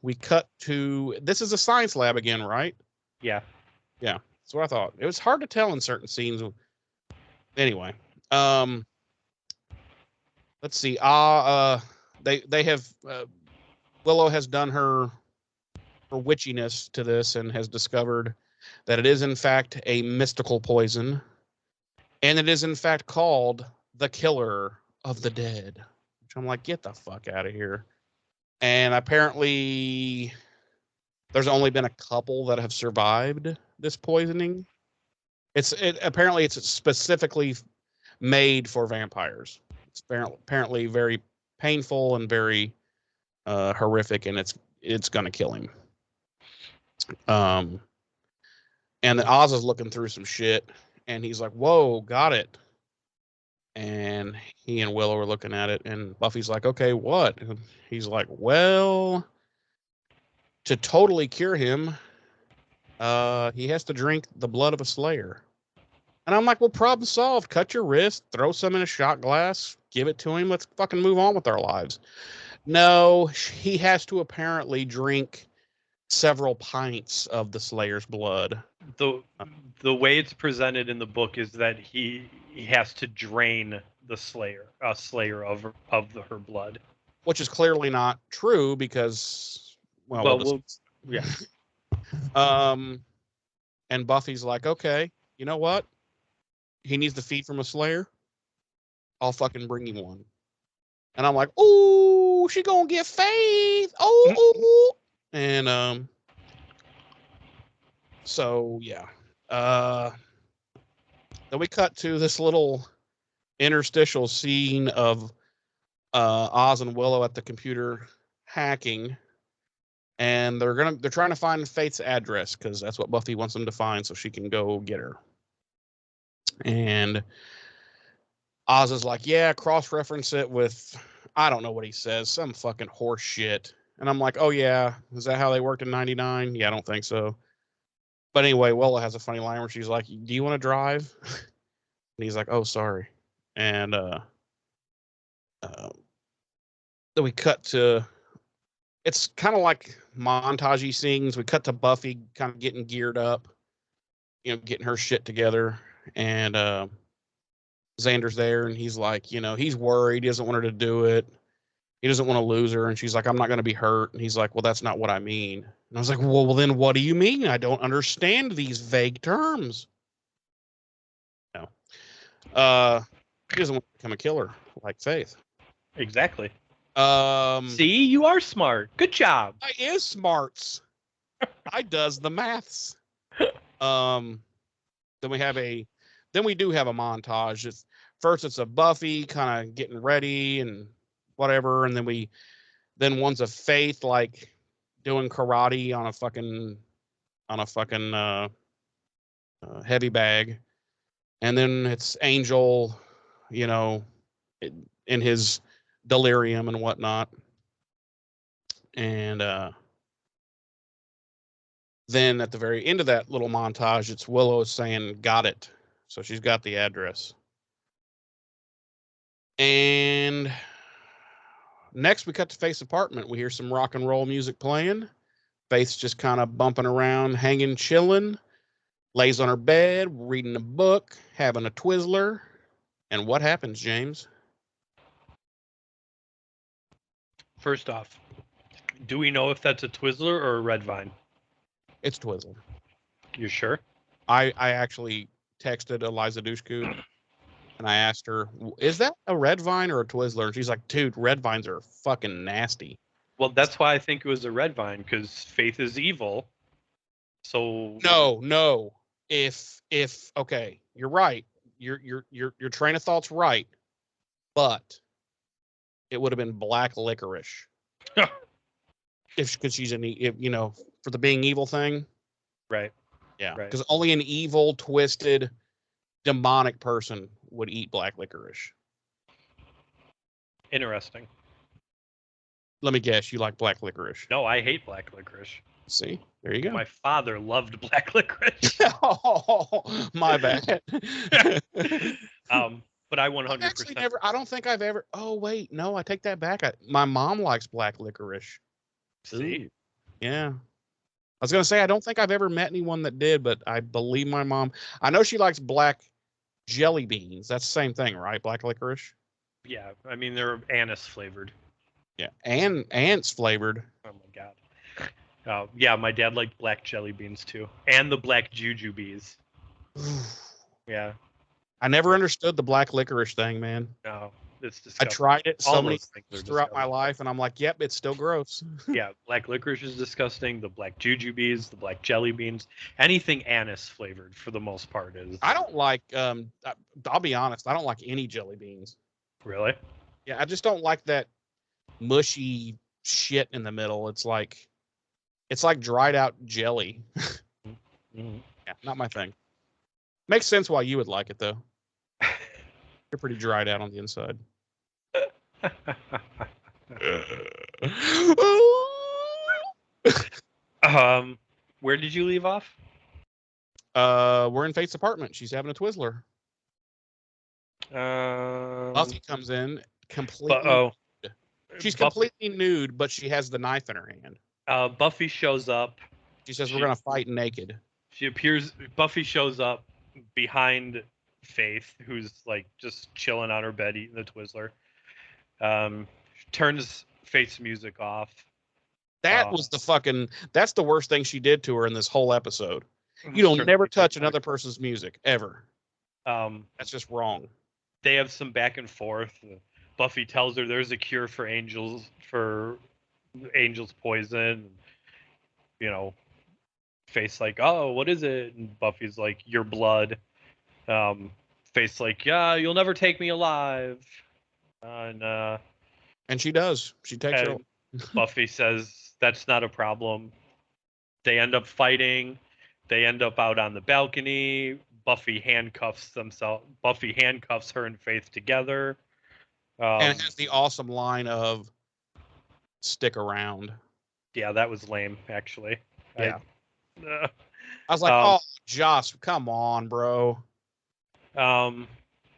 we cut to, this is a science lab again, right?
Yeah.
That's what I thought. It was hard to tell in certain scenes. Anyway, let's see. They have Willow has done her witchiness to this and has discovered that it is in fact a mystical poison, and it is in fact called the Killer of the Dead. Which I'm like, get the fuck out of here. And apparently, there's only been a couple that have survived this poisoning. Apparently it's specifically made for vampires. It's apparently very painful and very horrific, and it's gonna kill him. And then Oz is looking through some shit, and he's like, "Whoa, got it." And he and Willow are looking at it, and Buffy's like, "Okay, what?" And he's like, "Well, to totally cure him, he has to drink the blood of a slayer." And I'm like, "Well, problem solved. Cut your wrist, throw some in a shot glass, give it to him. Let's fucking move on with our lives." No, he has to apparently drink several pints of the Slayer's blood.
The way it's presented in the book is that he has to drain the Slayer of her blood,
which is clearly not true because
yeah.
And Buffy's like, okay, you know what? He needs to feed from a Slayer. I'll fucking bring him one. And I'm like, ooh, she gonna get faith. Oh, and so yeah. Then we cut to this little interstitial scene of Oz and Willow at the computer hacking, and they're trying to find Faith's address because that's what Buffy wants them to find so she can go get her. And Oz is like, yeah, cross-reference it with, I don't know what he says, some fucking horse shit. And I'm like, oh yeah, is that how they worked in 99? Yeah, I don't think so. But anyway, Willow has a funny line where she's like, do you want to drive? And he's like, oh, sorry. And then we cut to, it's kind of like montagey scenes. We cut to Buffy kind of getting geared up, getting her shit together. And Xander's there, and he's like, he's worried. He doesn't want her to do it. He doesn't want to lose her. And she's like, I'm not going to be hurt. And he's like, well, that's not what I mean. And I was like, well, then what do you mean? I don't understand these vague terms. No. He doesn't want to become a killer like Faith.
Exactly. See, you are smart. Good job.
I is smarts. I does the maths. Then we do have a montage. First it's a Buffy kind of getting ready and whatever, and then one's a Faith like doing karate on a fucking heavy bag, and then it's Angel, you know, in his delirium and whatnot, and then at the very end of that little montage, it's Willow saying, "Got it." So she's got the address. And next we cut to Faith's apartment. We hear some rock and roll music playing. Faith's just kind of bumping around, hanging, chilling, lays on her bed, reading a book, having a Twizzler. And what happens, James?
First off, do we know if that's a Twizzler or a Red Vine?
It's Twizzler.
You sure?
I actually texted Eliza Dushku and I asked her, is that a Red Vine or a Twizzler? And she's like, dude, Red Vines are fucking nasty.
Well, that's why I think it was a Red Vine, because Faith is evil. So
No. If okay, you're right. Your train of thought's right, but it would have been black licorice. Because she's for the being evil thing.
Right.
Yeah.
Right.
Because only an evil, twisted, demonic person would eat black licorice.
Interesting.
Let me guess, you like black licorice.
No, I hate black licorice.
See, there you go.
My father loved black licorice.
Oh, my bad.
But I 100%.
Actually never. I don't think I've ever. Oh wait, no, I take that back. My mom likes black licorice.
See?
Ooh. Yeah. I was gonna say I don't think I've ever met anyone that did, but I believe my mom. I know she likes black jelly beans. That's the same thing, right? Black licorice.
Yeah, I mean they're anise flavored.
Yeah, and ants flavored.
Oh my god. Yeah, my dad liked black jelly beans too, and the black jujubes. Yeah.
I never understood the black licorice thing, man.
No, it's disgusting.
I tried it so many
things are
times throughout my
disgusting.
life, and I'm like, yep, it's still gross.
Yeah, black licorice is disgusting. The black jujubes, the black jelly beans, anything anise flavored for the most part is.
I don't like. I'll be honest. I don't like any jelly beans.
Really?
Yeah, I just don't like that mushy shit in the middle. It's like dried out jelly.
Mm-hmm.
Yeah, not my thing. Makes sense why you would like it though. You're pretty dried out on the inside.
Where did you leave off?
We're in Faith's apartment. She's having a Twizzler. Buffy comes in completely. She's completely nude, but she has the knife in her hand.
Buffy shows up.
She says, "We're gonna fight naked."
Buffy shows up behind Faith, who's like just chilling on her bed eating the Twizzler. Turns Faith's music off.
That was that's the worst thing she did to her in this whole episode. You'll never touch another person's music ever. That's just wrong.
They have some back and forth. Buffy tells her there's a cure for Angel's poison. You know, Faith's like, "Oh, what is it?" And Buffy's like, "Your blood." Faith's like, "Yeah, you'll never take me alive." And
she does. She takes her.
Buffy says that's not a problem. They end up fighting. They end up out on the balcony. Buffy handcuffs her and Faith together.
And it has the awesome line of "stick around."
Yeah, that was lame, actually.
Yeah. I was like, "Oh, Joss, come on, bro."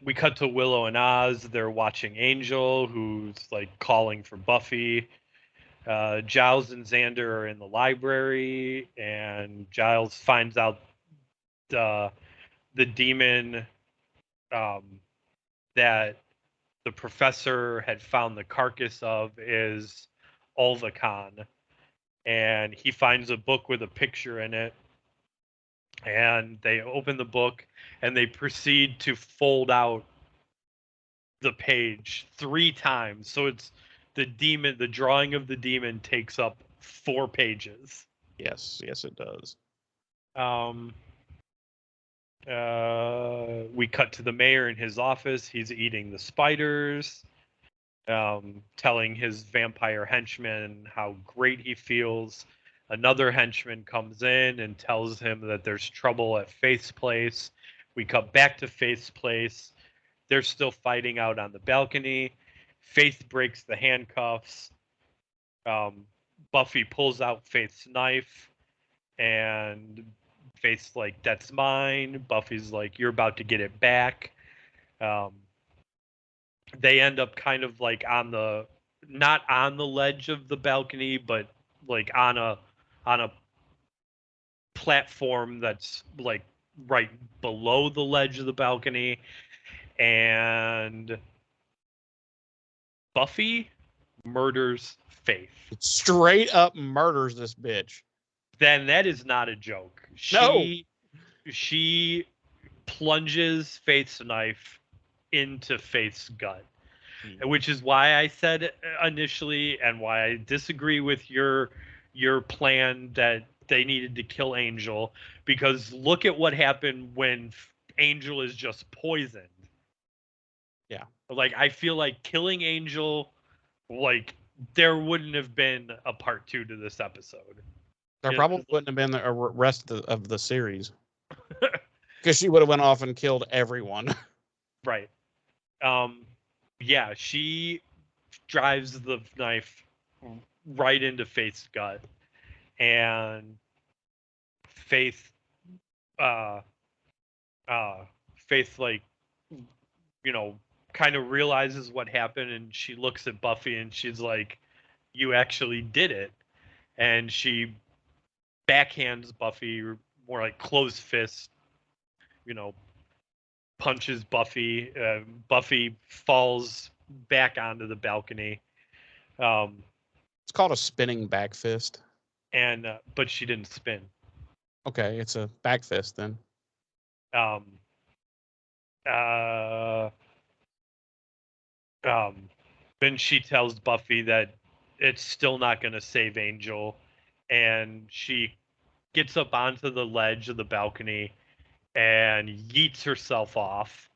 We cut to Willow and Oz. They're watching Angel, who's like calling for Buffy. Giles and Xander are in the library, and Giles finds out the demon that the professor had found the carcass of is Ulvacon, and he finds a book with a picture in it. And they open the book and they proceed to fold out the page 3 times. So it's the drawing of the demon takes up 4 pages.
Yes, it does.
And We cut to the mayor in his office. He's eating the spiders, telling his vampire henchman how great he feels. Another henchman comes in and tells him that there's trouble at Faith's place. We cut back to Faith's place. They're still fighting out on the balcony. Faith breaks the handcuffs. Buffy pulls out Faith's knife, and Faith's like, "That's mine." Buffy's like, "You're about to get it back." They end up kind of like not on the ledge of the balcony, but like on a platform that's like right below the ledge of the balcony, and Buffy murders Faith.
Straight up murders this bitch.
Then that is not a joke. She plunges Faith's knife into Faith's gut, which is why I said initially, and why I disagree with your plan that they needed to kill Angel, because look at what happened when Angel is just poisoned.
Yeah.
Like, I feel like killing Angel, like, there wouldn't have been a part 2 to this episode.
There probably wouldn't have been the rest of the series. Because she would have went off and killed everyone.
Right. Yeah, she drives the knife right into Faith's gut, and Faith, like, you know, kind of realizes what happened, and she looks at Buffy and she's like, "You actually did it." And she backhands Buffy, more like closed fist, you know, punches Buffy. Buffy falls back onto the balcony.
It's called a spinning back fist.
And but she didn't spin.
Okay, it's a back fist then.
Then she tells Buffy that it's still not going to save Angel, and she gets up onto the ledge of the balcony and yeets herself off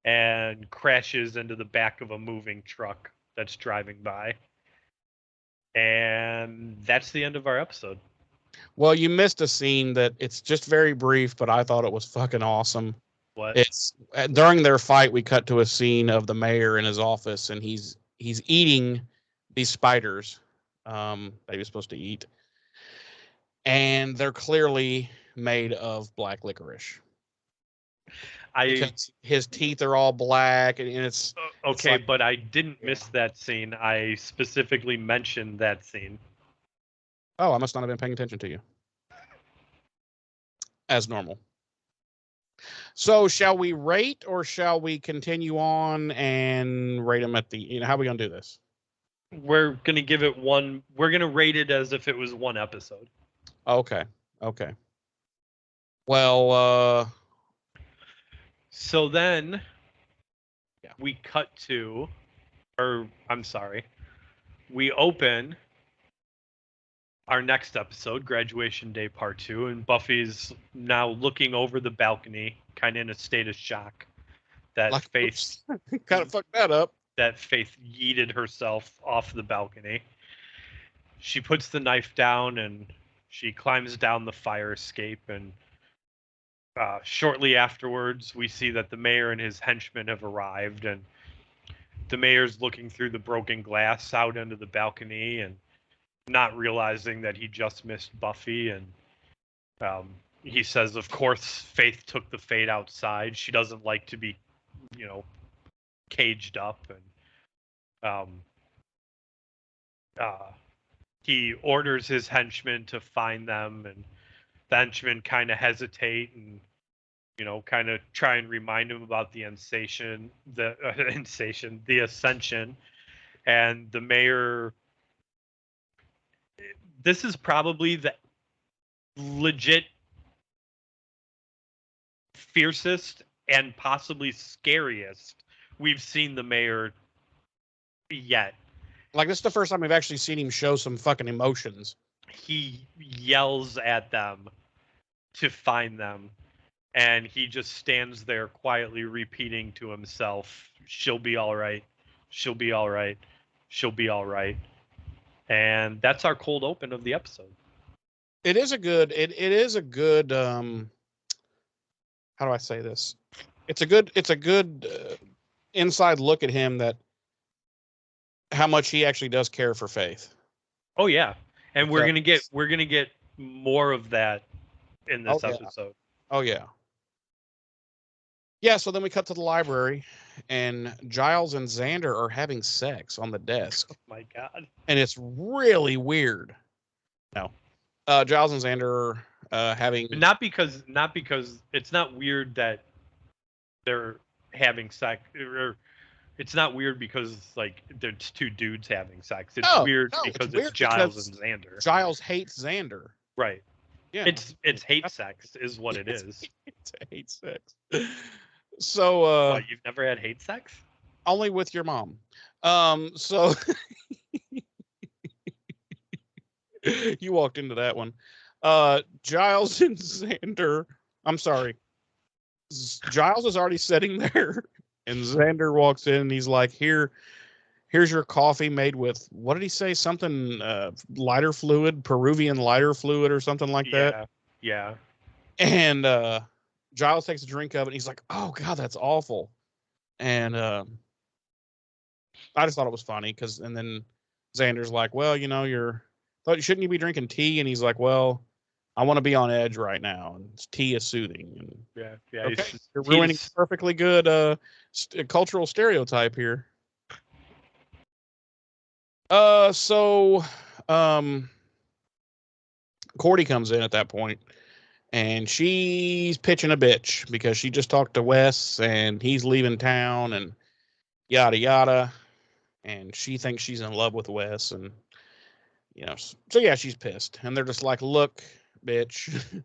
and crashes into the back of a moving truck that's driving by. And that's the end of our episode.
Well, you missed a scene that it's just very brief, but I thought it was fucking awesome.
What?
It's during their fight, we cut to a scene of the mayor in his office, and he's eating these spiders that he was supposed to eat, and they're clearly made of black licorice. Because his teeth are all black, and it's
okay.
It's like,
but I didn't miss that scene. I specifically mentioned that scene.
Oh, I must not have been paying attention to you. As normal. So, shall we rate, or shall we continue on and rate them at the? How are we gonna do this?
We're gonna give it one. We're gonna rate it as if it was one episode.
Okay. Well,
so then we cut to, or I'm sorry, we open our next episode, Graduation Day Part 2, and Buffy's now looking over the balcony, kind of in a state of shock that Faith
kind of fucked that up.
That Faith yeeted herself off the balcony. She puts the knife down and she climbs down the fire escape, and shortly afterwards we see that the mayor and his henchmen have arrived, and the mayor's looking through the broken glass out into the balcony and not realizing that he just missed Buffy, and he says, of course, Faith took the fate outside. She doesn't like to be, caged up, and he orders his henchmen to find them, and the henchmen kind of hesitate and kind of try and remind him about the Ascension, and the mayor. This is probably the legit fiercest and possibly scariest we've seen the mayor yet.
Like, this is the first time we've actually seen him show some fucking emotions.
He yells at them to find them. and he just stands there quietly repeating to himself, "She'll be all right. She'll be all right. She'll be all right." And that's our cold open of the episode.
It is a good. It is a good. How do I say this? It's a good. It's a good inside look at him, that how much he actually does care for Faith.
Oh yeah, and we're
Because-
gonna get more of that in this episode.
Oh yeah. Yeah. So then we cut to the library, and Giles and Xander are having sex on the desk,
Oh my God.
and it's really weird. No, Giles and Xander are having.
Not because it's not weird that they're having sex, or it's not weird because like there's two dudes having sex. It's weird because it's Giles and Xander.
Giles hates Xander.
Right.
Yeah.
It's hate sex is what it is.
It's hate sex. So
What, you've never had hate sex?
only with your mom. So you walked into that one. Giles and Xander. I'm sorry. Giles is already sitting there, and Xander walks in, and he's like, here's your coffee made with, what did he say? Something lighter fluid, Peruvian lighter fluid or something like that.
Yeah.
And Giles takes a drink of it, and he's like, oh God, that's awful. And I just thought it was funny, because, and then Xander's like, well, shouldn't you be drinking tea? And he's like, well, I want to be on edge right now, and tea is soothing. And
Yeah.
okay, you're ruining a perfectly good cultural stereotype here. So Cordy comes in at that point, and she's pitching a bitch because she just talked to Wes, and he's leaving town, and yada yada, and she thinks she's in love with Wes, and so yeah, she's pissed, and they're just like, look, bitch,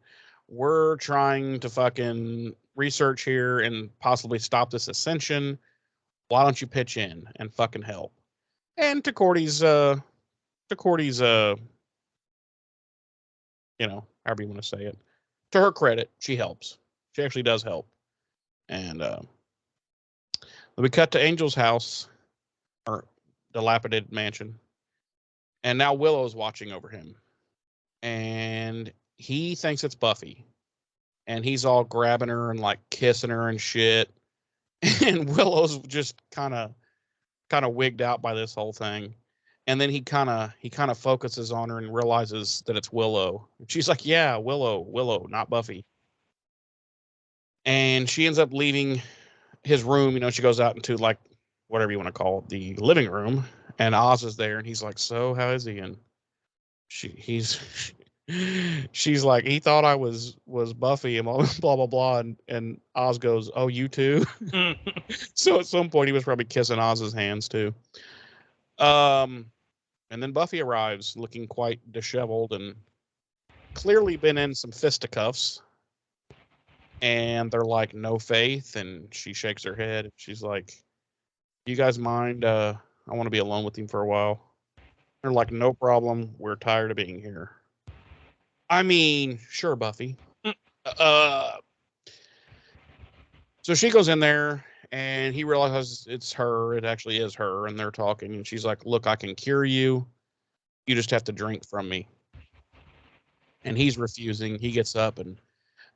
we're trying to fucking research here and possibly stop this ascension. Why don't you pitch in and fucking help? And to Cordy's however you want to say it, to her credit, she helps. She actually does help. And we cut to Angel's house, or dilapidated mansion, and now Willow's watching over him, and he thinks it's Buffy, and he's all grabbing her and like kissing her and shit, and Willow's just kind of wigged out by this whole thing. And then he kind of focuses on her and realizes that it's Willow. She's like, yeah, Willow, not Buffy. And she ends up leaving his room. She goes out into, like, whatever you want to call it, the living room. And Oz is there, and he's like, so how is he? And she's like, he thought I was Buffy and blah blah blah. And Oz goes, oh, you too. So at some point he was probably kissing Oz's hands too. And then Buffy arrives looking quite disheveled and clearly been in some fisticuffs. And they're like, no Faith. And she shakes her head. And she's like, you guys mind? I want to be alone with him for a while. They're like, no problem. We're tired of being here. I mean, sure, Buffy. So she goes in there, and he realizes it's her. It actually is her, and they're talking. And she's like, look, I can cure you. You just have to drink from me. And he's refusing. He gets up and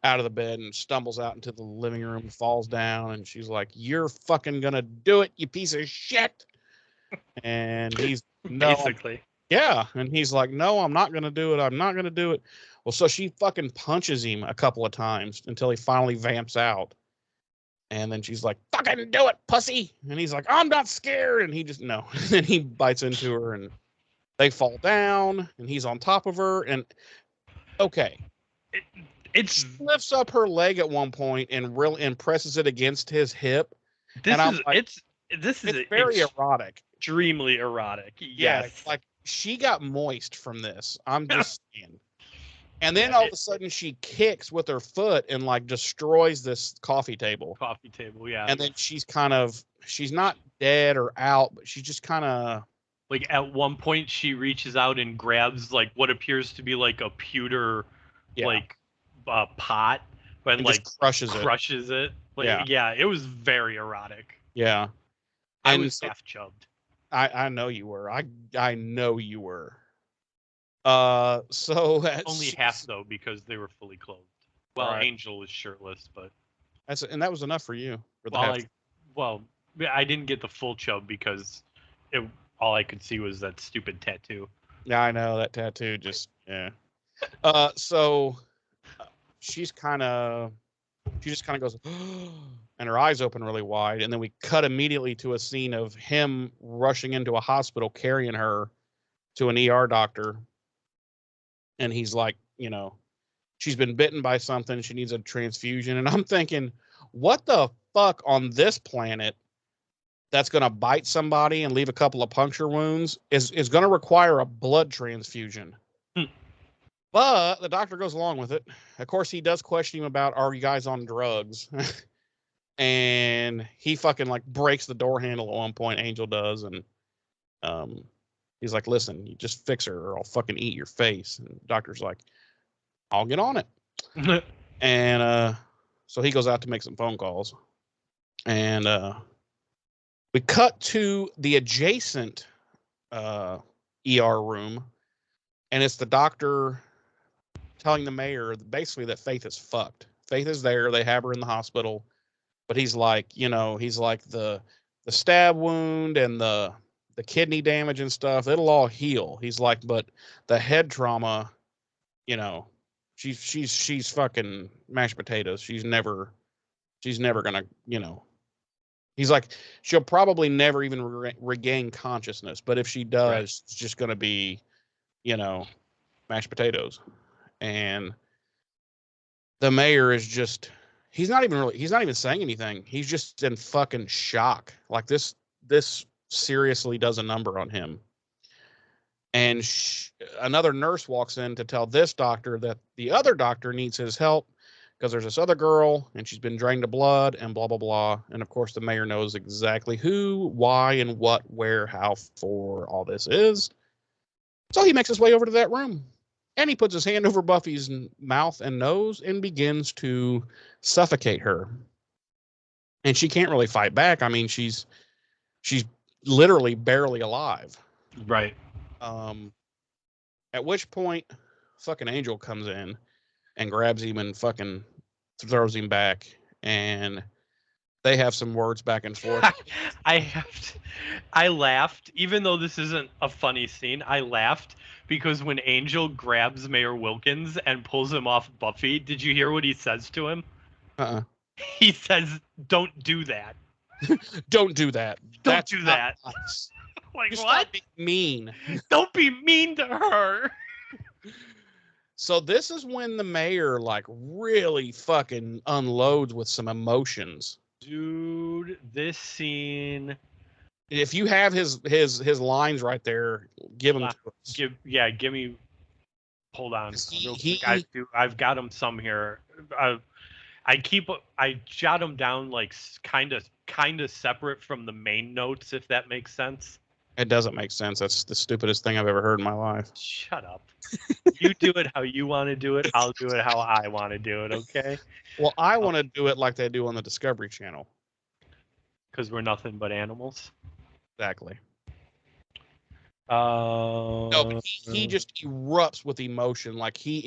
out of the bed and stumbles out into the living room, falls down. And she's like, you're fucking going to do it, you piece of shit. And he's
basically.
Yeah. And he's like, no, I'm not going to do it. I'm not going to do it. Well, so she fucking punches him a couple of times until he finally vamps out. And then she's like, fucking do it, pussy. And he's like, I'm not scared. And he just, no. And then he bites into her, and they fall down, and he's on top of her. And okay.
She
lifts up her leg at one point and presses it against his hip.
This is
very erotic.
Extremely erotic. Yes.
Yeah, like she got moist from this. I'm just saying. And then all of a sudden she kicks with her foot and like destroys this coffee table.
Yeah.
And then she's not dead or out, but she's just kind of
like, at one point she reaches out and grabs like what appears to be like a pewter pot when
and
like
just crushes it.
crushes it. Like,
Yeah.
yeah, it was very erotic.
Yeah.
I
And
was
so,
half chubbed.
I know you were. I know you were. So
Only half though because they were fully clothed. Well,
right.
Angel was shirtless, but
And that was enough for you for the
well,
half.
I didn't get the full chub because all I could see was that stupid tattoo.
Yeah, I know that tattoo. Just yeah. So she just kind of goes, and her eyes open really wide, and then we cut immediately to a scene of him rushing into a hospital, carrying her to an ER doctor, and he's like, she's been bitten by something, she needs a transfusion, and I'm thinking, what the fuck on this planet that's going to bite somebody and leave a couple of puncture wounds is going to require a blood transfusion. But the doctor goes along with it. Of course, he does question him about, are you guys on drugs? And he fucking like breaks the door handle at one point. Angel does. And he's like, listen, you just fix her or I'll fucking eat your face. And the doctor's like, I'll get on it. And so he goes out to make some phone calls. And we cut to the adjacent ER room. And it's the doctor telling the mayor basically that Faith is fucked. Faith is there. They have her in the hospital, but he's like, the stab wound and the kidney damage and stuff, it'll all heal. He's like, but the head trauma, she's fucking mashed potatoes. She's never gonna, he's like, she'll probably never even regain consciousness. But if she does, right, it's just gonna be, mashed potatoes. And the mayor is just, he's not even saying anything. He's just in fucking shock. Like this seriously does a number on him. And another nurse walks in to tell this doctor that the other doctor needs his help because there's this other girl and she's been drained of blood and blah, blah, blah. And of course the mayor knows exactly who, why, and what, where, how, for all this is. So he makes his way over to that room. And he puts his hand over Buffy's mouth and nose and begins to suffocate her. And she can't really fight back. I mean, she's literally barely alive.
Right.
At which point, fucking Angel comes in and grabs him and fucking throws him back. And they have some words back and forth.
I laughed, even though this isn't a funny scene. I laughed because when Angel grabs Mayor Wilkins and pulls him off Buffy, did you hear what he says to him? He says, "Don't do that."
Don't do that.
Don't do that. Like,
just
what?
Mean.
Don't be mean to her.
So this is when the mayor like really fucking unloads with some emotions.
Dude, this scene.
If you have his lines right there, give them to us.
Give me. Hold on. I've got them some here. I jot them down like kind of separate from the main notes, if that makes sense.
It doesn't make sense. That's the stupidest thing I've ever heard in my life.
Shut up. You do it how you want to do it. I'll do it how I want to do it. Okay.
Well, I want to do it like they do on the Discovery Channel.
Because we're nothing but animals.
Exactly. No, but he just erupts with emotion. Like he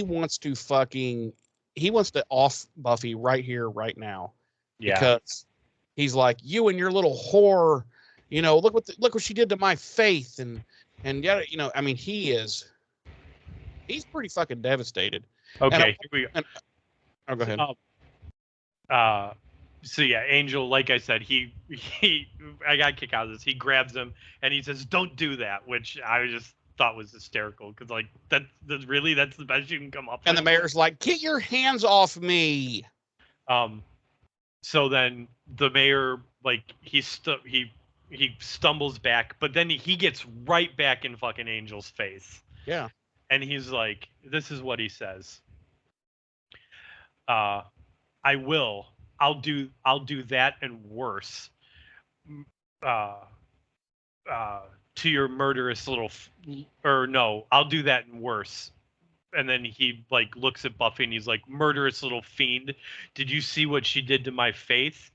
wants to off Buffy right here, right now.
Yeah.
Because he's like, you and your little whore, look what she did to my faith. And yet, I mean, he's pretty fucking devastated.
Okay, here we go.
Go ahead.
So yeah, Angel, like I said, I got a kick out of this. He grabs him and he says, "Don't do that," which I just thought was hysterical because like that's the best you can come up with.
And the mayor's like, "Get your hands off me!"
So then the mayor like he stumbles back, but then he gets right back in fucking Angel's face.
Yeah.
And he's like, this is what he says. I'll do that and worse. To your murderous little, or no, I'll do that and worse. and then he like looks at Buffy and he's like, "Murderous little fiend, did you see what she did to my faith?"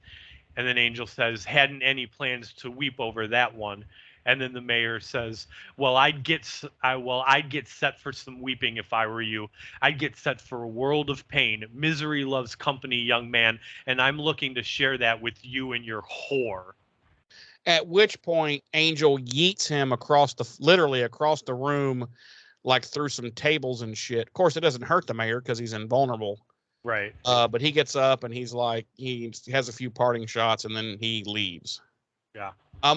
And then Angel says, "Hadn't any plans to weep over that one." And then the mayor says, "Well, I'd get set for some weeping if I were you. I'd get set for a world of pain. Misery loves company, young man, and I'm looking to share that with you and your whore."
At which point, Angel yeets him literally across the room, like through some tables and shit. Of course, it doesn't hurt the mayor because he's invulnerable.
Right.
But he gets up and he's like, he has a few parting shots and then he leaves.
Yeah.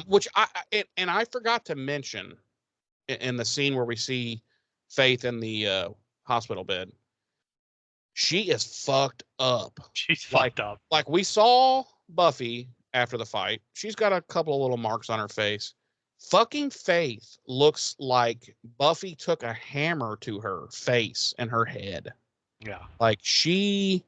Which I forgot to mention in the scene where we see Faith in the hospital bed. She is fucked up.
She's fucked up.
Like we saw Buffy after the fight. She's got a couple of little marks on her face. Fucking Faith looks like Buffy took a hammer to her face and her head.
Yeah.
Like she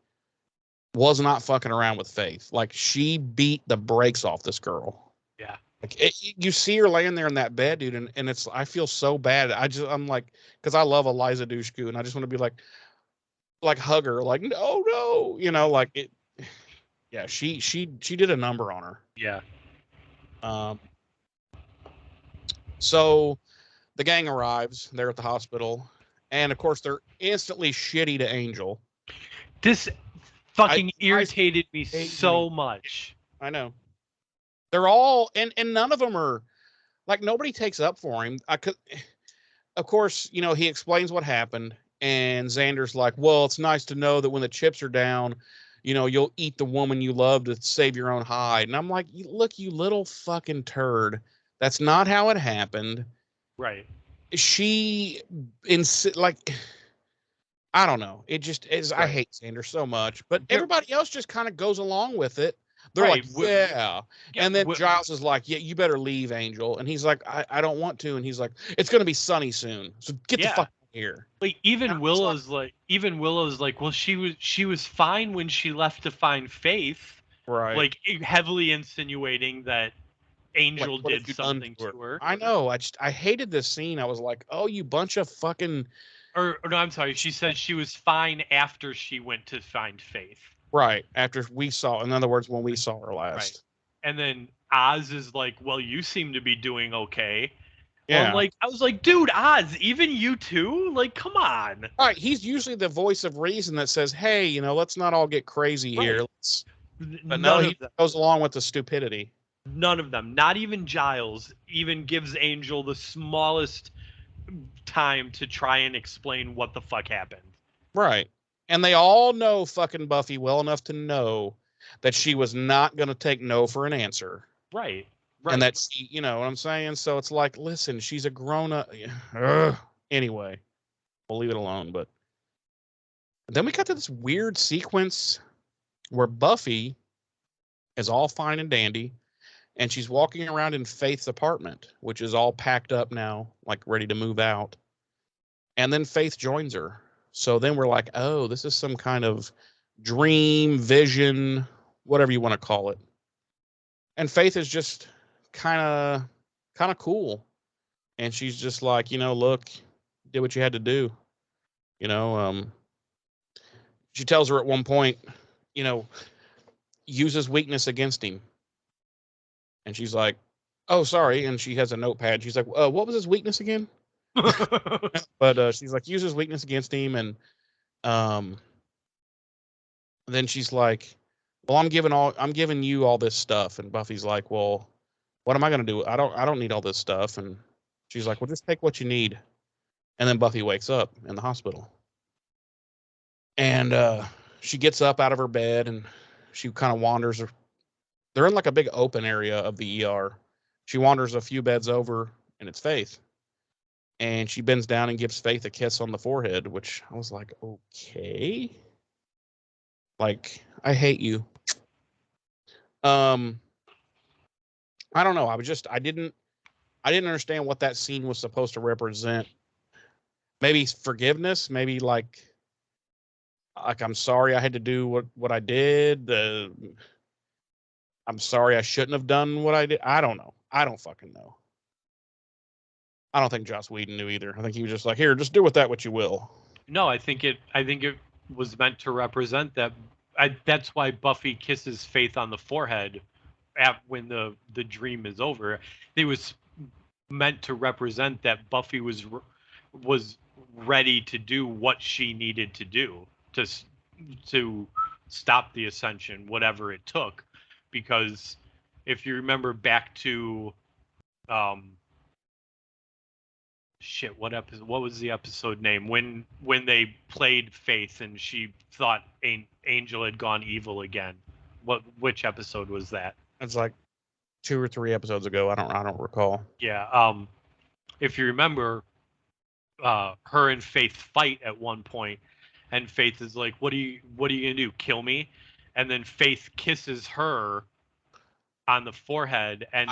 was not fucking around with Faith. Like she beat the brakes off this girl.
Yeah.
Like you see her laying there in that bed, dude, and it's I feel so bad. I'm like, because I love Eliza Dushku, and I just want to be like hug her, like no, like it. Yeah, she did a number on her.
Yeah.
So the gang arrives. They're at the hospital, and of course they're instantly shitty to Angel.
This fucking irritated me so much.
I know. They're all and none of them are like nobody takes up for him. Of course, he explains what happened, and Xander's like, "Well, it's nice to know that when the chips are down, you'll eat the woman you love to save your own hide." And I'm like, "Look, you little fucking turd. That's not how it happened."
Right.
She I don't know. It just is. Right. I hate Xander so much, but everybody else just kind of goes along with it. They're like, yeah. And then Giles is like, "Yeah, you better leave, Angel." And he's like, I don't want to. And he's like, "It's going to be sunny soon. So get the fuck out of here."
Like even Willow's like, "Well, she was fine when she left to find Faith."
Right.
Like heavily insinuating that Angel did something to her.
I know. I hated this scene. I was like, "Oh, you bunch of fucking."
Or no, I'm sorry. She said she was fine after she went to find Faith.
Right. After we saw, in other words, when we saw her last.
Right. And then Oz is like, "Well, you seem to be doing okay."
Yeah.
Well, I was like, dude, Oz, even you too? Like, come on.
All right. He's usually the voice of reason that says, "Hey, let's not all get crazy here." But no, he goes along with the stupidity.
None of them. Not even Giles even gives Angel the smallest time to try and explain what the fuck happened.
Right. And they all know fucking Buffy well enough to know that she was not going to take no for an answer.
Right.
And that she, you know what I'm saying? So it's like, listen, she's a grown up. Anyway, we'll leave it alone. But then we got to this weird sequence where Buffy is all fine and dandy, and she's walking around in Faith's apartment, which is all packed up now, like ready to move out. And then Faith joins her. So then we're like, oh, this is some kind of dream, vision, whatever you want to call it. And Faith is just kind of cool. And she's just like, look, did what you had to do. She tells her at one point, use his weakness against him. And she's like, oh, sorry. And she has a notepad. She's like, what was his weakness again? But she's like, use his weakness against him. And then she's like, well, I'm giving you all this stuff. And Buffy's like, well, what am I going to do? I don't need all this stuff. And she's like, well, just take what you need. And then Buffy wakes up in the hospital. And she gets up out of her bed and she kind of wanders. They're in like a big open area of the ER. She wanders a few beds over and it's Faith. And she bends down and gives Faith a kiss on the forehead, which I was like, okay. Like, I hate you. I don't know. I didn't understand what that scene was supposed to represent. Maybe forgiveness, maybe like I'm sorry I had to do what I did. I'm sorry I shouldn't have done what I did. I don't know. I don't fucking know. I don't think Joss Whedon knew either. I think he was just like, here, just do with that what you will.
No, I think it was meant to represent that. That's why Buffy kisses Faith on the forehead when the dream is over. It was meant to represent that Buffy was ready to do what she needed to do to stop the Ascension, whatever it took. Because if you remember back to what was the episode name when they played Faith and she thought Angel had gone evil again? Which episode was that?
It's like 2 or 3 episodes ago. I don't recall.
Yeah. If you remember, her and Faith fight at one point, and Faith is like, what are you gonna do? Kill me? And then Faith kisses her on the forehead and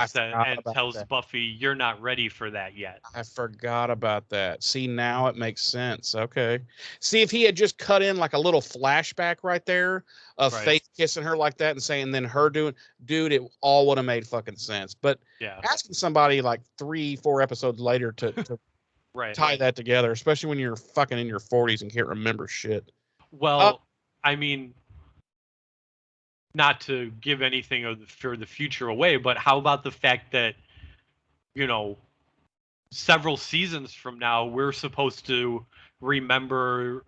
tells Buffy, "You're not ready for that yet."
I forgot about that. See, now it makes sense. Okay. See, if he had just cut in like a little flashback right there of Faith kissing her like that and saying then her doing, dude, it all would have made fucking sense. But asking somebody like 3-4 episodes later to tie that together, especially when you're fucking in your 40s and can't remember shit.
Well, I mean, not to give anything for the future away, but how about the fact that, several seasons from now, we're supposed to remember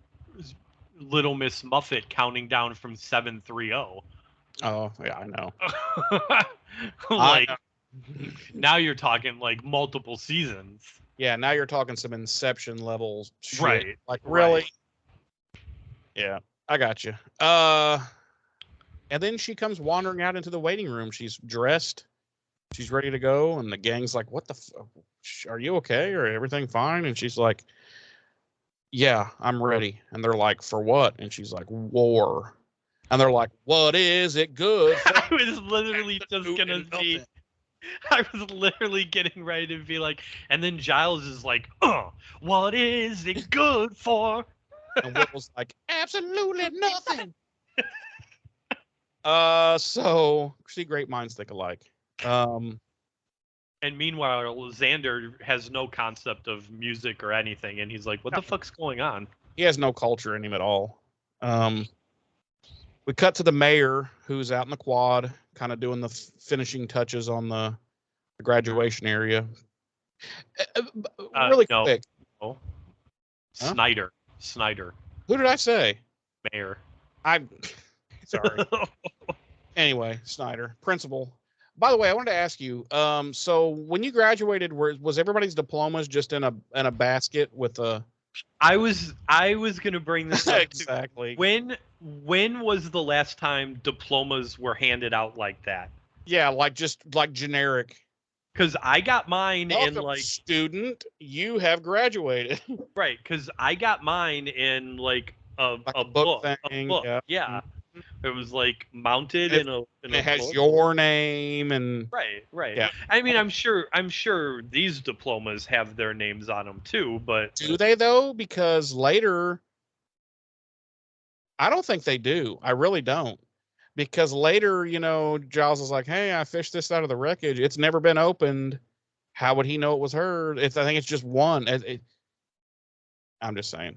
Little Miss Muffet counting down from 730.
Oh, yeah, I know.
Like, now you're talking like multiple seasons.
Yeah, now you're talking some Inception level shit.
Right.
Like, really? Right. Yeah, I got you. And then she comes wandering out into the waiting room. She's dressed. She's ready to go. And the gang's like, what the are you okay? Or everything fine? And she's like, yeah, I'm ready. And they're like, for what? And she's like, war. And they're like, what is it good for?
I was literally just going to be... I was literally getting ready to be like... And then Giles is like, what is it good for?
And Will's like, absolutely nothing. So see, great minds think alike.
And meanwhile, Xander has no concept of music or anything, and he's like, "What the fuck's going on?"
He has no culture in him at all. We cut to the mayor, who's out in the quad, kind of doing the finishing touches on the graduation area. Really quick.
No. Snyder.
Who did I say?
Mayor.
I'm sorry. Anyway, Snyder, principal. By the way, I wanted to ask you. So when you graduated, was everybody's diplomas just in a basket with a?
I was gonna bring this up
exactly.
When was the last time diplomas were handed out like that?
Yeah, like generic.
Because I got mine in like
student, you have graduated.
Right, because I got mine in like a book thing. Yeah. It was like mounted in a
it has
book.
Your name and
right.
Yeah.
I mean, I'm sure these diplomas have their names on them too, but
do they though? Because later, I don't think they do. I really don't. Because later, Giles is like, "Hey, I fished this out of the wreckage. It's never been opened. How would he know it was her?" I think it's just one. I'm just saying.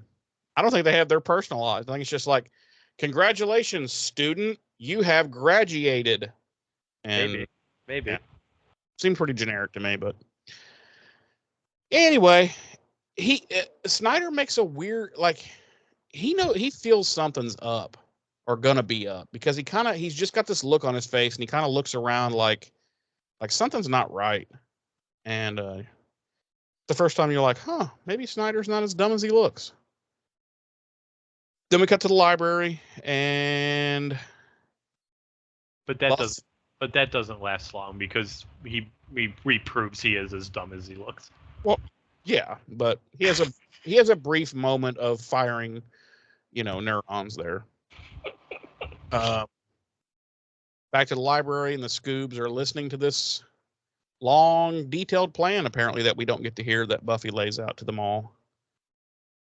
I don't think they have their personalized. I think it's just like, congratulations, student, you have graduated. And
maybe. Yeah.
Seemed pretty generic to me, but anyway, Snyder makes a weird, like, he feels something's up or gonna be up, because he's just got this look on his face and he kind of looks around like something's not right. And the first time you're like, maybe Snyder's not as dumb as he looks. Then we cut to the library, and
but that doesn't last long, because he proves he is as dumb as he looks.
Well, yeah, but he has a brief moment of firing, neurons there. Back to the library, and the Scoobs are listening to this long, detailed plan, apparently, that we don't get to hear, that Buffy lays out to them all.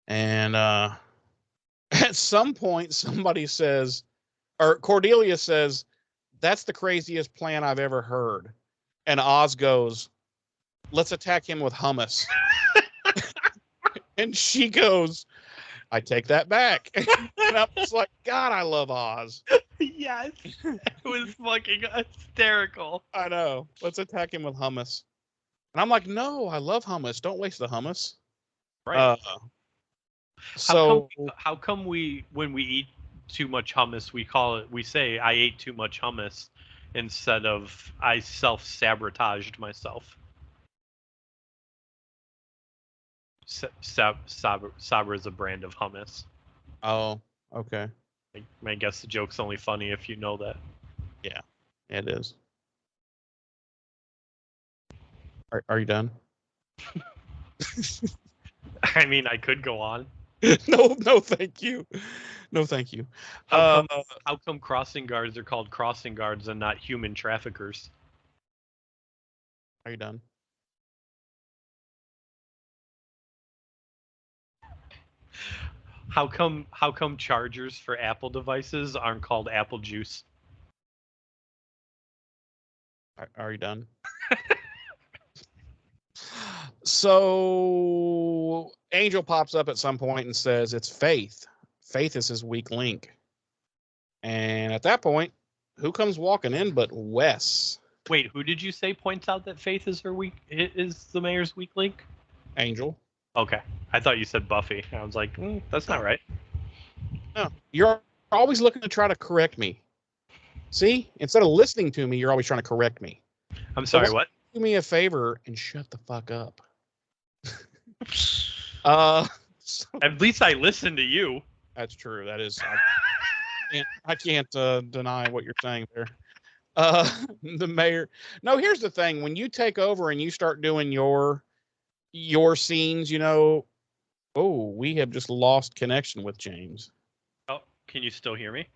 And at some point, somebody says, or Cordelia says, "That's the craziest plan I've ever heard." And Oz goes, "Let's attack him with hummus." And she goes, I take that back. And I'm just like, God, I love Oz.
Yes, it was fucking hysterical.
I know. Let's attack him with hummus. And I'm like, no, I love hummus. Don't waste the hummus.
Right.
So
How come we when we eat too much hummus we say I ate too much hummus instead of I self-sabotaged myself? Sabra is a brand of hummus.
oh, okay.
I guess the joke's only funny if you know that.
Yeah, it is. Are you done?
I mean, I could go on.
No, thank you. No, thank you.
How come crossing guards are called crossing guards and not human traffickers?
Are you done?
How come chargers for Apple devices aren't called Apple Juice?
Are you done? So Angel pops up at some point and says it's Faith. Faith is his weak link. And at that point, who comes walking in but Wes?
Wait, who did you say points out that Faith is is the mayor's weak link?
Angel.
Okay, I thought you said Buffy. I was like, that's not right.
No, you're always looking to try to correct me. See, instead of listening to me, you're always trying to correct me.
I'm sorry,
So
what?
Do me a favor and shut the fuck up. So
At least I listened to you.
that's true. That is. I can't deny what you're saying there. The mayor. No, here's the thing. When you take over and you start doing your scenes, we have just lost connection with James.
Oh, can you still hear me?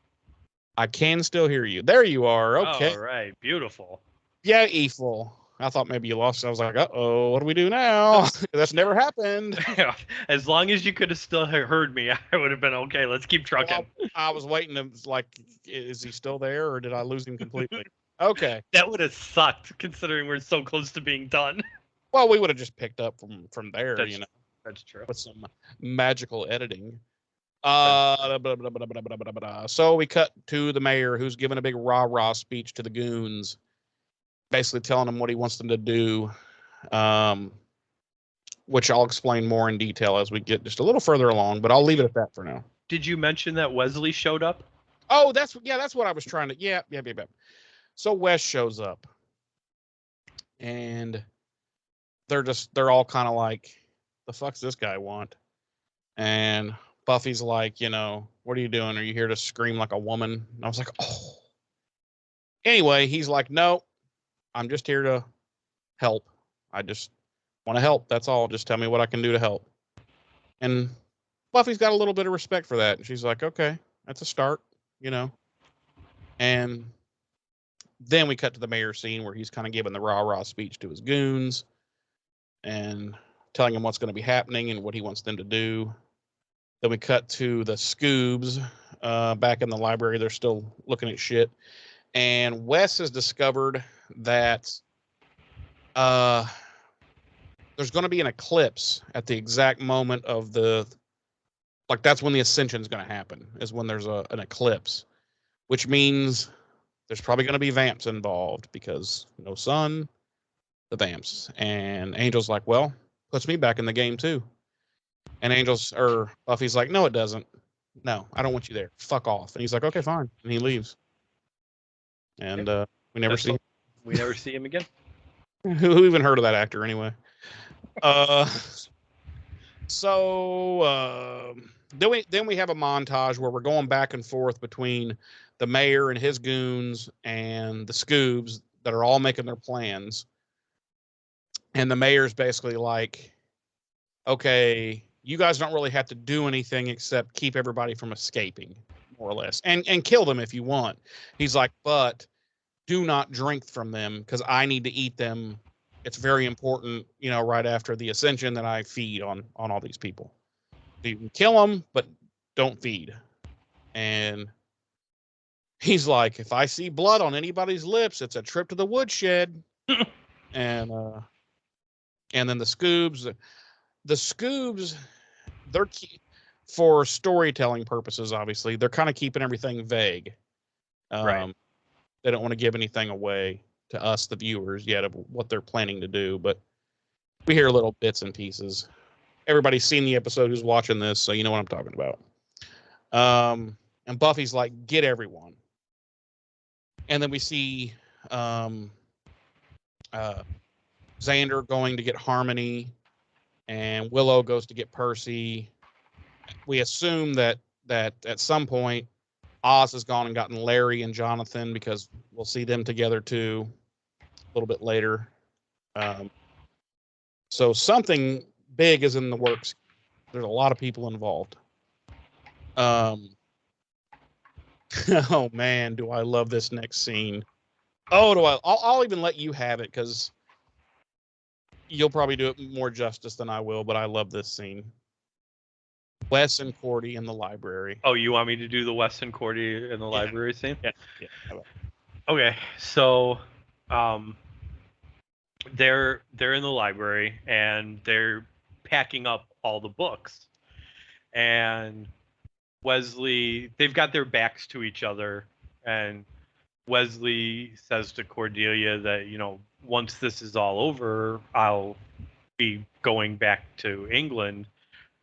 I can still hear you. There you are. Okay.
All right, beautiful.
Yeah, Eiffel. I thought maybe you lost. I was like, uh-oh, what do we do now? That's never happened.
As long as you could have still heard me, I would have been okay. Let's keep trucking.
Well, I was waiting to, is he still there or did I lose him completely? Okay.
That would have sucked, considering we're so close to being done.
Well, we would have just picked up from there,
That's true.
with some magical editing. So we cut to the mayor who's giving a big rah-rah speech to the goons, basically telling them what he wants them to do, which I'll explain more in detail as we get just a little further along, but I'll leave it at that for now.
Did you mention that Wesley showed up?
Oh, that's what I was trying to. Yeah. So Wes shows up, and they're all kind of like, the fuck's this guy want? And Buffy's like, what are you doing? Are you here to scream like a woman? And I was like, oh. Anyway, he's like, no, I'm just here to help. I just want to help. That's all. Just tell me what I can do to help. And Buffy's got a little bit of respect for that. And she's like, okay, that's a start, And then we cut to the mayor scene where he's kind of giving the rah-rah speech to his goons and telling them what's going to be happening and what he wants them to do. Then we cut to the Scoobs back in the library. They're still looking at shit. And Wes has discovered that there's going to be an eclipse at the exact moment of that's when the Ascension is going to happen, is when there's an eclipse, which means there's probably going to be vamps involved because no sun, the vamps. And Angel's like, well, puts me back in the game too. And Buffy's like, no, it doesn't. No, I don't want you there. Fuck off. And he's like, okay, fine. And he leaves. And we never see him.
We never see him again.
Who even heard of that actor anyway? So then we have a montage where we're going back and forth between the mayor and his goons and the Scoobs that are all making their plans. And the mayor's basically like, okay, you guys don't really have to do anything except keep everybody from escaping, more or less, and kill them if you want. He's like, but do not drink from them because I need to eat them. It's very important, right after the Ascension that I feed on all these people. You can kill them, but don't feed. And he's like, if I see blood on anybody's lips, it's a trip to the woodshed. And then the Scoobs, for storytelling purposes, obviously, they're kind of keeping everything vague.
Right.
They don't want to give anything away to us, the viewers, yet of what they're planning to do. But we hear little bits and pieces. Everybody's seen the episode who's watching this, so you know what I'm talking about. And Buffy's like, get everyone. And then we see Xander going to get Harmony, and Willow goes to get Percy. We assume that at some point Oz has gone and gotten Larry and Jonathan, because we'll see them together too a little bit later. So something big is in the works. There's a lot of people involved. Oh man, do I love this next scene. Oh, I'll even let you have it, because you'll probably do it more justice than I will, but I love this scene. Wes and Cordy in the library.
Oh, you want me to do the Wes and Cordy in the library scene?
Yeah.
Okay, so they're in the library and they're packing up all the books. And Wesley, they've got their backs to each other, and Wesley says to Cordelia that, you know, once this is all over, I'll be going back to England,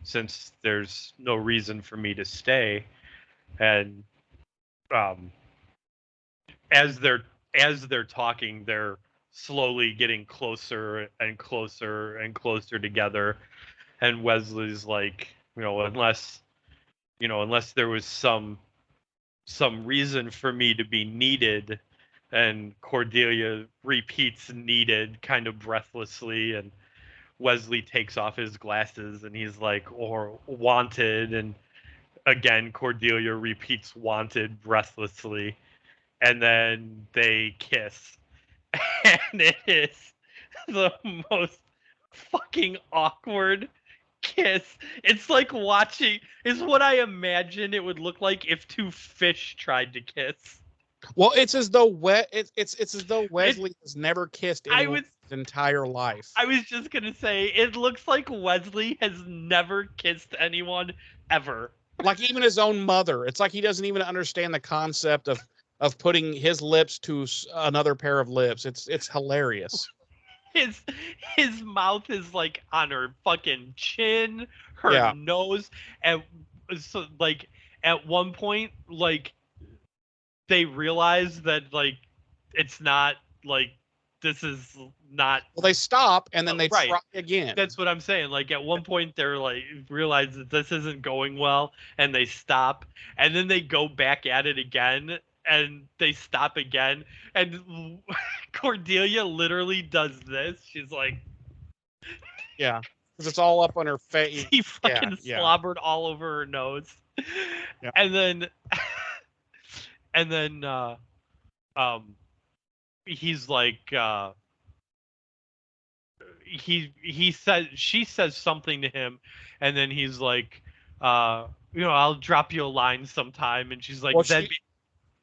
since there's no reason for me to stay. And as they're talking, they're slowly getting closer and closer and closer together. And Wesley's like, unless there was some reason for me to be needed. And Cordelia repeats needed kind of breathlessly, and Wesley takes off his glasses and he's like, or wanted. And again, Cordelia repeats wanted breathlessly. And then they kiss. And it is the most fucking awkward kiss. It's like watching, is what I imagine it would look like if two fish tried to kiss.
Well, it's as though it's as though Wesley has never kissed anyone his entire life.
I was just gonna say, it looks like Wesley has never kissed anyone ever.
Like even his own mother. It's like he doesn't even understand the concept of putting his lips to another pair of lips. It's hilarious.
His mouth is like on her fucking chin, her nose, and so like at one point, like they realize that like it's not like this is not.
Well, they stop and then they try again.
That's what I'm saying. Like at one point they're like realize that this isn't going well, and they stop, and then they go back at it again. And they stop again, and Cordelia literally does this. She's like,
yeah, because it's all up on her face.
He fucking slobbered all over her nose. Yeah. And then he's like, she says something to him, and then he's like, I'll drop you a line sometime, and she's like, well,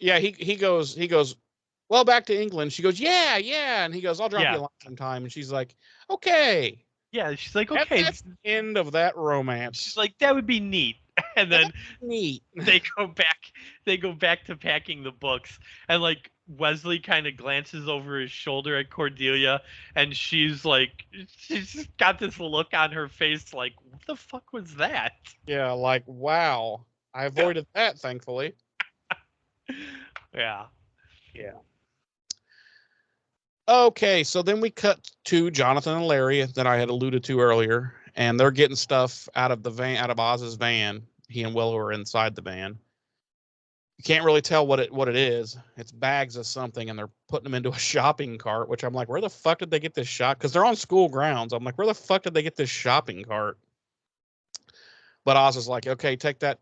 yeah, he goes, well, back to England. She goes, yeah. And he goes, I'll drop you a line sometime. And she's like, okay.
Yeah, she's like, okay.
That's the end of that romance.
She's like, that would be neat. And then
neat.
They go back to packing the books. And like Wesley kind of glances over his shoulder at Cordelia, and she's just got this look on her face like, what the fuck was that?
Yeah, like, wow. I avoided that, thankfully.
Yeah.
Okay, so then we cut to Jonathan and Larry that I had alluded to earlier, and they're getting stuff out of the van, out of Oz's van. He and Willow are inside the van. You can't really tell what it is. It's bags of something, and they're putting them into a shopping cart, which I'm like, where the fuck did they get this shop? Because they're on school grounds. I'm like, where the fuck did they get this shopping cart? But Oz is like, okay, take that,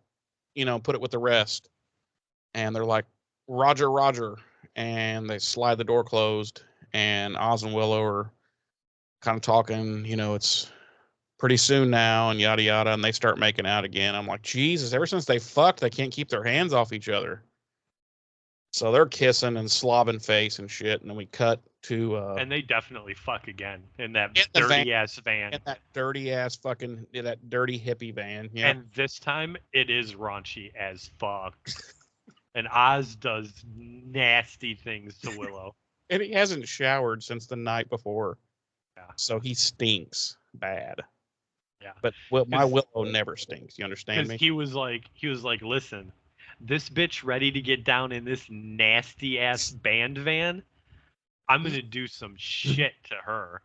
put it with the rest. And they're like, Roger. And they slide the door closed. And Oz and Willow are kind of talking, it's pretty soon now and yada, yada. And they start making out again. I'm like, Jesus, ever since they fucked, they can't keep their hands off each other. So they're kissing and slobbing face and shit. And then we cut to
and they definitely fuck again in that
in the
dirty ass van.
in that dirty ass fucking that dirty hippie van. Yeah.
And this time it is raunchy as fuck. And Oz does nasty things to Willow.
And he hasn't showered since the night before.
Yeah.
So he stinks bad.
Yeah.
But my Willow never stinks. You understand me?
He was like, listen, this bitch ready to get down in this nasty ass band van. I'm gonna do some shit to her.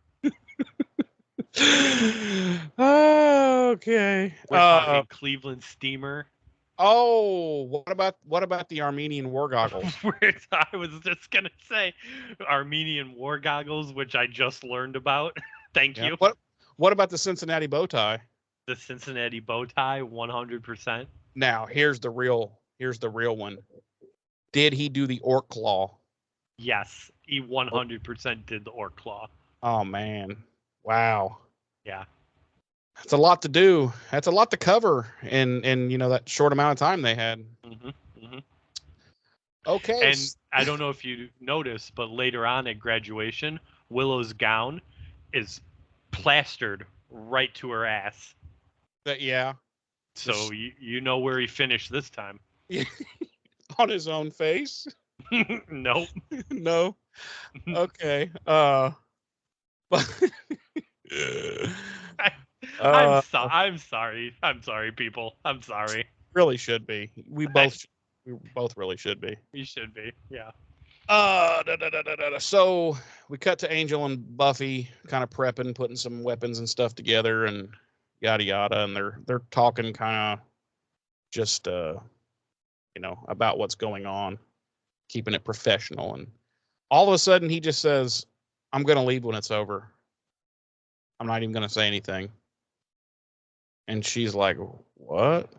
Okay.
We're talking Cleveland Steamer.
Oh, what about the Armenian war goggles?
I was just gonna say Armenian war goggles, which I just learned about. Thank you.
What about the Cincinnati bow tie?
The Cincinnati bow tie, 100%.
Now here's the real one. Did he do the orc claw?
Yes, he 100% did the orc claw.
Oh man, wow.
Yeah.
That's a lot to do. That's a lot to cover in that short amount of time they had.
Mm-hmm, mm-hmm.
Okay.
And I don't know if you noticed, but later on at graduation, Willow's gown is plastered right to her ass.
Yeah.
So you know where he finished this time.
On his own face?
Nope.
No. Okay. But
I'm sorry. I'm sorry, people. I'm sorry.
Really should be. We both really should be.
We should be. Yeah.
So we cut to Angel and Buffy kind of prepping, putting some weapons and stuff together, and yada yada, and they're talking kind of just about what's going on, keeping it professional. And all of a sudden he just says, "I'm gonna leave when it's over. I'm not even gonna say anything." And she's like, "What?"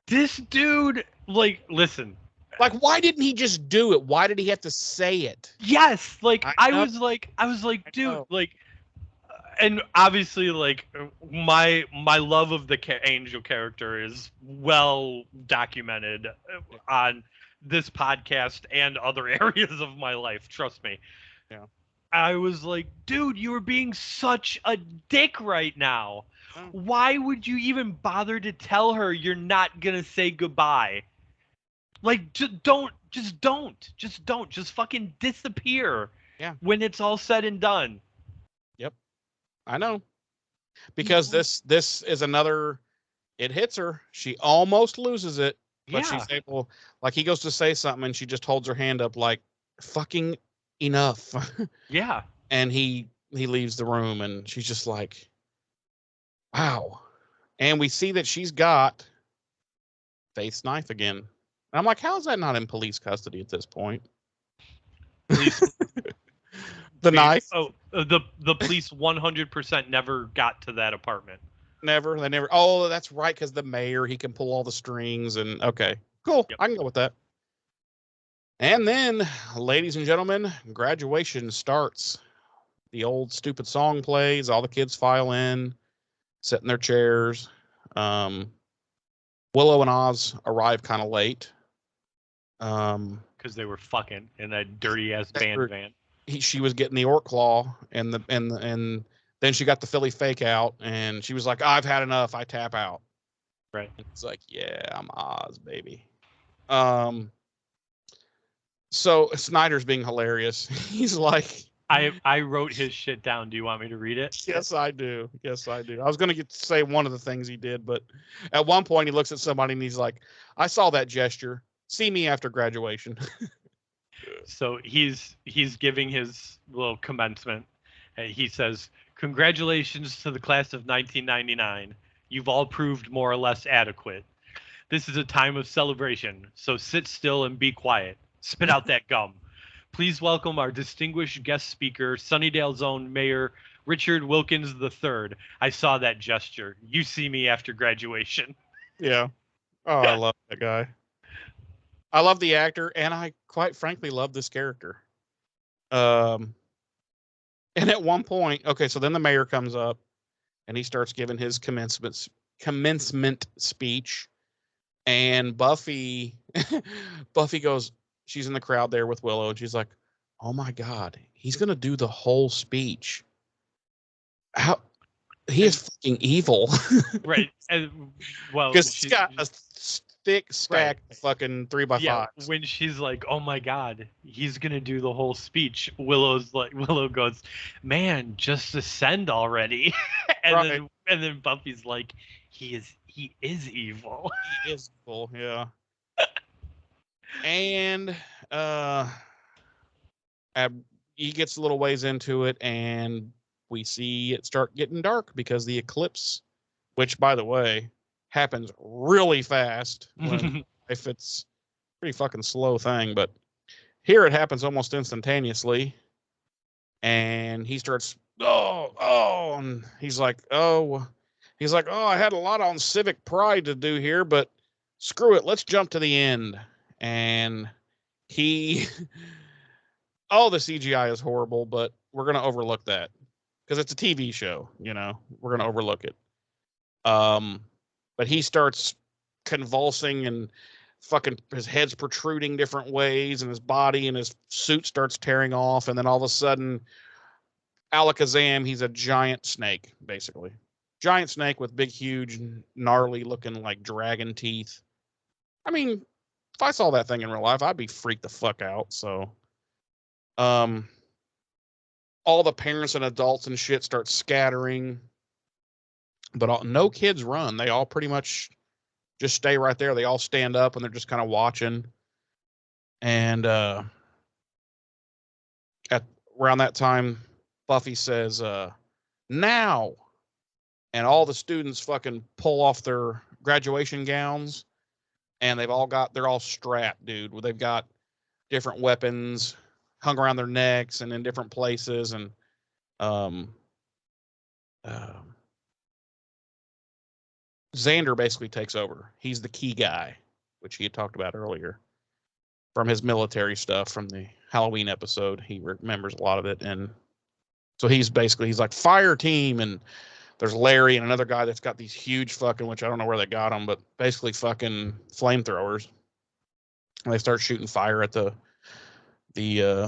This dude, listen.
Like, why didn't he just do it? Why did he have to say it?
Yes, I was like, dude, and obviously, my love of the Angel character is well documented on this podcast and other areas of my life. Trust me.
Yeah.
I was like, dude, you are being such a dick right now. Why would you even bother to tell her you're not gonna say goodbye? Just don't fucking disappear.
Yeah.
When it's all said and done.
Yep. I know. Because this is another, it hits her. She almost loses it, but she's able, he goes to say something and she just holds her hand up like, fucking enough.
Yeah.
And he leaves the room and she's just like, wow. And we see that she's got Faith's knife again. And I'm like, how is that not in police custody at this point? The knife?
Oh, the police 100% never got to that apartment.
Never. They never. Oh, that's right. Because the mayor, he can pull all the strings. And okay, cool. Yep. I can go with that. And then, ladies and gentlemen, graduation starts. The old stupid song plays. All the kids file in, sit in their chairs. Willow and Oz arrive kind of late.
Because they were fucking in that dirty ass band van.
She was getting the orc claw, and then she got the Philly fake out, and she was like, "I've had enough. I tap out."
Right.
And it's like, yeah, I'm Oz, baby. So Snyder's being hilarious. He's like,
I wrote his shit down. Do you want me to read it?
Yes, I do. Yes, I do. I was going to say one of the things he did, but at one point he looks at somebody and he's like, "I saw that gesture. See me after graduation."
So he's giving his little commencement. He says, "Congratulations to the class of 1999. You've all proved more or less adequate. This is a time of celebration, so sit still and be quiet. Spit out that gum. Please welcome our distinguished guest speaker, Sunnydale's own Mayor Richard Wilkins III. I saw that gesture. You see me after graduation."
Yeah. Oh, I love that guy. I love the actor, and I quite frankly love this character. And at one point, okay, so then the mayor comes up, and he starts giving his commencement speech, and Buffy goes, she's in the crowd there with Willow, and she's like, oh my God, he's going to do the whole speech. How he is fucking evil.
Right. And well,
Because he's got a thick stack
right.
of fucking 3x5s.
When she's like, "Oh my God, he's gonna do the whole speech," Willow goes, "Man, just ascend already,"
Right.
and then Buffy's like, he is evil."
He is evil, yeah. And he gets a little ways into it, and we see it start getting dark because the eclipse, which by the way happens really fast when if it's a pretty fucking slow thing, but here it happens almost instantaneously. And he starts, and he's like, oh, I had a lot on civic pride to do here, but screw it, let's jump to the end. And he all the CGI is horrible, but we're gonna overlook that because it's a TV show, we're gonna overlook it. But he starts convulsing and fucking his head's protruding different ways, and his body and his suit starts tearing off, and then all of a sudden, Alakazam, he's a giant snake, basically. Giant snake with big, huge, gnarly looking like dragon teeth. I mean, if I saw that thing in real life, I'd be freaked the fuck out. So, all the parents and adults and shit start scattering, but no kids run. They all pretty much just stay right there. They all stand up and they're just kind of watching. And at around that time, Buffy says, now. And all the students fucking pull off their graduation gowns, and they're all strapped, dude. They've got different weapons hung around their necks and in different places. And Xander basically takes over. He's the key guy, which he had talked about earlier from his military stuff from the Halloween episode. He remembers a lot of it. And so he's like fire team. And there's Larry and another guy that's got these huge fucking, which I don't know where they got them, but basically fucking flamethrowers. And they start shooting fire at the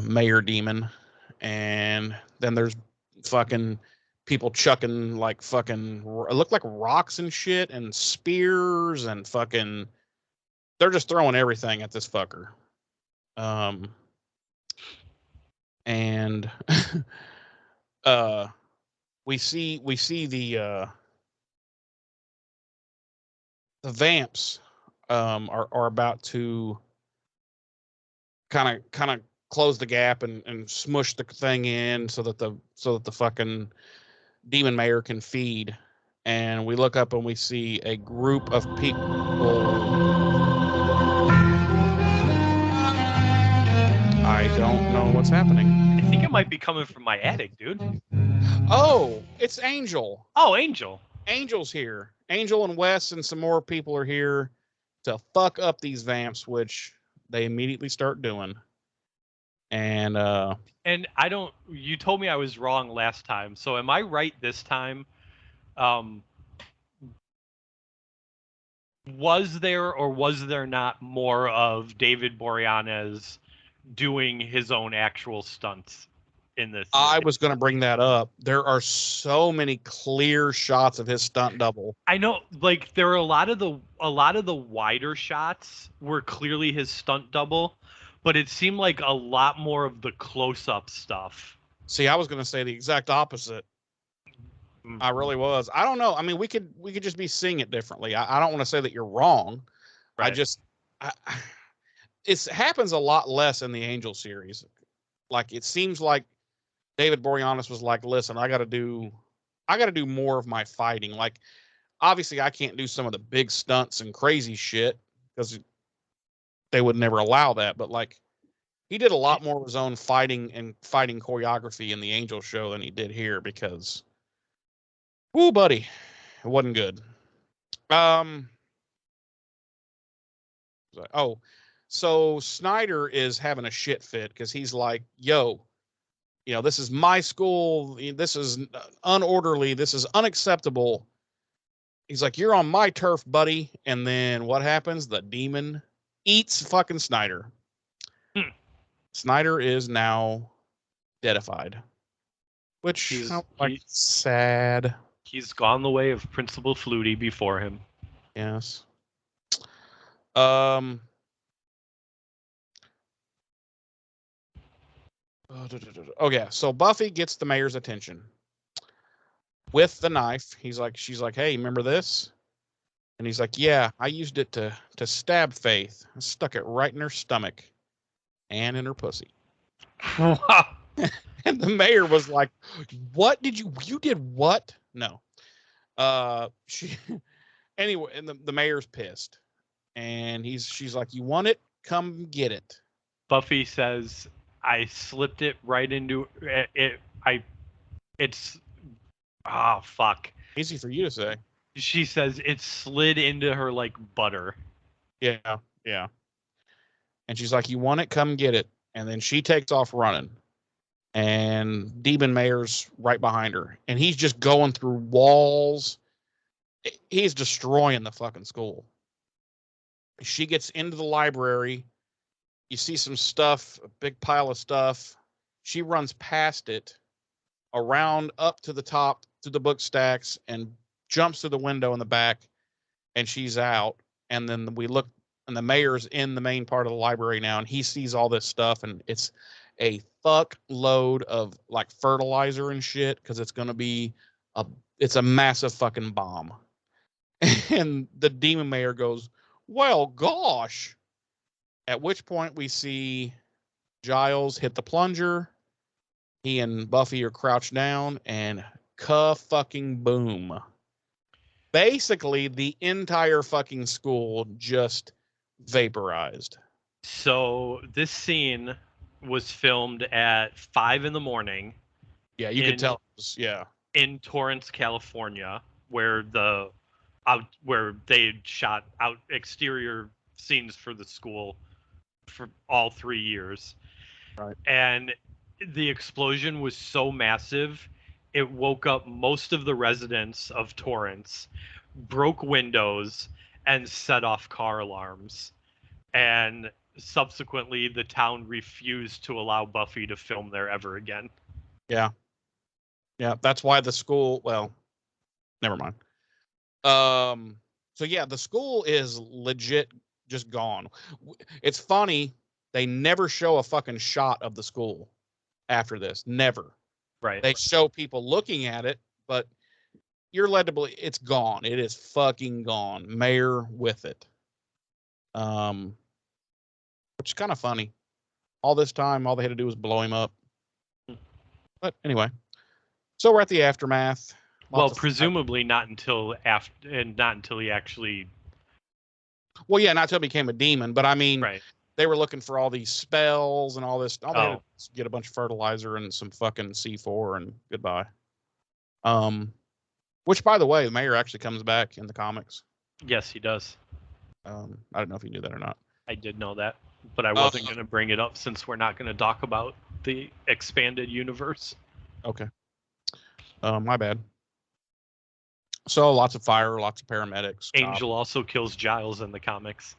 mayor demon. And then there's fucking people chucking like fucking, it looked like rocks and shit and spears and fucking, they're just throwing everything at this fucker. And we see the vamps are about to kind of close the gap and smush the thing in so that the fucking demon mayor can feed. And we look up and we see a group of people. I don't know what's happening.
I think it might be coming from my attic, dude.
Oh, it's Angel.
Oh, Angel.
Angel's here. Angel and Wes and some more people are here to fuck up these vamps, which they immediately start doing. And
I don't, you told me I was wrong last time. So am I right this time? Was there or was there not more of David Boreanaz doing his own actual stunts in this?
I was going to bring that up. There are so many clear shots of his stunt double.
I know, like there are a lot of the wider shots were clearly his stunt double, but it seemed like a lot more of the close-up stuff.
See, I was going to say the exact opposite. Mm-hmm. I really was. I don't know. I mean, we could just be seeing it differently. I don't want to say that you're wrong. Right. It happens a lot less in the Angel series. Like it seems like David Boreanaz was like, listen, I got to do more of my fighting. Like, obviously, I can't do some of the big stunts and crazy shit because they would never allow that. But like, he did a lot more of his own fighting choreography in the Angel show than he did here because, woo, buddy, it wasn't good. So Snyder is having a shit fit because he's like, yo, this is my school. This is unorderly. This is unacceptable. He's like, you're on my turf, buddy. And then what happens? The demon eats fucking Snyder. Snyder is now deadified, which sad.
He's gone the way of Principal Flutie before him.
Yes. Okay, so Buffy gets the mayor's attention with the knife. She's like, hey, remember this? And he's like, yeah, I used it to stab Faith. I stuck it right in her stomach and in her pussy. And the mayor was like, what did you did what? No. Anyway, and the mayor's pissed. And she's like, you want it? Come get it.
Buffy says, I slipped it right into it. Fuck.
Easy for you to say.
She says it slid into her like butter.
Yeah. And she's like, you want it? Come get it. And then she takes off running. And Demon Mayor's right behind her. And he's just going through walls. He's destroying the fucking school. She gets into the library. You see some stuff, a big pile of stuff. She runs past it, around up to the top, to the book stacks, and jumps through the window in the back, and she's out. And then we look, and the mayor's in the main part of the library now, and he sees all this stuff, and it's a fuck load of like fertilizer and shit, because it's going to be it's a massive fucking bomb. And the demon mayor goes, well, gosh. At which point we see Giles hit the plunger. He and Buffy are crouched down, and fucking boom. Basically, the entire fucking school just vaporized.
So this scene was filmed at 5 a.m.
Yeah, you could tell. Yeah,
in Torrance, California, where they shot out exterior scenes for the school for all 3 years.
Right.
And the explosion was so massive, it woke up most of the residents of Torrance, broke windows, and set off car alarms. And subsequently, the town refused to allow Buffy to film there ever again.
Yeah. Yeah, that's why the school, well, never mind. So yeah, the school is legit just gone. It's funny, they never show a fucking shot of the school after this. Never.
Right.
They show people looking at it, but you're led to believe it's gone. It is fucking gone. Mayor with it. Which is kind of funny. All this time, all they had to do was blow him up. But anyway, so we're at the aftermath.
Well, presumably not until after, and not until he actually.
Well, yeah, not until he became a demon. But I mean,
right.
They were looking for all these spells and all this. All they had to get a bunch of fertilizer and some fucking C4 and goodbye. Which, by the way, the mayor actually comes back in the comics.
Yes, he does.
I don't know if you knew that or not.
I did know that, but I wasn't going to bring it up since we're not going to talk about the expanded universe. Okay.
My bad. So lots of fire, lots of paramedics.
Angel also kills Giles in the comics.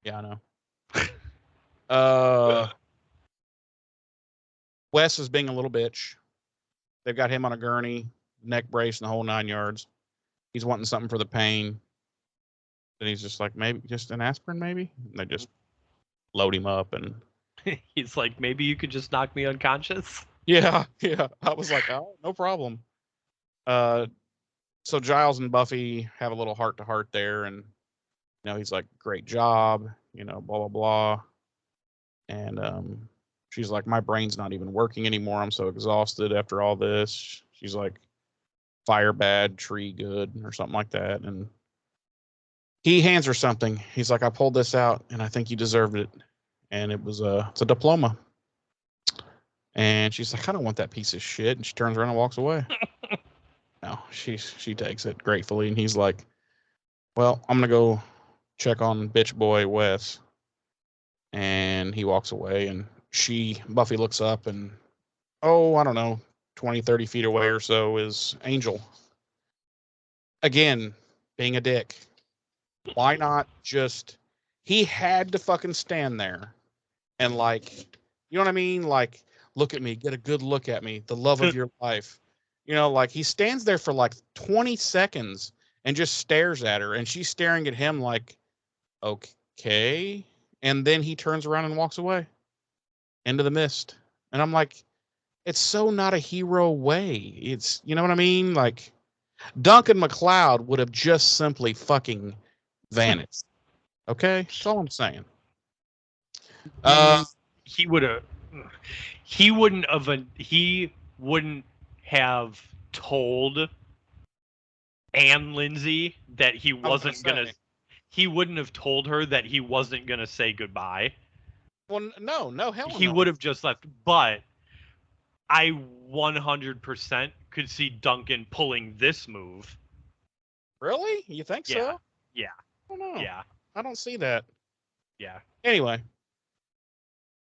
Yeah, I know. Wes is being a little bitch. They've got him on a gurney, neck brace, and the whole 9 yards. He's wanting something for the pain. And he's just like, maybe just an aspirin, maybe? And they just load him up, and
he's like, maybe you could just knock me unconscious.
Yeah. I was like, oh, no problem. So Giles and Buffy have a little heart-to-heart there, and he's like, great job, blah blah blah. And she's like, my brain's not even working anymore. I'm so exhausted after all this. She's like, fire bad, tree good, or something like that. And he hands her something. He's like, I pulled this out, and I think you deserved it. And it's a diploma. And she's like, I don't want that piece of shit. And she turns around and walks away. No, she takes it gratefully. And he's like, well, I'm going to go check on bitch boy Wes. And he walks away, and Buffy looks up, and I don't know, 20, 30 feet away or so is Angel. Again, being a dick. Why not he had to fucking stand there and You know what I mean? Like, look at me, get a good look at me, the love of your life. You know, like he stands there for like 20 seconds and just stares at her, and she's staring at him like, okay. And then he turns around and walks away into the mist. And I'm like, it's so not a hero way. It's, you know what I mean? Like, Duncan MacLeod would have just simply fucking vanished. Okay? That's all I'm saying.
He would have. He wouldn't have. He wouldn't have told Anne Lindsay that he wasn't gonna. He wouldn't have told her that he wasn't gonna say goodbye.
Well, no, hell
He
no.
would have just left. But I 100% could see Duncan pulling this move.
Really? You think so?
Yeah.
I don't know.
Yeah.
I don't see that.
Yeah.
Anyway.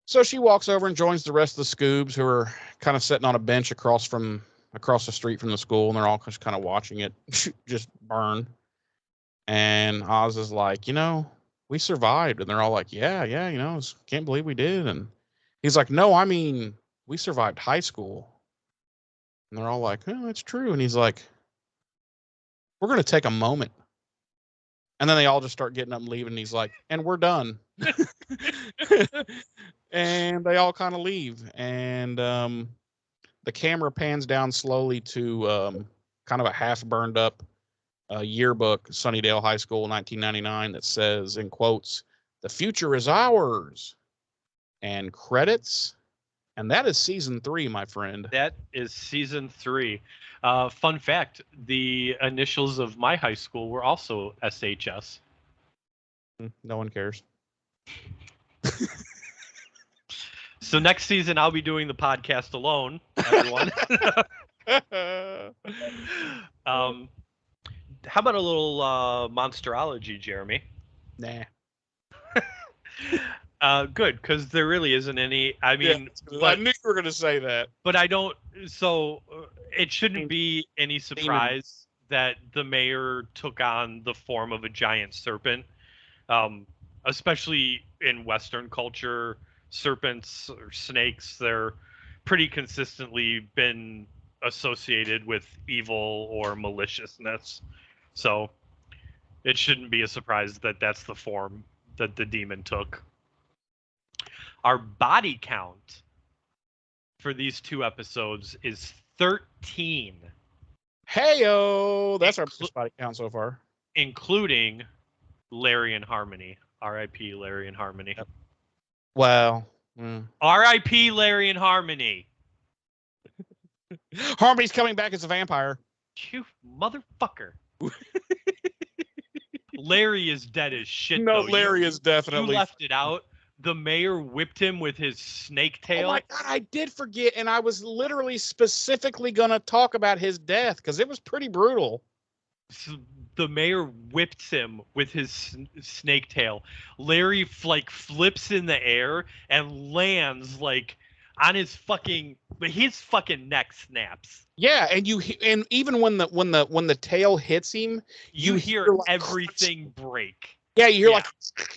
So she walks over and joins the rest of the Scoobs, who are kind of sitting on a bench across the street from the school, and they're all just kind of watching it just burn. And Oz is like, we survived. And they're all like, yeah, can't believe we did. And he's like, no, I mean, we survived high school. And they're all like, oh, that's true. And he's like, we're going to take a moment. And then they all just start getting up and leaving. And he's like, and we're done. And they all kind of leave. And the camera pans down slowly to kind of a half burned up yearbook, Sunnydale High School, 1999, that says, in quotes, "The future is ours." And credits. And that is season 3, my friend.
That is season 3. Fun fact, the initials of my high school were also SHS.
No one cares.
So next season, I'll be doing the podcast alone, everyone. How about a little monsterology, Jeremy?
Nah.
Good, because there really isn't any. I mean,
I knew you were going to say that.
But I don't. So it shouldn't be any surprise that the mayor took on the form of a giant serpent. Especially in Western culture, serpents or snakes, they're pretty consistently been associated with evil or maliciousness. So it shouldn't be a surprise that that's the form that the demon took. Our body count for these 2 episodes is 13.
Hey-o! That's our biggest body count so far.
Including Larry and Harmony. R.I.P. Larry and Harmony.
Yep. Well.
R.I.P. Larry and Harmony.
Harmony's coming back as a vampire.
You motherfucker. Larry is dead as shit,
No,
though.
Larry is definitely...
You left it out. The mayor whipped him with his snake tail.
Oh my God, I did forget, and I was literally specifically going to talk about his death, because it was pretty brutal.
So the mayor whipped him with his snake tail. Larry flips in the air and lands on his fucking neck snaps.
Yeah, and even when the tail hits him,
you hear everything break.
Yeah, you hear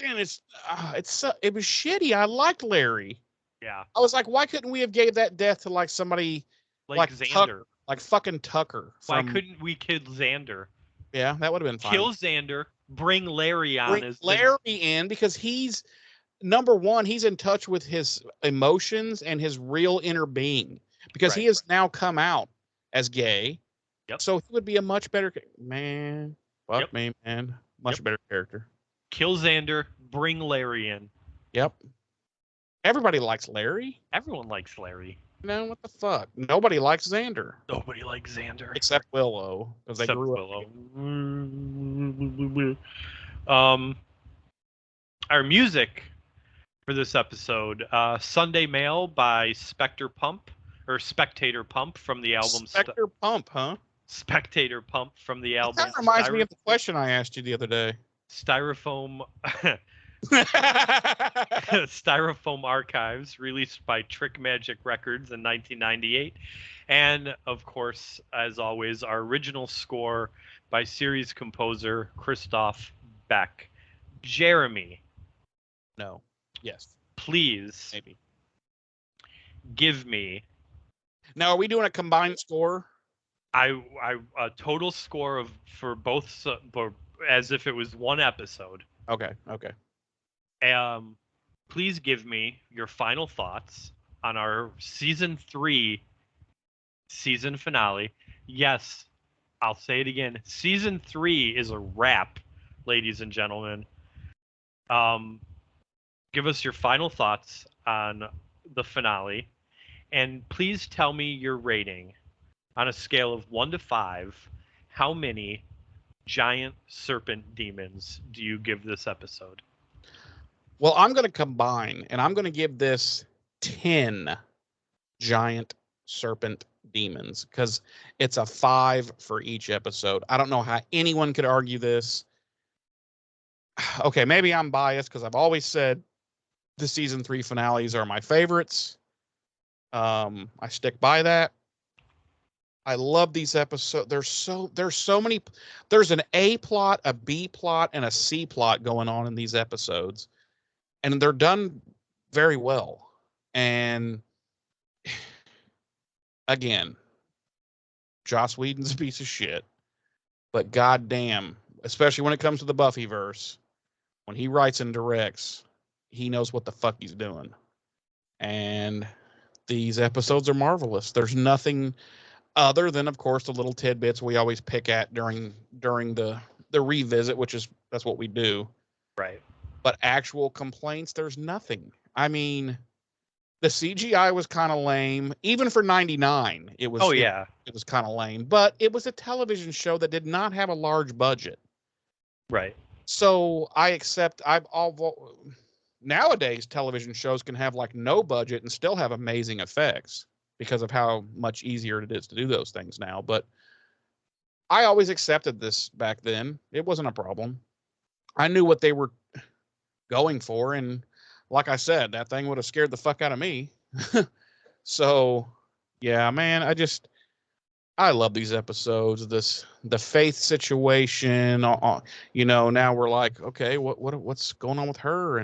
and it was shitty. I liked Larry.
Yeah.
I was like, why couldn't we have gave that death to somebody like
Xander,
fucking Tucker?
Why couldn't we kill Xander?
Yeah, that would have been fine.
Kill Xander, bring Larry on.
Bring Larry in, because he's number one. He's in touch with his emotions and his real inner being, because he has now come out as gay.
Yep.
So he would be a much better man. Fuck me, man. Much better character.
Kill Xander, bring Larry in.
Yep. Everybody likes Larry.
Everyone likes Larry.
No, what the fuck? Nobody likes Xander.
Nobody likes Xander.
Except Willow. Because they grew
Willow. Our music for this episode, Sunday Mail by Spectator Pump from the album
Spectator Pump, huh?
Spectator Pump from the album.
That reminds me of the question I asked you the other day.
Styrofoam Archives, released by Trick Magic Records in 1998. And, of course, as always, our original score by series composer Christoph Beck. Jeremy.
No. Yes.
Please.
Maybe.
give me
Now, are we doing a combined score?
a total score of for both as if it was one episode.
Okay.
Please give me your final thoughts on our season 3 season finale. Yes, I'll say it again. Season 3 is a wrap, ladies and gentlemen. Give us your final thoughts on the finale, and please tell me your rating on a scale of 1 to 5. How many giant serpent demons do you give this episode?
Well, I'm going to combine, and I'm going to give this 10 giant serpent demons because it's a 5 for each episode. I don't know how anyone could argue this. Okay, maybe I'm biased because I've always said the season 3 finales are my favorites. I stick by that. I love these episodes. There's so many. There's an A plot, a B plot, and a C plot going on in these episodes, and they're done very well. And again, Joss Whedon's a piece of shit, but goddamn, especially when it comes to the Buffyverse, when he writes and directs, he knows what the fuck he's doing. And these episodes are marvelous. There's nothing other than, of course, the little tidbits we always pick at during the revisit, that's what we do.
Right.
But actual complaints, there's nothing. I mean, the CGI was kind of lame, even for '99. It was.
Oh yeah.
It was kind of lame, but it was a television show that did not have a large budget.
Right.
So I accept. Nowadays television shows can have like no budget and still have amazing effects because of how much easier it is to do those things now. But I always accepted this back then. It wasn't a problem. I knew what they were going for, and like I said, that thing would have scared the fuck out of me. So, yeah, man, I love these episodes. The faith situation. Now we're like, okay, what's going on with her?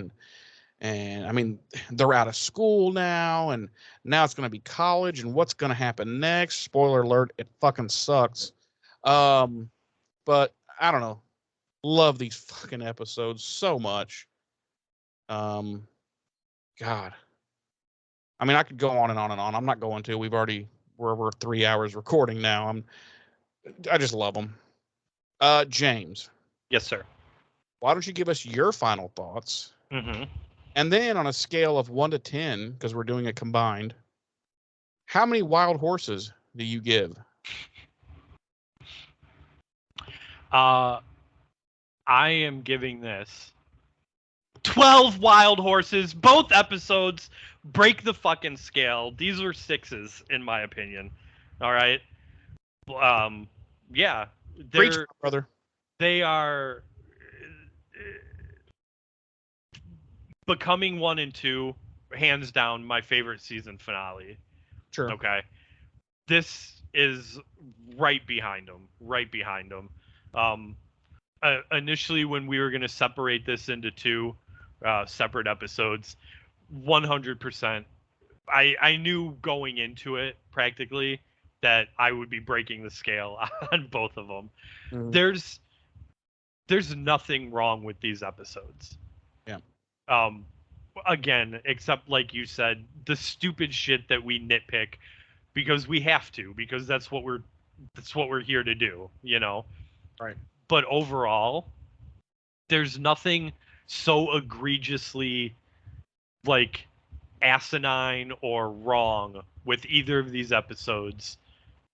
And I mean, they're out of school now, and now it's going to be college, and what's going to happen next? Spoiler alert, it fucking sucks. But I don't know. Love these fucking episodes so much. God. I mean, I could go on and on and on. I'm not going to. We're over 3 hours recording now. I just love them. James.
Yes, sir.
Why don't you give us your final thoughts?
Mm-hmm.
And then on a scale of 1 to 10, because we're doing it combined, how many wild horses do you give?
I am giving this 12 wild horses. Both episodes break the fucking scale. These are 6s, in my opinion. All right. Yeah.
Preach, brother.
They are becoming 1 and 2, hands down, my favorite season finale.
Sure.
Okay. This is right behind them. Right behind them. Initially, when we were going to separate this into 2 separate episodes, 100%, I knew going into it practically that I would be breaking the scale on both of them.
Mm.
There's nothing wrong with these episodes.
Yeah.
Again, except like you said, the stupid shit that we nitpick because we have to, because that's what we're here to do,
Right.
But overall, there's nothing so egregiously like asinine or wrong with either of these episodes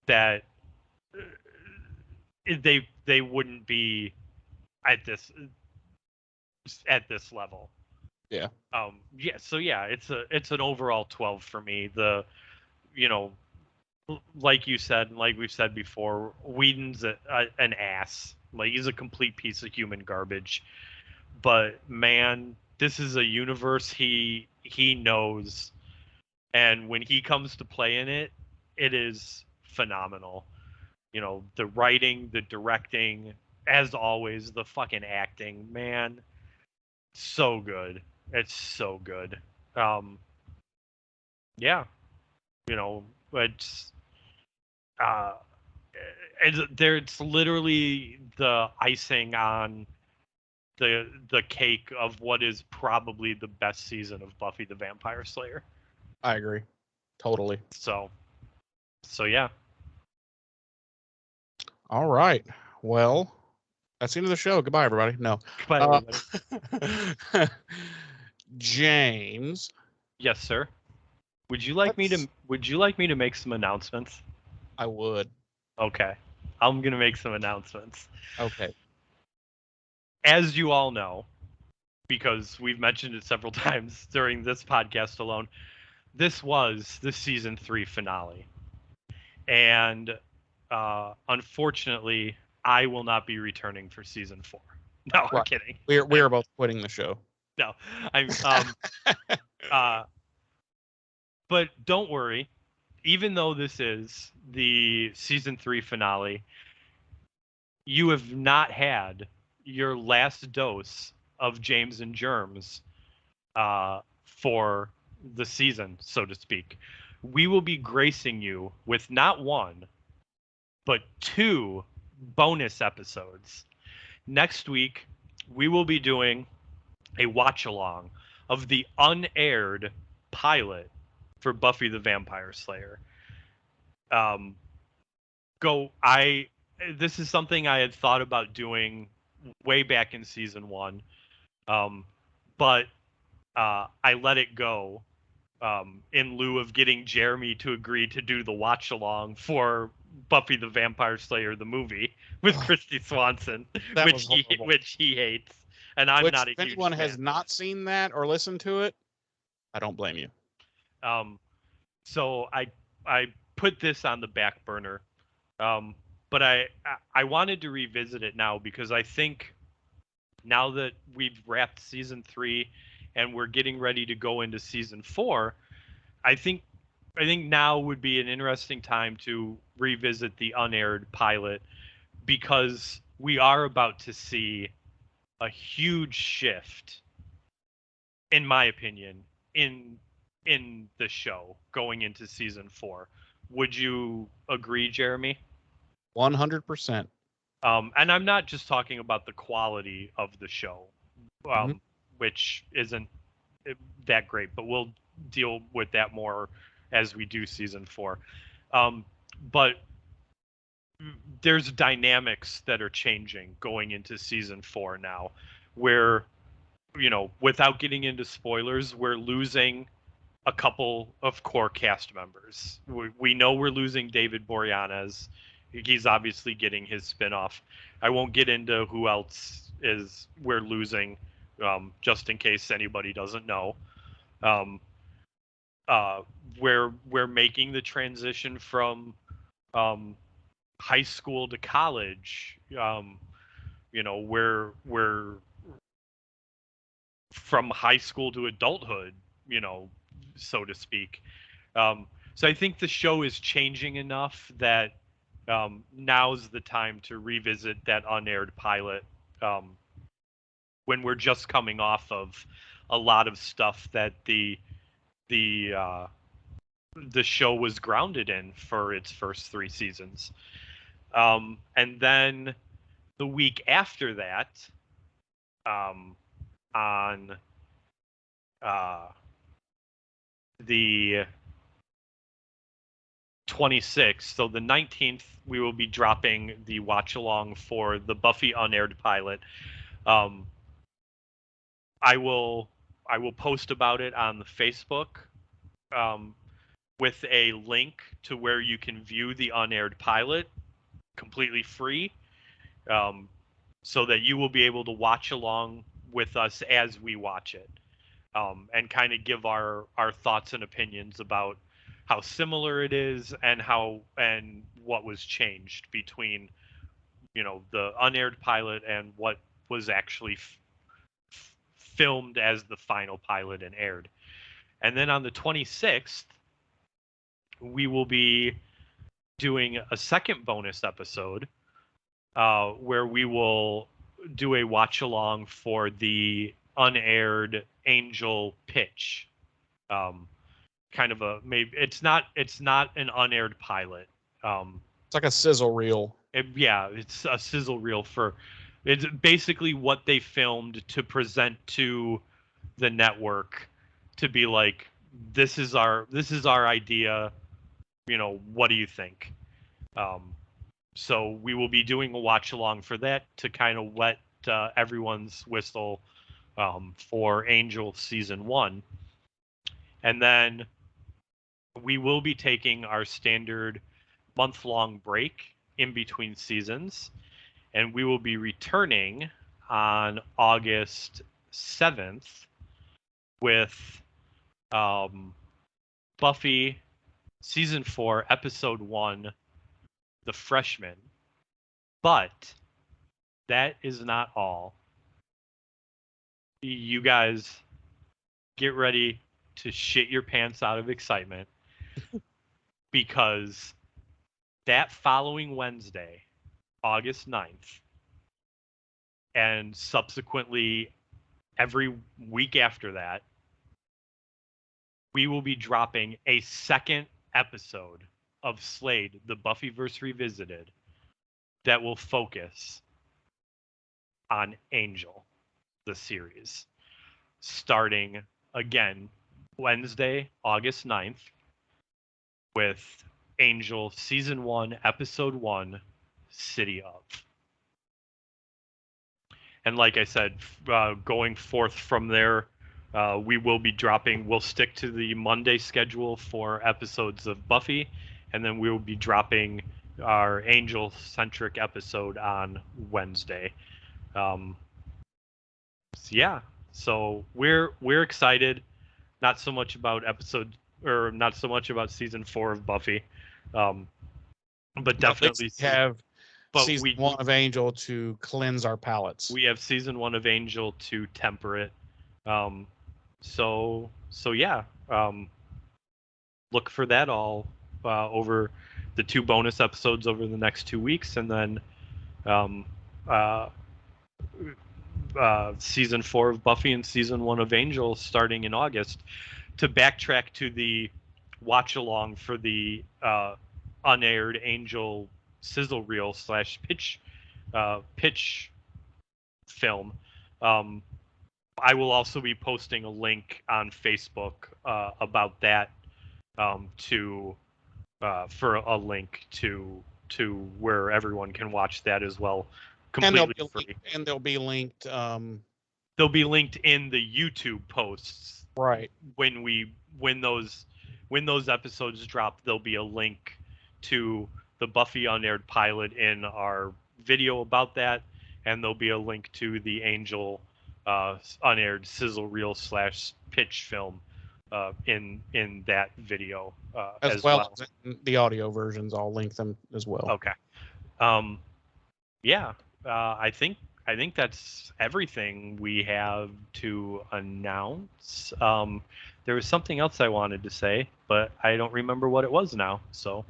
that they wouldn't be at this level.
Yeah.
So yeah, it's an overall 12 for me. Like you said, and like we've said before, Whedon's an ass. Like, he's a complete piece of human garbage. But man, this is a universe he knows, and when he comes to play in it, it is phenomenal. The writing, the directing, as always, the fucking acting, man, so good. It's so good. Yeah. You know, uh, it's literally the icing on the cake of what is probably the best season of Buffy the Vampire Slayer.
I agree. Totally.
So yeah.
All right. Well, that's the end of the show. Goodbye, everybody. No.
Goodbye, everybody.
James.
Yes, sir. Would you like me to make some announcements?
I would.
Okay. I'm going to make some announcements.
Okay.
As you all know, because we've mentioned it several times during this podcast alone, this was the season 3 finale. And unfortunately, I will not be returning for season 4. No, I'm kidding.
We're both quitting the show.
No, I'm but don't worry. Even though this is the season 3 finale, you have not had your last dose of James and Germs for the season, so to speak. We will be gracing you with not one, but 2 bonus episodes. Next week, we will be doing a watch along of the unaired pilot for Buffy the Vampire Slayer. This is something I had thought about doing way back in season 1, but I let it go in lieu of getting Jeremy to agree to do the watch along for Buffy the Vampire Slayer the movie with Christy Swanson, which he hates, and I'm not a huge fan.
If anyone has not seen that or listened to it, I don't blame you.
So I put this on the back burner, but I wanted to revisit it now because I think now that we've wrapped season 3 and we're getting ready to go into season 4, I think now would be an interesting time to revisit the unaired pilot, because we are about to see a huge shift, in my opinion, in the show going into season 4. Would you agree, Jeremy?
100%.
And I'm not just talking about the quality of the show, which isn't that great, but we'll deal with that more as we do season 4. But there's dynamics that are changing going into season 4 now, where, without getting into spoilers, we're losing a couple of core cast members. We know we're losing David Boreanaz. He's obviously getting his spinoff. I won't get into who else we're losing, just in case anybody doesn't know. We're making the transition from high school to college. We're from high school to adulthood, so to speak. So I think the show is changing enough that now's the time to revisit that unaired pilot, when we're just coming off of a lot of stuff that the show was grounded in for its first 3 seasons. And then the week after that, on the 26th, so the 19th, we will be dropping the watch along for the Buffy unaired pilot. I will post about it on the Facebook, with a link to where you can view the unaired pilot completely free, so that you will be able to watch along with us as we watch it, and kind of give our thoughts and opinions about how similar it is and what was changed between the unaired pilot and what was actually filmed as the final pilot and aired. And then on the 26th, we will be doing a second bonus episode, where we will do a watch along for the unaired Angel pitch, kind of a maybe it's not an unaired pilot.
It's like a sizzle reel.
It's a sizzle reel for it's basically what they filmed to present to the network to be like, this is our idea, what do you think? So we will be doing a watch along for that to kind of wet everyone's whistle for Angel season 1. And then we will be taking our standard month-long break in between seasons, and we will be returning on August 7th with Buffy season 4 episode 1, The Freshman. But that is not all. You guys get ready to shit your pants out of excitement because that following Wednesday, August 9th, and subsequently every week after that, we will be dropping a second episode of Slade, the Buffyverse Revisited, that will focus on Angel, the series, starting again Wednesday, August 9th, with Angel season 1, episode 1, City of. And like I said, going forth from there, we'll stick to the Monday schedule for episodes of Buffy, and then we will be dropping our Angel-centric episode on Wednesday. So we're excited. Not so much about season 4 of Buffy, but definitely
have season 1 of Angel to cleanse our palates.
We have season 1 of Angel to temper it. Look for that all over the 2 bonus episodes over the next 2 weeks, and then season 4 of Buffy and season 1 of Angel starting in August. To backtrack to the watch along for the unaired Angel sizzle reel / pitch film, I will also be posting a link on Facebook about that for a link to where everyone can watch that as well, completely free.
And they'll be linked.
They'll be linked in the YouTube posts.
Right.
When those episodes drop, there'll be a link to the Buffy unaired pilot in our video about that, and there'll be a link to the Angel unaired sizzle reel / pitch film in that video as well
as in the audio versions. I'll link them as well.
Okay. I think that's everything we have to announce. There was something else I wanted to say, but I don't remember what it was now. So,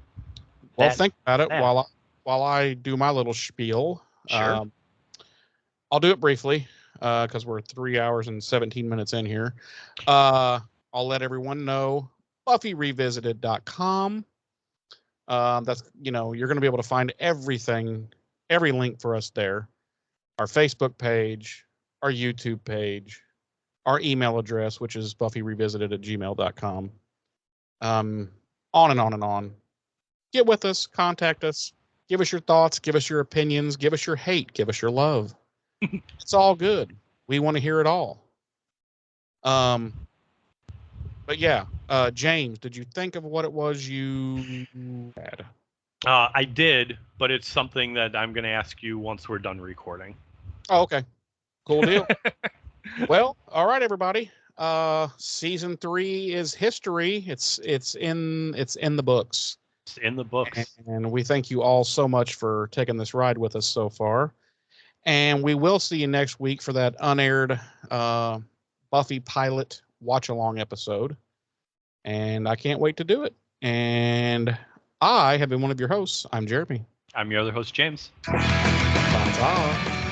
think about it while I do my little spiel.
Sure.
I'll do it briefly because we're 3 hours and 17 minutes in here. I'll let everyone know BuffyRevisited.com. That's you're going to be able to find everything, every link for us there. Our Facebook page, our YouTube page, our email address, which is BuffyRevisited@gmail.com. On and on and on. Get with us, contact us, give us your thoughts, give us your opinions, give us your hate, give us your love. It's all good. We want to hear it all. But yeah, James, did you think of what it was you had?
I did, but it's something that I'm going to ask you once we're done recording.
Oh, okay. Cool deal. Well, all right, everybody. Season 3 is history. It's in the books.
It's in the books.
And we thank you all so much for taking this ride with us so far. And we will see you next week for that unaired Buffy pilot watch-along episode. And I can't wait to do it. And I have been one of your hosts. I'm Jeremy.
I'm your other host, James.
Ta-ta.